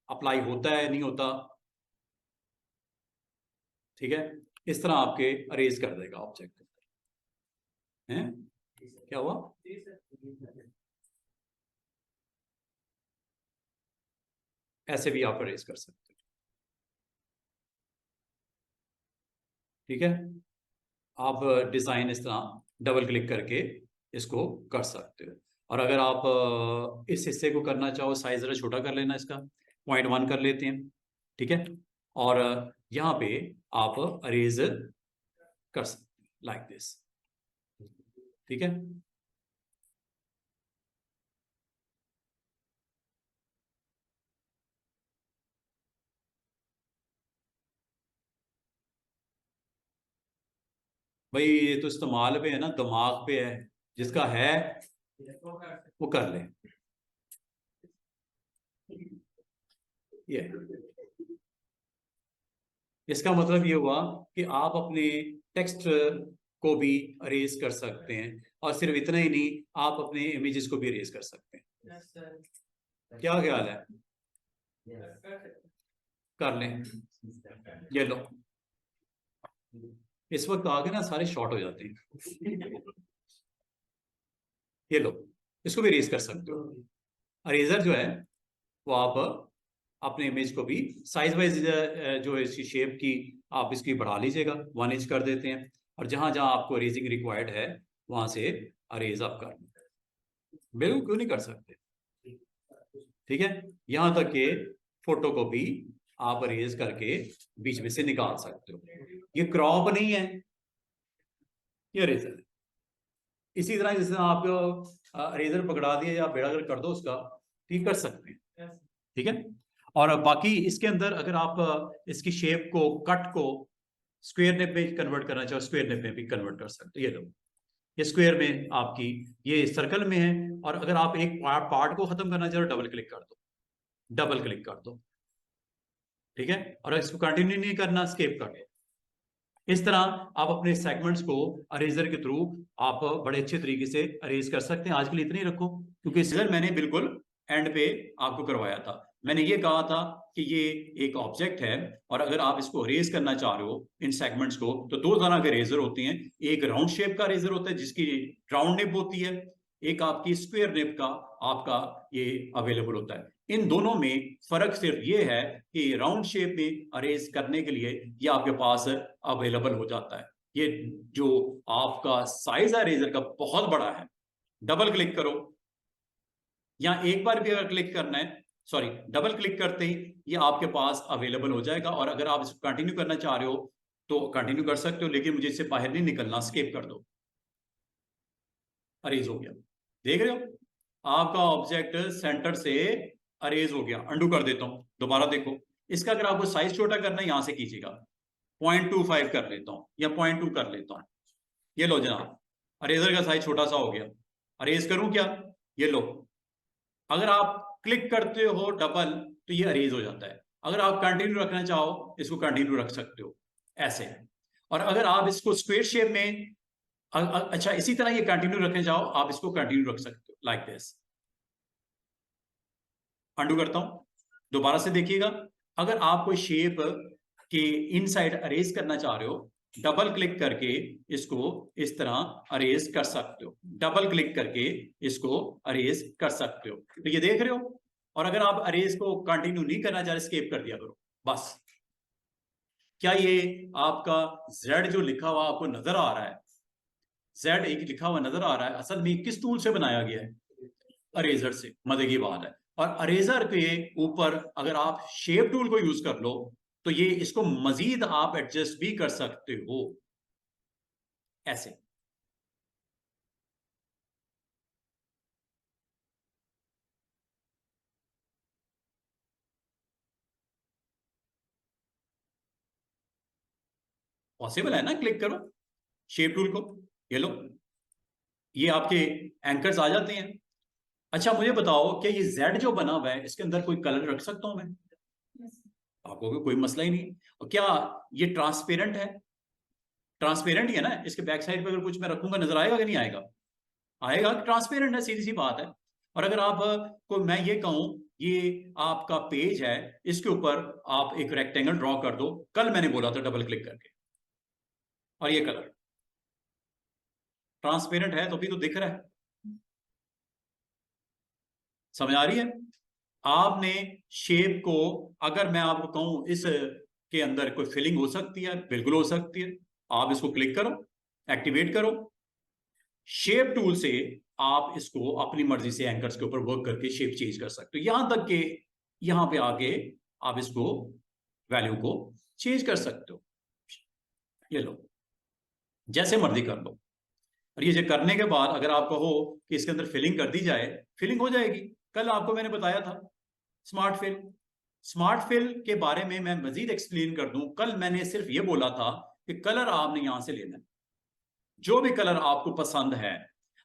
अप्लाई होता है नहीं होता, ठीक है। इस तरह आपके अरेज कर देगा ऑब्जेक्ट है। क्या हुआ? ऐसे भी आप अरेज कर सकते हो, ठीक है। आप डिजाइन इस तरह डबल क्लिक करके इसको कर सकते हो। और अगर आप इस हिस्से को करना चाहो, साइज जरा छोटा कर लेना इसका, 0.1 कर लेते हैं, ठीक है। और यहाँ पे आप अरेज कर सकते हैं लाइक दिस, ठीक है। भाई ये तो इस्तेमाल पे है ना, दिमाग पे है, जिसका है वो कर ले। ये इसका मतलब ये हुआ कि आप अपने टेक्स्ट को भी अरेज कर सकते हैं, और सिर्फ इतना ही नहीं, आप अपने इमेजेस को भी अरेज कर सकते हैं। क्या ख्याल है? कर लें। ये लो, इस वक्त आगे ना सारे शॉर्ट हो जाते हैं। ये लो, इसको भी अरेज कर सकते हो। अरेजर जो है वो आप अपने इमेज को भी साइज वाइज जो है इसकी शेप की आप इसकी बढ़ा लीजिएगा, 1 इंच कर देते हैं, और जहां जहां आपको अरेजिंग रिक्वायर्ड है वहां से अरेज आप कर लें। बिल्कुल, क्यों नहीं कर सकते? ठीक है, यहां तक कि फोटो को भी आप अरेज करके बीच में से निकाल सकते हो। ये क्रॉप नहीं है, ये अरेजर है। इसी तरह जैसे आप अरेजर पकड़ा दिए या बेड़ा कर दो उसका, ठीक कर सकते हैं। ठीक है, और बाकी इसके अंदर अगर आप इसकी शेप को, कट को स्क्वायर नेप में कन्वर्ट करना चाहो, स्क्वायर नेप में भी कन्वर्ट कर सकते हो। ये लो, ये स्क्वायर में आपकी, ये सर्कल में है, और अगर आप एक पार्ट को खत्म करना चाहो डबल क्लिक कर दो, डबल क्लिक कर दो। ठीक है, और इसको कंटिन्यू नहीं करना, स्केप कर दो। इस तरह आप अपने सेगमेंट्स को अरेजर के थ्रू आप बड़े अच्छे तरीके से अरेज कर सकते हैं। आज के लिए इतना ही रखो, क्योंकि इस मैंने बिल्कुल एंड पे आपको करवाया था। मैंने ये कहा था कि ये एक ऑब्जेक्ट है, और अगर आप इसको अरेज करना चाह रहे हो इन सेगमेंट्स को, तो दो तरह के रेजर होते हैं। एक राउंड शेप का रेजर होता है जिसकी राउंड नेप होती है, एक आपकी स्क्वायर नेप का आपका ये अवेलेबल होता है। इन दोनों में फर्क सिर्फ ये है कि राउंड शेप में अरेज करने के लिए ये आपके पास अवेलेबल हो जाता है। ये जो आपका साइज है रेजर का बहुत बड़ा है, डबल क्लिक करो, या एक बार भी अगर क्लिक करना है, सॉरी डबल क्लिक करते ही ये आपके पास अवेलेबल हो जाएगा। और अगर आप इसको कंटिन्यू करना चाह रहे हो तो कंटिन्यू कर सकते हो, लेकिन मुझे इससे बाहर नहीं निकलना, स्केप कर दो, अरेज हो गया। देख रहे हो, आपका ऑब्जेक्ट सेंटर से अरेज हो गया। अंडू कर देता हूं, दोबारा देखो। इसका अगर आपको साइज छोटा करना है यहां से कीजिएगा, 0.25 कर लेता हूं या 0.2 कर लेता हूं। ये लो जनाब, अरेजर का साइज छोटा सा हो गया। अरेज करूं क्या? ये लो, अगर आप क्लिक करते हो डबल तो ये अरेज हो जाता है। अगर आप कंटिन्यू रखना चाहो इसको कंटिन्यू रख सकते हो, ऐसे। और अगर आप इसको स्क्वायर शेप में अच्छा इसी तरह ये कंटिन्यू रखने चाहो, आप इसको कंटिन्यू रख सकते हो, लाइक दिस। अंडू करता हूं, दोबारा से देखिएगा। अगर आप कोई शेप के इनसाइड अरेज करना चाह रहे हो, डबल क्लिक करके इसको इस तरह अरेज कर सकते हो, डबल क्लिक करके इसको अरेज कर सकते हो। तो ये देख रहे हो। और अगर आप अरेज को कंटिन्यू नहीं करना चाह रहे, स्केप कर दिया करो बस। क्या ये आपका Z जो लिखा हुआ आपको नजर आ रहा है, Z एक लिखा हुआ नजर आ रहा है, असल में किस टूल से बनाया गया है? अरेजर से। मजे की बात है। और अरेजर के ऊपर अगर आप शेप टूल को यूज कर लो तो ये इसको मजीद आप एडजस्ट भी कर सकते हो, ऐसे। पॉसिबल है ना, क्लिक करो शेप टूल को, ये लो, ये आपके एंकर्स आ जाते हैं। अच्छा मुझे बताओ, क्या ये जेड जो बना हुआ है इसके अंदर कोई कलर रख सकता हूं मैं? आपको भी कोई मसला ही नहीं। और क्या ये ट्रांसपेरेंट है? ट्रांसपेरेंट ही है ना। इसके बैक साइड पे अगर कुछ मैं रखूंगा नजर आएगा कि नहीं आएगा? आएगा। ट्रांसपेरेंट है, सीधी सी बात है। और अगर आप को मैं ये कहूं ये आपका पेज है, इसके ऊपर आप एक रेक्टेंगल ड्रॉ कर दो, कल मैंने बोला था डबल क्लिक करके, और ये कलर ट्रांसपेरेंट है तो भी तो दिख रहा है। समझ आ रही है? आपने शेप को, अगर मैं आपको कहूं इस के अंदर कोई फिलिंग हो सकती है, बिल्कुल हो सकती है। आप इसको क्लिक करो, एक्टिवेट करो, शेप टूल से आप इसको अपनी मर्जी से एंकर्स के ऊपर वर्क करके शेप चेंज कर सकते हो, यहां तक कि यहां पे आके आप इसको वैल्यू को चेंज कर सकते हो। ये लो, जैसे मर्जी कर लो। और ये जो करने के बाद अगर आप कहो कि इसके अंदर फिलिंग कर दी जाए, फिलिंग हो जाएगी। कल आपको मैंने बताया था स्मार्ट फिल। स्मार्ट फिल के बारे में मैं मजीद एक्सप्लेन कर दूं, कल मैंने सिर्फ ये बोला था कि कलर आपने यहां से लेना है, जो भी कलर आपको पसंद है,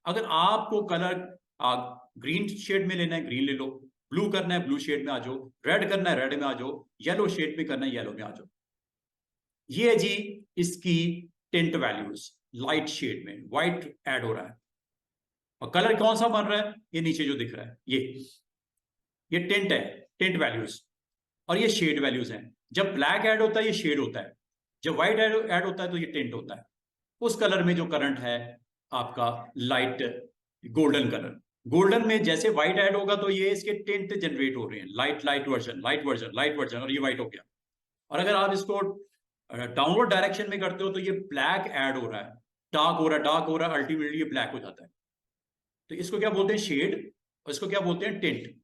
अगर आपको कलर ग्रीन शेड में लेना है ग्रीन ले लो, ब्लू करना है ब्लू शेड में आ जाओ, रेड करना है रेड में आ जाओ, येलो शेड में करना है येलो में आ जाओ। ये जी इसकी टिंट वैल्यूज, लाइट शेड में व्हाइट ऐड हो रहा है, और कलर कौन सा बन रहा है, ये नीचे जो दिख रहा है ये टिंट है, टिंट वैल्यूज, और ये शेड वैल्यूज हैं। जब ब्लैक ऐड होता है ये शेड होता है, जब व्हाइट ऐड होता है तो ये टिंट होता है। उस कलर में जो करंट है आपका लाइट गोल्डन कलर, गोल्डन में जैसे व्हाइट ऐड होगा तो ये इसके टिंट जनरेट हो रहे हैं, light light version light version light version, और ये व्हाइट हो गया। और अगर आप इसको डाउनवर्ड डायरेक्शन में करते हो तो ये ब्लैक ऐड हो रहा है, डार्क हो रहा है डार्क हो रहा है, अल्टीमेटली ये ब्लैक हो जाता है। तो इसको क्या बोलते हैं, शेड, और इसको क्या बोलते हैं, टिंट।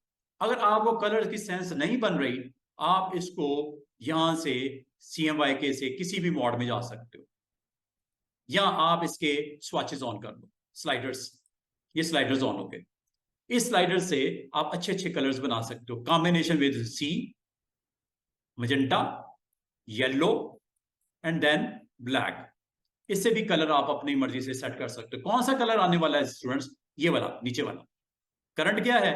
अगर आपको कलर की सेंस नहीं बन रही, आप इसको यहां से CMYK से किसी भी मोड में जा सकते हो, या आप इसके स्वॉचेस ऑन कर लो, स्लाइडर्स, ये स्लाइडर्स ऑन हो गए। इस स्लाइडर से आप अच्छे अच्छे कलर्स बना सकते हो, combination with C, magenta, yellow and then black. इससे भी कलर आप अपनी मर्जी से सेट कर सकते हो। कौन सा कलर आने वाला है स्टूडेंट्स, ये वाला नीचे वाला, करंट क्या है,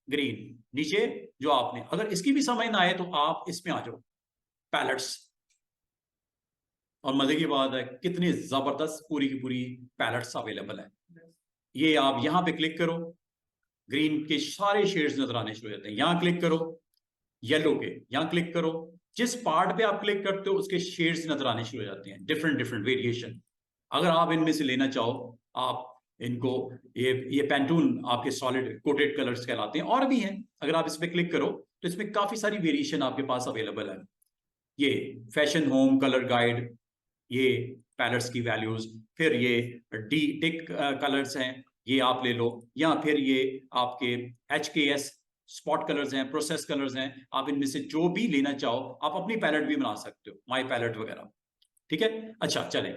ग्रीन। नीचे जो आपने, अगर इसकी भी समझ ना आए तो आप इसमें आ जाओ, पैलेट्स। और मजे की बात है कितनी जबरदस्त पूरी की पूरी पैलेट्स अवेलेबल है। ये आप यहां पे क्लिक करो, ग्रीन के सारे शेड्स नजर आने शुरू हो जाते हैं। यहां क्लिक करो, येलो के यहां क्लिक करो, जिस पार्ट पे आप क्लिक करते हो उसके शेड्स नजर आने शुरू हो जाते हैं, डिफरेंट डिफरेंट वेरिएशन। अगर आप इनमें से लेना चाहो, आप इनको, ये पैंटून आपके सॉलिड कोटेड कलर्स कहलाते हैं, और भी हैं। अगर आप इस पर क्लिक करो तो इसमें काफी सारी वेरिएशन आपके पास अवेलेबल है। ये फैशन होम कलर गाइड, ये पैलेट्स की वैल्यूज, फिर ये डी टिक कलर्स हैं, ये आप ले लो, या फिर ये आपके HKS स्पॉट कलर्स हैं, प्रोसेस कलर्स हैं। आप इनमें से जो भी लेना चाहो, आप अपनी पैलेट भी बना सकते हो, माई पैलेट वगैरह। ठीक है, अच्छा चले,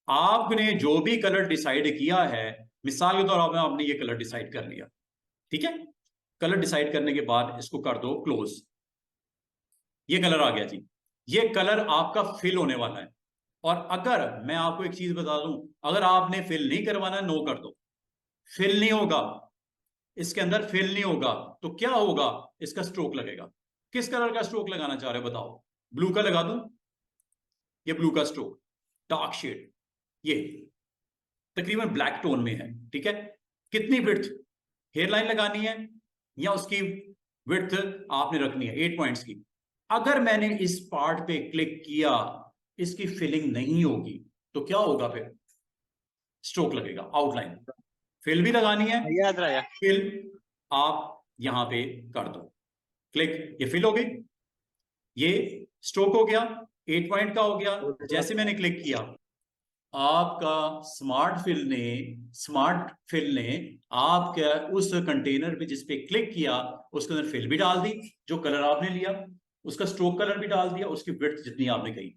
आपने जो भी कलर डिसाइड किया है, मिसाल के तौर पर आपने ये कलर डिसाइड कर लिया, ठीक है। कलर डिसाइड करने के बाद इसको कर दो क्लोज, ये कलर आ गया जी। ये कलर आपका फिल होने वाला है। और अगर मैं आपको एक चीज बता दूं, अगर आपने फिल नहीं करवाना, नो कर दो, फिल नहीं होगा, इसके अंदर फिल नहीं होगा, तो क्या होगा, इसका स्ट्रोक लगेगा। किस कलर का स्ट्रोक लगाना चाह रहे हो बताओ, ब्लू का लगा दूं, ये ब्लू का स्ट्रोक, डार्क शेड, ये तकरीबन ब्लैक टोन में है, ठीक है। कितनी विड्थ हेयरलाइन लगानी है, या उसकी विड्थ आपने रखनी है 8 पॉइंट्स की। अगर मैंने इस पार्ट पे क्लिक किया, इसकी फिलिंग नहीं होगी, तो क्या होगा, फिर स्ट्रोक लगेगा, आउटलाइन। फिल भी लगानी है, याद रहा, फिल आप यहां पे कर दो, क्लिक, ये फिल हो गई, ये स्ट्रोक हो गया, 8 पॉइंट का हो गया। जैसे मैंने क्लिक किया, आपका स्मार्ट फिल ने आपके उस कंटेनर पे जिस पे क्लिक किया, उसके अंदर फिल भी डाल दी, जो कलर आपने लिया, उसका स्ट्रोक कलर भी डाल दिया, उसकी विड्थ जितनी आपने कही।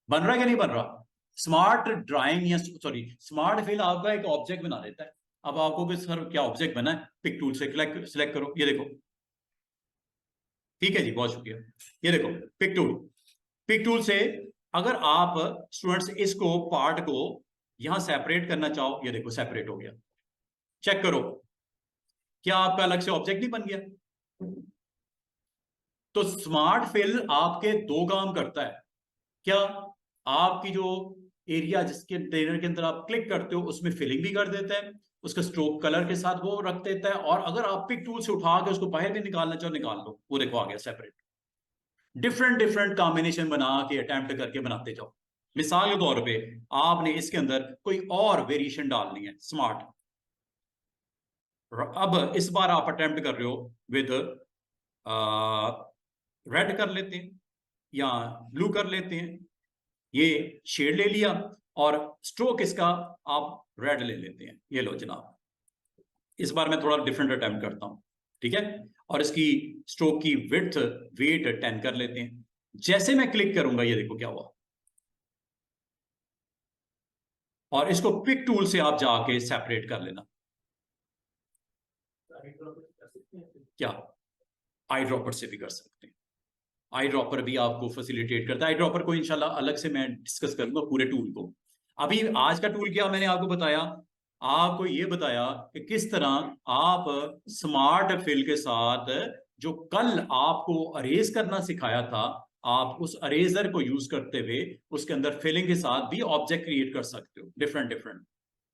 बन रहा है कि नहीं बन रहा? स्मार्ट ड्राइंग या सॉरी स्मार्ट फिल आपका एक ऑब्जेक्ट बना देता है। अब आपको कि सर क्या ऑब्जेक्ट बना है, पिक टूल से सिलेक्ट करो, ये देखो, ठीक है जी, बहुत शुक्रिया। ये देखो पिक टूल से अगर आप स्टूडेंट्स इसको पार्ट को यहां सेपरेट करना चाहो, ये देखो सेपरेट हो गया। चेक करो, क्या आपका अलग से ऑब्जेक्ट नहीं बन गया? तो स्मार्ट फिल आपके दो काम करता है। क्या, आपकी जो एरिया जिसके ट्रेनर के अंदर आप क्लिक करते हो उसमें फिलिंग भी कर देता है, उसका स्ट्रोक कलर के साथ वो रख देता है, और अगर आप पिक टूल से उठा के उसको बाहर भी निकालना चाहो, निकाल लो, वो देखो आ गया सेपरेट। डिफरेंट डिफरेंट कॉम्बिनेशन बना के अटेम्प्ट करके बनाते जाओ। मिसाल के तौर पे आपने इसके अंदर कोई और वेरिएशन डालनी है, स्मार्ट, अब इस बार आप अटेम्प्ट कर रहे हो विद रेड कर लेते हैं या ब्लू कर लेते हैं, ये शेड ले लिया, और स्ट्रोक इसका आप रेड ले लेते हैं, ये लो जनाब। इस बार मैं थोड़ा डिफरेंट अटेम्प्ट करता हूं, ठीक है। और इसकी स्ट्रोक की विड्थ वेट 10 कर लेते हैं। जैसे मैं क्लिक करूंगा, ये देखो क्या हुआ, और इसको पिक टूल से आप जाके सेपरेट कर लेना। क्या, आई ड्रॉपर से भी कर सकते हैं, आई ड्रॉपर भी आपको फैसिलिटेट करता है। आई ड्रॉपर को इंशाल्लाह अलग से मैं डिस्कस करूंगा पूरे टूल को। अभी आज का टूल क्या मैंने आपको बताया, आपको ये बताया कि किस तरह आप स्मार्ट फिल के साथ जो कल आपको अरेज करना सिखाया था, आप उस अरेजर को यूज करते हुए उसके अंदर फिलिंग के साथ भी ऑब्जेक्ट क्रिएट कर सकते हो, डिफरेंट डिफरेंट।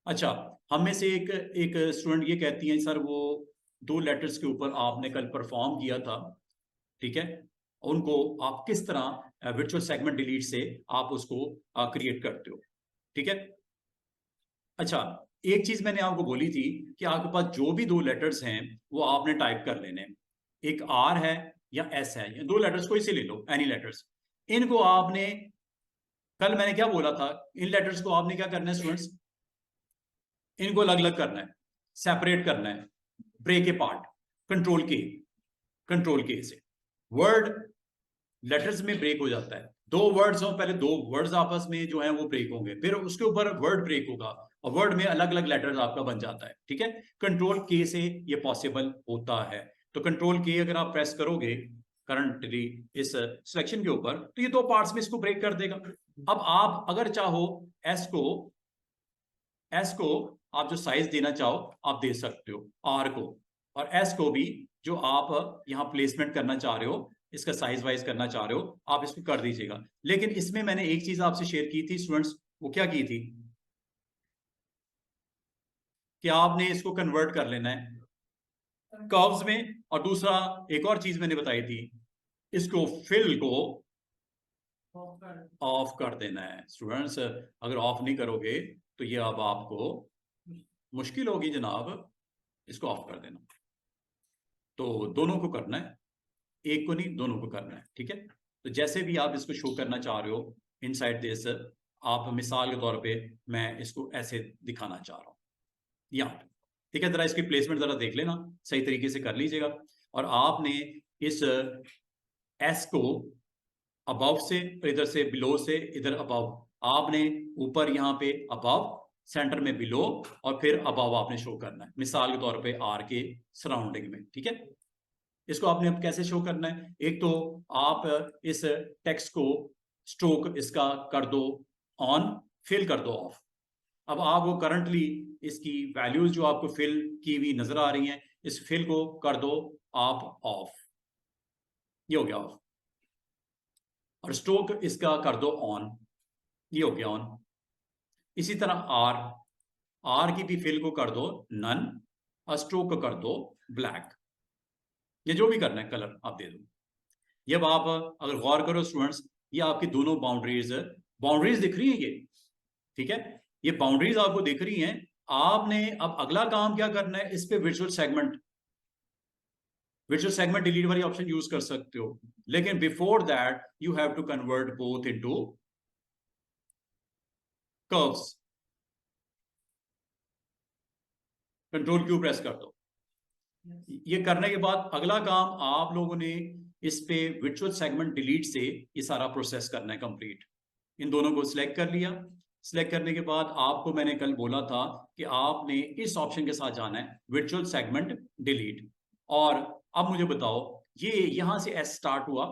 अच्छा, हम में से एक एक स्टूडेंट ये कहती है सर वो 2 लेटर्स के ऊपर आपने कल परफॉर्म किया था, ठीक है, उनको आप किस तरह वर्चुअल सेगमेंट डिलीट से आप उसको क्रिएट करते हो, ठीक है। अच्छा, एक चीज मैंने आपको बोली थी कि आपके पास जो भी 2 लेटर्स हैं वो आपने टाइप कर लेने, एक आर है या एस है, या 2 लेटर्स कोई से ले लो, एनी लेटर्स। इनको आपने, कल मैंने क्या बोला था, इन लेटर्स को आपने क्या करना है स्टूडेंट्स, इनको अलग अलग करना है, सेपरेट करना है, ब्रेक ए पार्ट, कंट्रोल के, कंट्रोल के से वर्ड लेटर्स में ब्रेक हो जाता है। 2 वर्ड्स हो, पहले 2 वर्ड्स आपस में जो है वो ब्रेक होंगे, फिर उसके ऊपर वर्ड ब्रेक होगा और वर्ड में अलग अलग लेटर्स आपका बन जाता है, ठीक है। कंट्रोल के से ये पॉसिबल होता है। तो कंट्रोल के अगर आप प्रेस करोगे करंटली इस सिलेक्शन के ऊपर, तो ये 2 पार्ट्स में इसको ब्रेक कर देगा। अब आप अगर चाहो एस को आप जो साइज देना चाहो आप दे सकते हो, आर को, और एस को भी जो आप यहां प्लेसमेंट करना चाह रहे हो, इसका साइज वाइज करना चाह रहे हो, आप इसको कर दीजिएगा। लेकिन इसमें मैंने एक चीज आपसे शेयर की थी स्टूडेंट्स, वो क्या की थी कि आपने इसको कन्वर्ट कर लेना है कर्व्स में, और दूसरा एक और चीज मैंने बताई थी, इसको फिल को ऑफ कर देना है स्टूडेंट्स। अगर ऑफ नहीं करोगे तो ये अब आपको मुश्किल होगी जनाब, इसको ऑफ कर देना। तो दोनों को करना है, एक को नहीं दोनों को करना है, ठीक है। तो जैसे भी आप इसको शो करना चाह रहे हो इनसाइड दिस, आप मिसाल के तौर पे मैं इसको ऐसे दिखाना चाह रहा हूं यहाँ, ठीक है। जरा इसकी प्लेसमेंट जरा देख लेना, सही तरीके से कर लीजिएगा। और आपने इस एस को अबव से, इधर से बिलो से इधर अबव, आपने ऊपर यहाँ पे अबव, सेंटर में बिलो, और फिर अबव आपने शो करना है, मिसाल के तौर पे आर के सराउंडिंग में, ठीक है। इसको आपने अब कैसे शो करना है, एक तो आप इस टेक्स्ट को स्ट्रोक इसका कर दो ऑन, फिल कर दो ऑफ। अब आप वो करंटली इसकी वैल्यूज जो आपको फिल की हुई नजर आ रही हैं, इस फिल को कर दो आप ऑफ, ये हो गया ऑफ। और स्ट्रोक इसका कर दो ऑन, ये हो गया ऑन। इसी तरह आर की भी फिल को कर दो नन, और स्ट्रोक को कर दो ब्लैक। ये जो भी करना है कलर आप दे दो। ये अब आप अगर गौर करो स्टूडेंट्स, ये आपकी दोनों बाउंड्रीज दिख रही है ये, ठीक है, ये बाउंड्रीज आपको दिख रही हैं। आपने अब अगला काम क्या करना है, इस पे विजुअल सेगमेंट डिलीट वाली ऑप्शन यूज कर सकते हो, लेकिन before that you have to convert both into curves. Control Q press कर दो। ये करने के बाद अगला काम आप लोगों ने इस पे विजुअल सेगमेंट डिलीट से ये सारा प्रोसेस करना है कंप्लीट। इन दोनों को सिलेक्ट कर लिया। सिलेक्ट करने के बाद आपको मैंने कल बोला था कि आपने इस ऑप्शन के साथ जाना है विजुअल सेगमेंट डिलीट। और अब मुझे बताओ, ये यहां से एस स्टार्ट हुआ,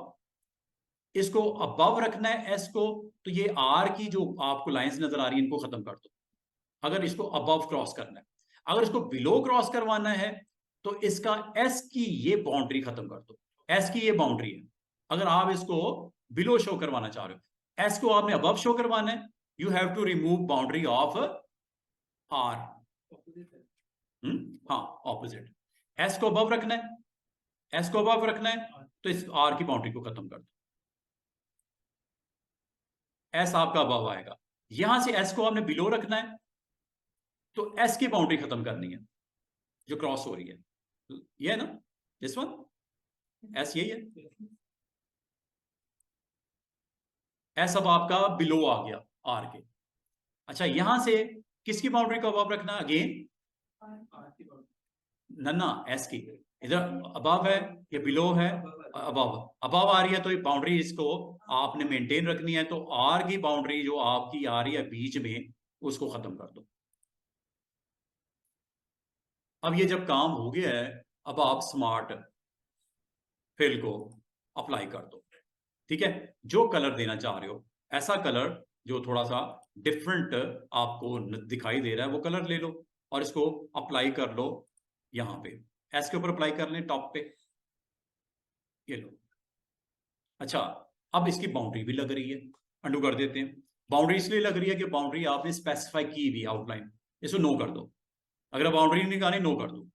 इसको अबव रखना है एस को, तो ये आर की जो आपको लाइंस नजर आ रही है इनको खत्म कर दो, अगर इसको अबव क्रॉस करना है। अगर इसको बिलो क्रॉस करवाना है तो इसका एस की ये बाउंड्री खत्म कर दो, एस की ये बाउंड्री है। अगर आप इसको बिलो शो करवाना चाह रहे हो, एस को आपने अबव शो करवाना है, you have to remove boundary of R. हाँ, ऑपोजिट। एस को अबव रखना है, एस को अबव रखना है, तो इस आर की बाउंड्री को खत्म कर दो, एस आपका अबव आएगा। यहां से एस को आपने बिलो रखना है, तो एस की बाउंड्री खत्म करनी है जो क्रॉस हो रही है, ये है ना, दिस वन एस, यही है एस। अब आपका बिलो आ गया आर के। अच्छा, यहां से किसकी बाउंड्री को अबव रखना, अगेन नन्ना एस की, इधर अबव है, ये बिलो है, अबव अबव आ रही है, तो ये बाउंड्री इसको आपने मेंटेन रखनी है। तो आर की बाउंड्री जो आपकी आ रही है बीच में, उसको खत्म कर दो। अब ये जब काम हो गया है, अब आप स्मार्ट फिल को अप्लाई कर दो, ठीक है। जो कलर देना चाह रहे हो, ऐसा कलर जो थोड़ा सा डिफरेंट आपको दिखाई दे रहा है वो कलर ले लो और इसको अप्लाई कर लो यहाँ पे, एस के ऊपर अप्लाई कर लें टॉप पे, ये लो। अच्छा, अब इसकी बाउंड्री भी लग रही है, अंडू कर देते हैं। बाउंड्री इसलिए लग रही है कि बाउंड्री आपने स्पेसिफाई की हुई आउटलाइन, इसको नो कर दो। अगर बाउंड्री नहीं निकाली नो कर दो।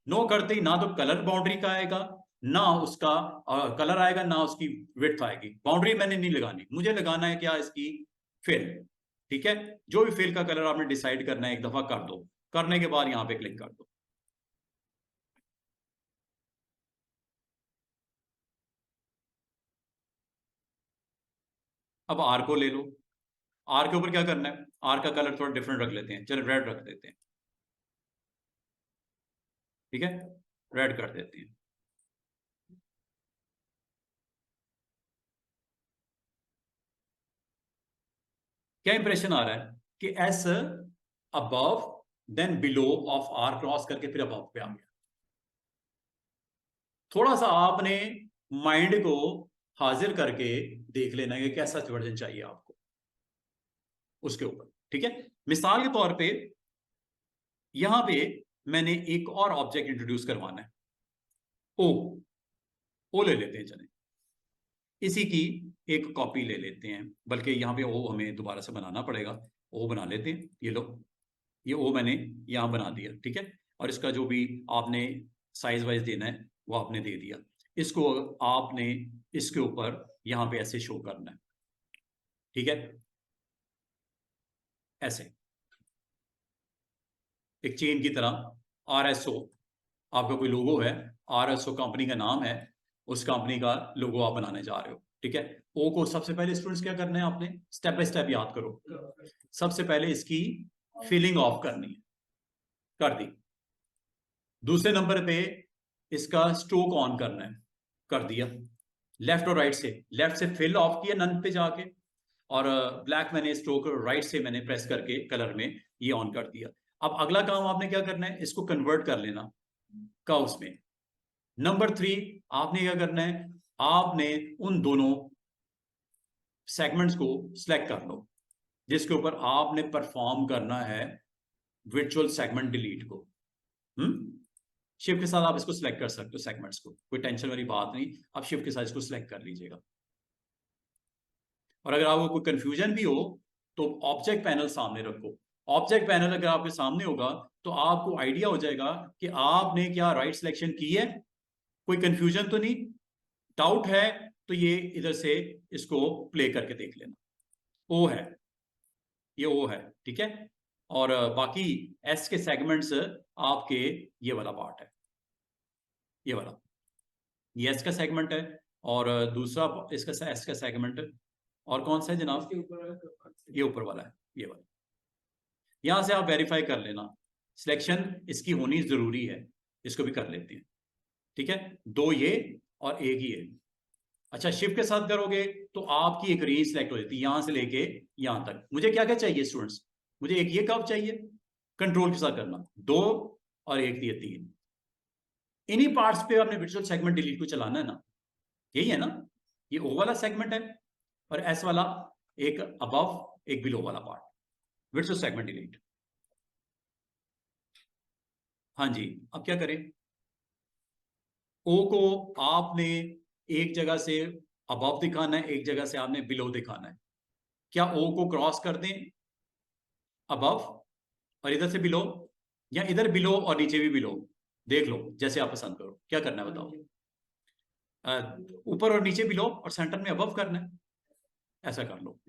नो करते ही ना तो कलर बाउंड्री का आएगा, ना उसका कलर आएगा, ना उसकी विड्थ आएगी। बाउंड्री मैंने नहीं लगानी, मुझे लगाना है क्या, इसकी फिल। ठीक है, जो भी फिल का कलर आपने डिसाइड करना है एक दफा कर दो, करने के बाद यहां पे क्लिक कर दो। अब आर को ले लो, आर के ऊपर क्या करना है, आर का कलर थोड़ा डिफरेंट रख लेते हैं, चलो रेड रख देते हैं। ठीक है, रेड कर देते हैं। क्या इंप्रेशन आ रहा है कि S above then below of R cross करके फिर अबव पे आ गया। थोड़ा सा आपने माइंड को हाजिर करके देख लेना है कि कैसा वर्जन चाहिए आपको उसके ऊपर। ठीक है, मिसाल के तौर पे यहां पे मैंने एक और ऑब्जेक्ट इंट्रोड्यूस करवाना है, ओ। ओ ले लेते हैं, चले इसी की एक कॉपी ले लेते हैं, बल्कि यहां पे ओ हमें दोबारा से बनाना पड़ेगा। ओ बना लेते हैं, ये लो, ये ओ मैंने यहां बना दिया। ठीक है, और इसका जो भी आपने साइज वाइज देना है वो आपने दे दिया। इसको आपने इसके ऊपर यहां पे ऐसे शो करना है। ठीक है, ऐसे एक चेन की तरह। RSO आपका कोई लोगो है, RSO कंपनी का नाम है, उस कंपनी का लोगो आप बनाने जा रहे हो। ठीक है, ओ को सबसे पहले स्टूडेंट्स क्या करना है, आपने स्टेप बाय स्टेप याद करो। सबसे पहले इसकी फिलिंग ऑफ करनी है, कर दी। दूसरे नंबर पे इसका स्ट्रोक ऑन करना है, कर दिया। लेफ्ट और राइट से, लेफ्ट से फिल ऑफ किया नन पे जाके, और ब्लैक मैंने स्ट्रोक राइट से मैंने प्रेस करके कलर में ये ऑन कर दिया। अब अगला काम आपने क्या करना है, इसको कन्वर्ट कर लेना कर्व्स में। नंबर 3, आपने क्या करना है, आपने उन दोनों सेगमेंट्स को सिलेक्ट कर लो जिसके ऊपर आपने परफॉर्म करना है वर्चुअल सेगमेंट डिलीट को। शिफ्ट के साथ आप इसको सिलेक्ट कर सकते हो सेगमेंट्स को, कोई टेंशन वाली बात नहीं। आप शिफ्ट के साथ इसको सिलेक्ट कर लीजिएगा। और अगर आपको कोई कंफ्यूजन भी हो तो ऑब्जेक्ट पैनल सामने रखो। ऑब्जेक्ट पैनल अगर आपके सामने होगा तो आपको आइडिया हो जाएगा कि आपने क्या राइट सिलेक्शन की है। कोई कंफ्यूजन तो नहीं, डाउट है तो ये इधर से इसको प्ले करके देख लेना। ओ है, ये ओ है। ठीक है, और बाकी एस के सेगमेंट्स आपके ये वाला पार्ट है, ये वाला ये एस का सेगमेंट है, और दूसरा इसका एस का सेगमेंट। और कौन सा है जनाब, ये ऊपर वाला है, ये वाला। यहां से आप वेरीफाई कर लेना, सिलेक्शन इसकी होनी जरूरी है। इसको भी कर लेते हैं। ठीक है, 2 ये और एक ही है। अच्छा, शिफ्ट के साथ करोगे तो आपकी एक रेंज सिलेक्ट हो जाती है, यहां से लेके यहां तक। मुझे क्या क्या चाहिए स्टूडेंट्स, मुझे एक ये कर्व चाहिए, कंट्रोल के साथ करना, 2 और एक ये 3। इन्हीं पार्ट्स पे आपने विजुअल सेगमेंट डिलीट को चलाना है ना, यही है ना। ये ओ वाला सेगमेंट है और एस वाला एक अबव एक बिलो वाला पार्ट, विजुअल सेगमेंट डिलीट। हाँ जी, अब क्या करें, ओ को आपने एक जगह से अबव दिखाना है, एक जगह से आपने बिलो दिखाना है। क्या ओ को क्रॉस कर दें अबव और इधर से बिलो, या इधर बिलो और नीचे भी बिलो, देख लो जैसे आप पसंद करो। क्या करना है बताओ, ऊपर और नीचे बिलो और सेंटर में अबव करना है, ऐसा कर लो।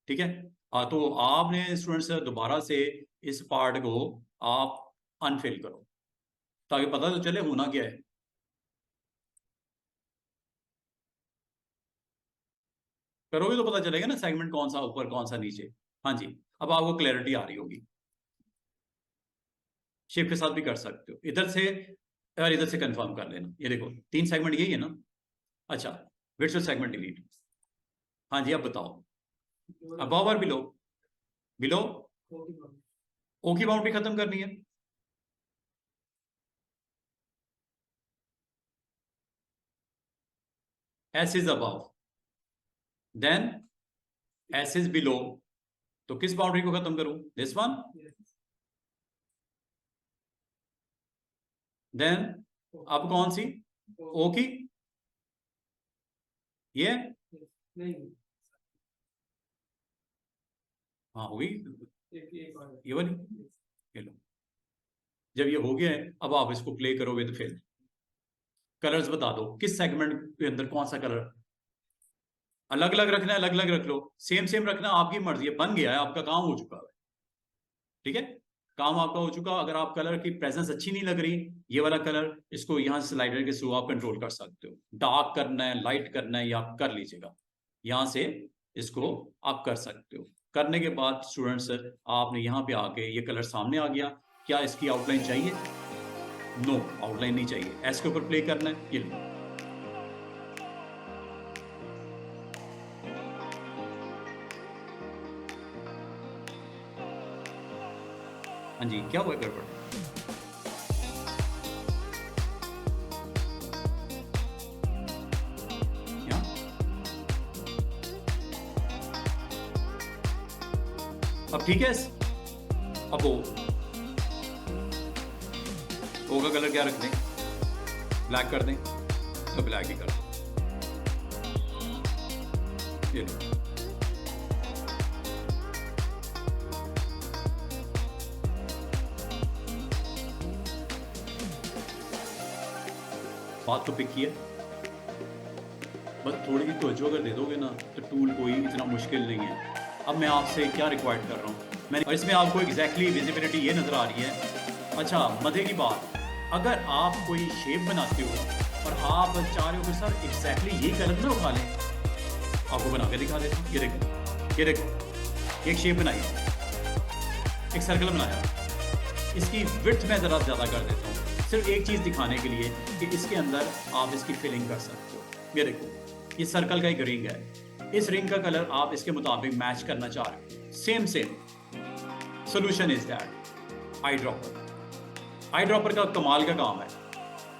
ठीक है, तो आपने स्टूडेंट्स दोबारा से इस पार्ट को आप अनफिल करो ताकि पता तो चले होना क्या है। करोगे तो पता चलेगा ना सेगमेंट कौन सा ऊपर कौन सा नीचे। हाँ जी, अब आपको क्लैरिटी आ रही होगी। शिफ्ट के साथ भी कर सकते हो इधर से, और इधर से कंफर्म कर लेना। ये देखो 3 सेगमेंट यही है ना। अच्छा, वर्चुअल सेगमेंट डिलीट। हाँ जी, अब बताओ, अबव और बिलो, बिलो ओ की बाउंड्री खत्म करनी है। S is above, then S is below, तो किस बाउंड्री को खत्म करूं? दिस वन, देन अब कौन सी? ओ की, ये हाँ हो गई, ये वाली, ये लो। जब ये हो गया है, अब आप इसको प्ले करोगे तो फिर कलर्स बता दो किस सेगमेंट के अंदर कौन सा कलर अलग अलग रखना है, अलग अलग रख लो, सेम सेम रखना आपकी मर्जी है, बन गया है, आपका काम हो चुका है। ठीक है, काम आपका हो चुका। अगर आप कलर की प्रेजेंस अच्छी नहीं लग रही, ये वाला कलर, इसको यहाँ स्लाइडर के थ्रू आप कंट्रोल कर सकते हो, डार्क करना है, लाइट करना है, या आप कर लीजिएगा, यहाँ से इसको आप कर सकते हो। करने के बाद स्टूडेंट्स, आपने यहाँ पे आके ये कलर सामने आ गया, क्या इसकी आउटलाइन चाहिए? नो, आउटलाइन नहीं चाहिए, एस के ऊपर प्ले करना है, ये लो। हाँ जी, क्या हुआ गड़बड़? यहाँ अब ठीक है। अब ओ का कलर क्या रख दें? ब्लैक कर दें, तो ब्लैक ही कर दो, ये लो। बात तो पिक किया, बस थोड़ी सी तवज्जो अगर दे दोगे ना तो टूल कोई इतना मुश्किल नहीं है। अब मैं आपसे क्या रिक्वायर्ड कर रहा हूँ मैंने, और इसमें आपको एग्जैक्टली विजिबिलिटी ये नज़र आ रही है। अच्छा, मजे की बात, अगर आप कोई शेप बनाते हो और आप चाह रहे हो कि सर एग्जैक्टली ये कलर ना उठा लें, आपको बना के दिखा देता हूँ। ये देखो, ये देखो, एक शेप बनाई, एक सर्कल बनाया, इसकी विड्थ मैं ज़रा ज़्यादा कर देता हूँ, सिर्फ एक चीज़ दिखाने के लिए कि इसके अंदर आप इसकी फिलिंग कर सकते हो। ये देखो, ये सर्कल का एक रिंग है, इस रिंग का कलर आप इसके मुताबिक मैच करना चाह रहे हो, same same. Solution is that eye dropper. Eye dropper का कमाल का काम है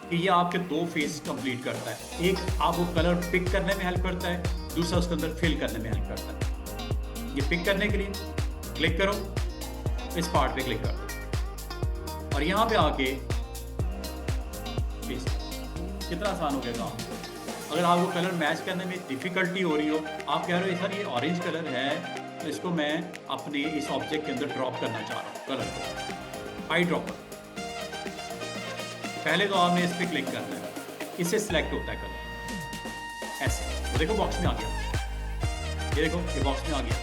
कि ये आपके दो फेस कंप्लीट करता है, एक आपको कलर पिक करने में हेल्प करता है, दूसरा उसके अंदर फिल करने में हेल्प करता है। ये पिक करने के लिए क्लिक करो, इस पार्ट पे क्लिक कर दो और यहाँ पे आके कितना आसान हो गया काम। अगर आपको कलर मैच करने में डिफिकल्टी हो रही हो, आप कह रहे हो सर ये ऑरेंज कलर है तो इसको मैं अपने इस ऑब्जेक्ट के अंदर ड्रॉप करना चाह रहा हूँ कलर को, आई ड्रॉपर। पहले तो आपने इस पर क्लिक करना है, इससे सिलेक्ट होता है कलर, ऐसे। तो देखो बॉक्स में आ गया, ये देखो ये बॉक्स में आ गया,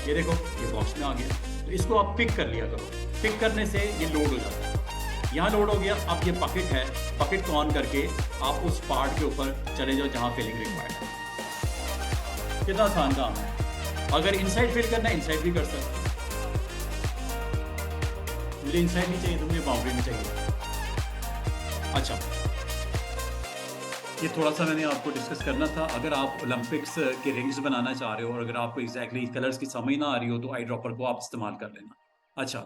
ये देखो ये बॉक्स में आ गया। तो इसको आप पिक कर लिया करो, पिक करने से ये लोड हो जाता है, यहाँ लोड हो गया। अब ये पॉकेट है, पॉकेट को ऑन करके आप उस पार्ट के ऊपर चले जाओ जहाँ फिलिंग रिक्वायर्ड है। कितना आसान काम है। अगर इनसाइड फिल करना है, इनसाइड भी कर सकते हो। मुझे इनसाइड नहीं चाहिए तो मुझे बाउंड्री नहीं चाहिए। अच्छा, ये थोड़ा सा मैंने आपको डिस्कस करना था। अगर आप ओलंपिक्स के रिंग्स बनाना चाह रहे हो और अगर आपको एग्जैक्टली कलर्स की समझ ना आ रही हो तो आई ड्रॉपर को आप इस्तेमाल कर लेना। अच्छा,